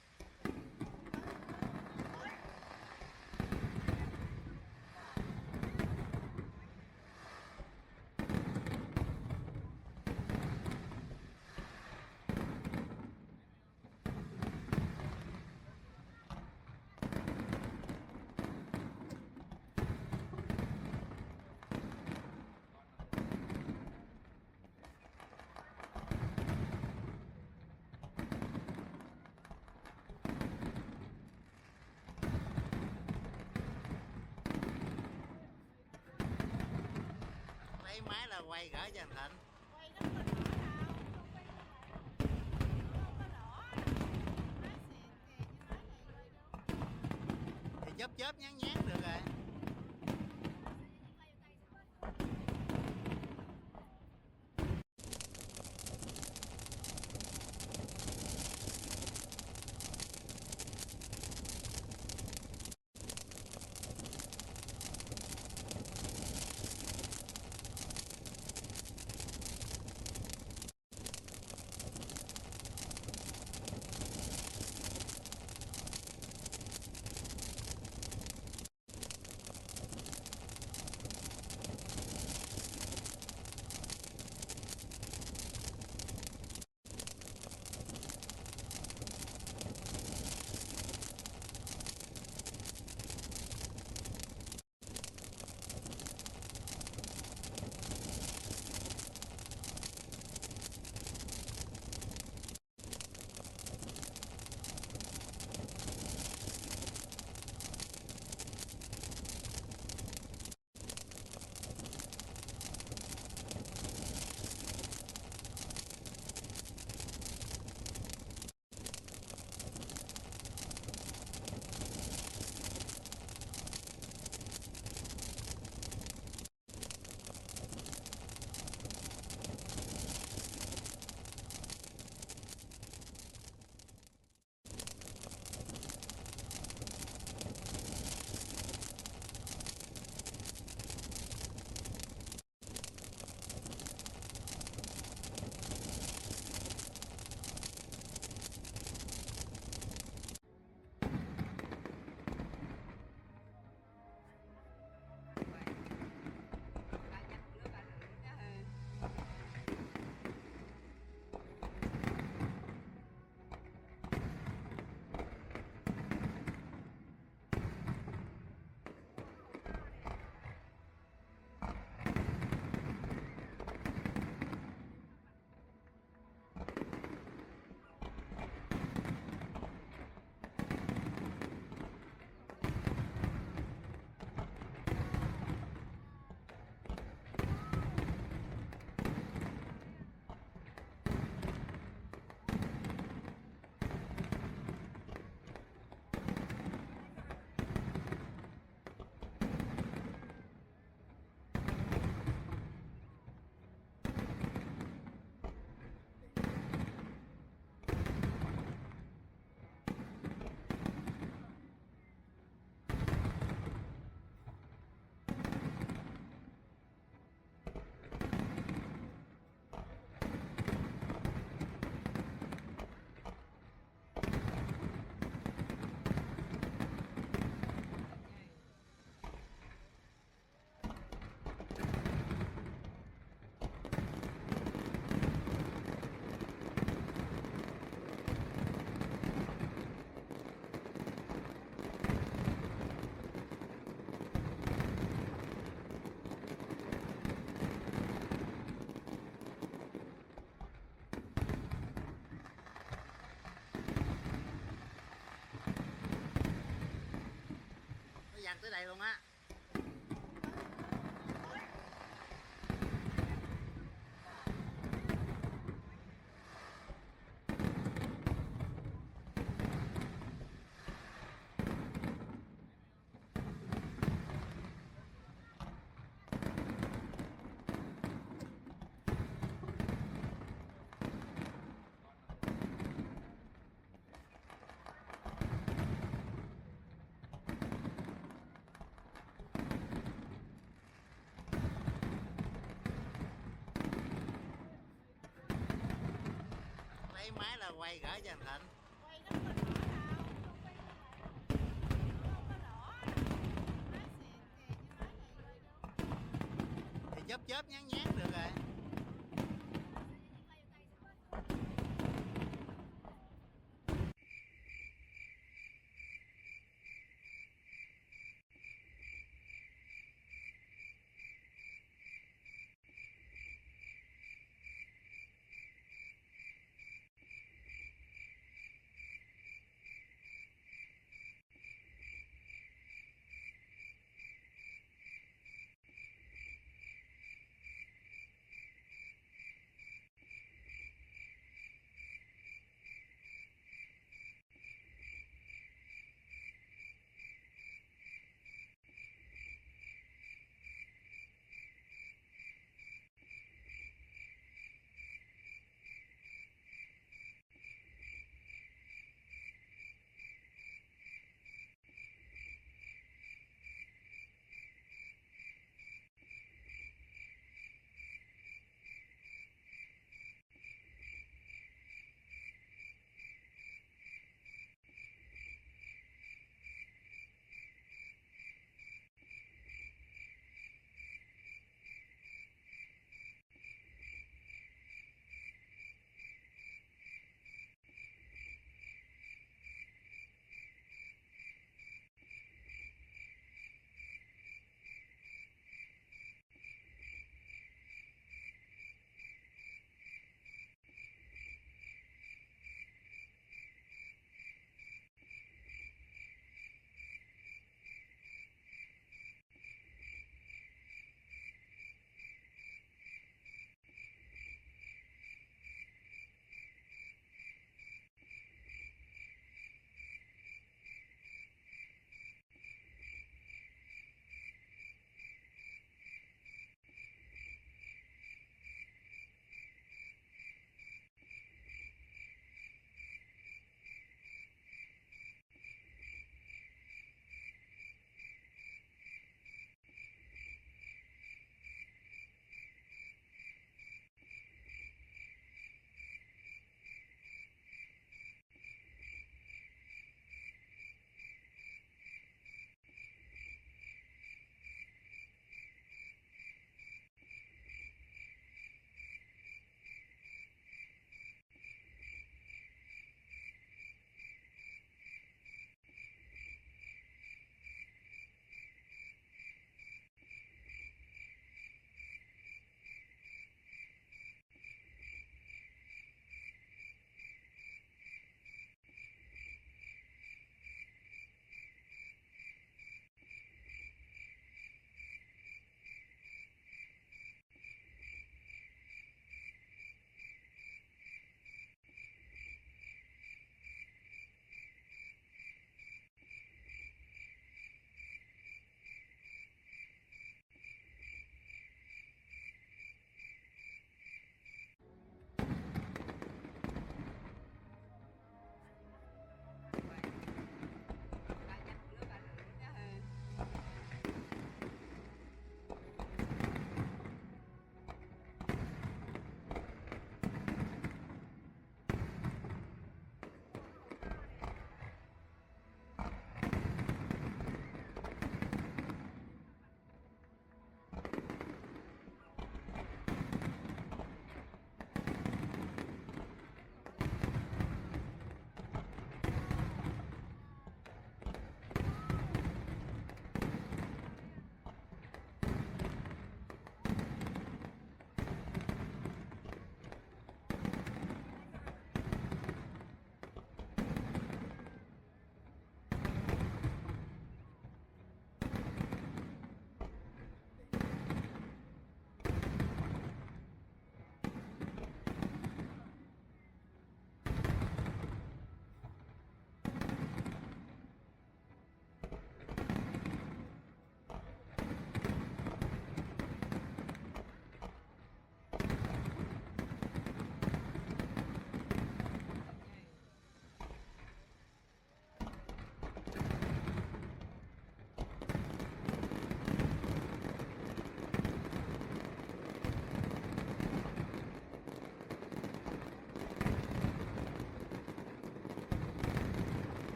Lấy máy là quay gửi cho anh Thịnh. Quay nó có đỏ đâu, không quay lại. Không có đỏ. Máy xịn kìa, chứ máy này quay đâu. Thì chớp chớp nhán nhán được rồi. Dàn tới đây luôn á. Lấy máy là quay gửi cho anh Thịnh. Quay chớp nhán nhán được rồi.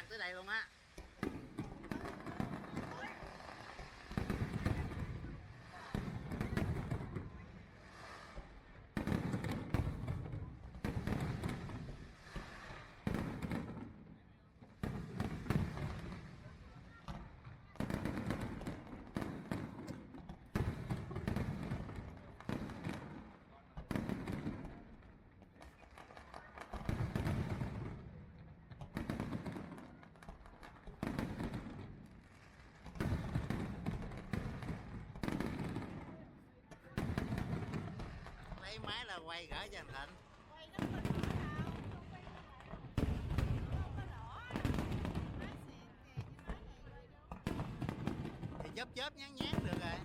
dàn tới đây luôn á. Lấy máy là quay gửi cho anh Thịnh. quay nó không có đỏ đâu, không quay lại không có đỏ. Má xịn kìa, chứ nói này quay đâu. Thì chớp chớp nhán nhán được rồi.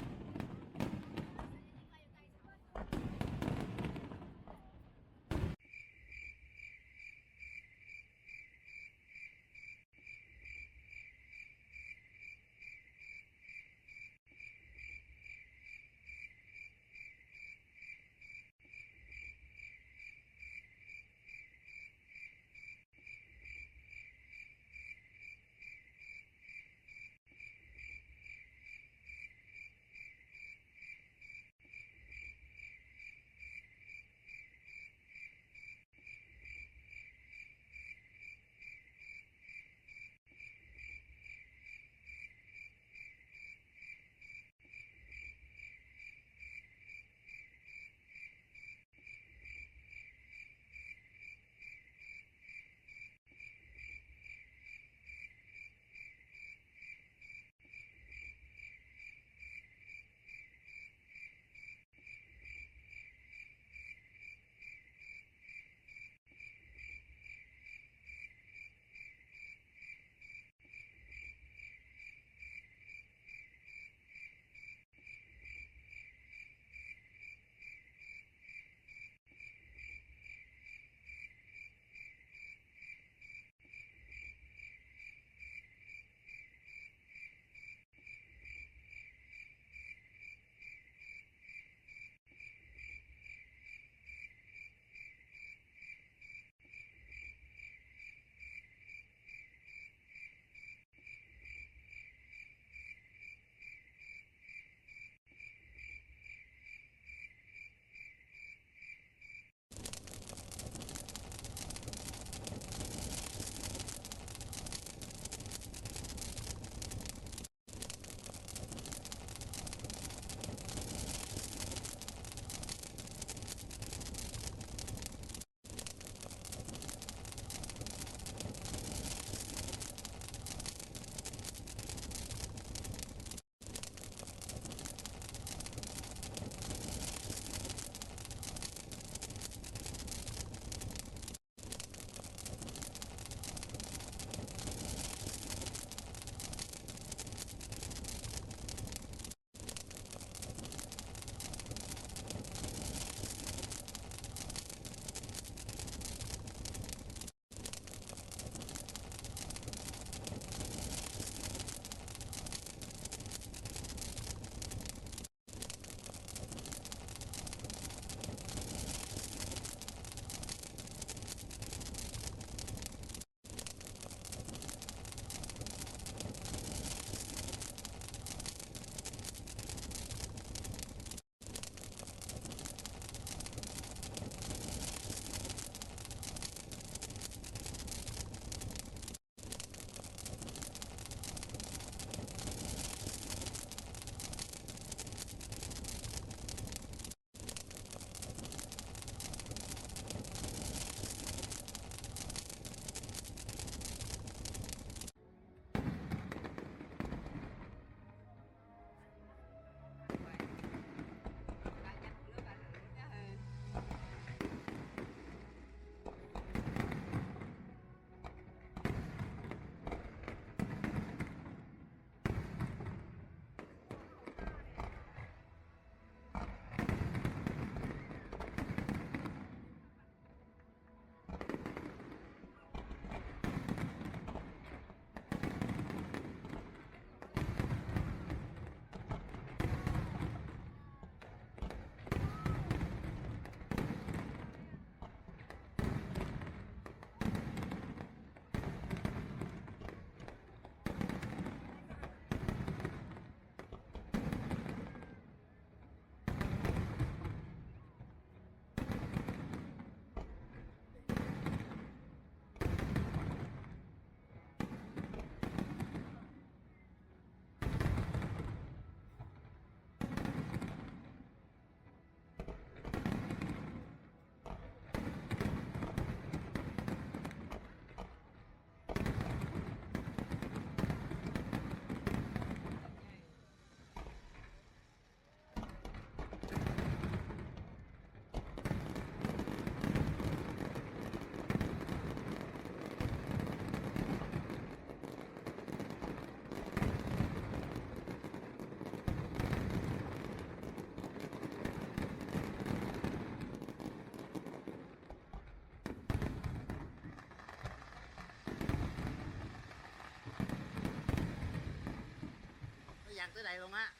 dàn tới đây luôn á.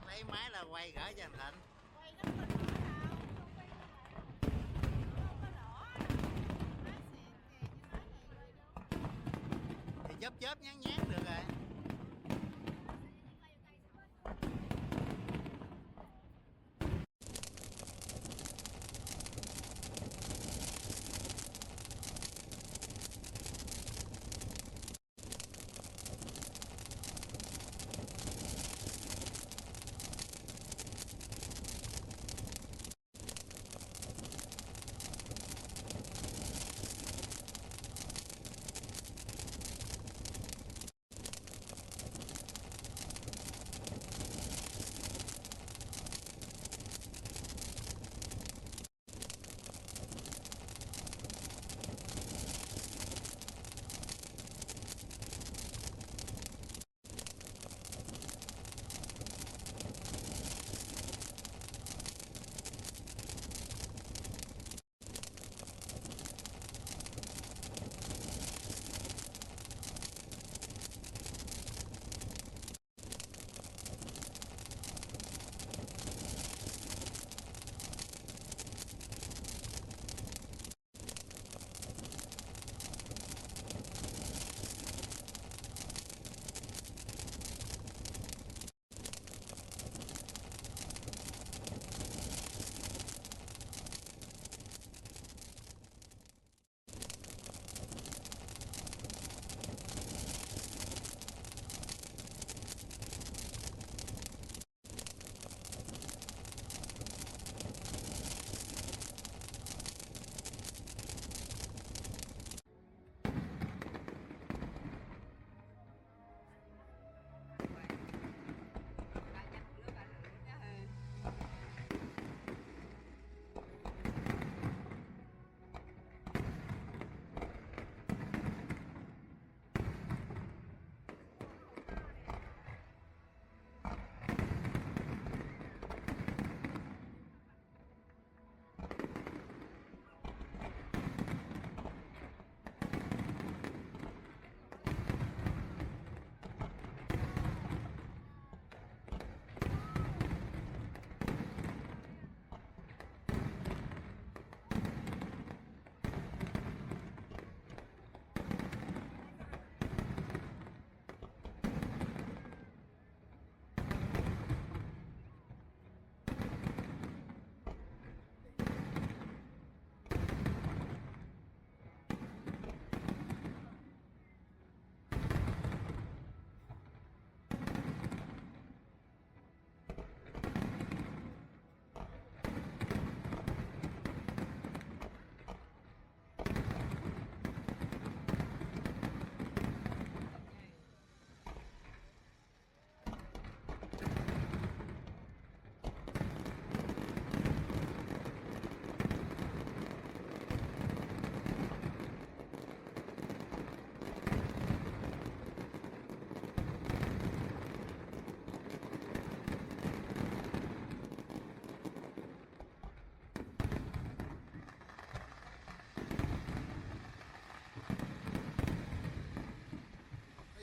Lấy máy là quay gửi cho anh Thịnh. Quay nó không có đỏ đâu, không quay nó không có đỏ. Má xịn kìa, chứ nói này quay đâu. Thì chớp chớp nhán nhán được rồi.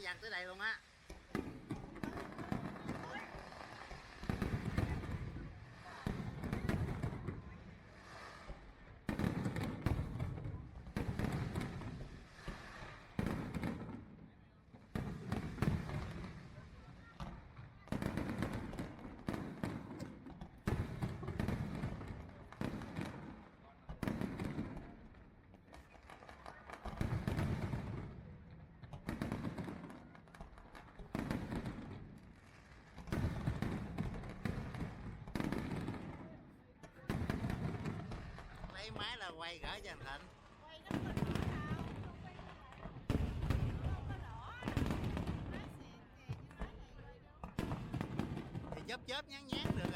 Dàn tới đây luôn á. Lấy máy là quay gửi cho anh Thịnh. Quay chớp nhán nhán được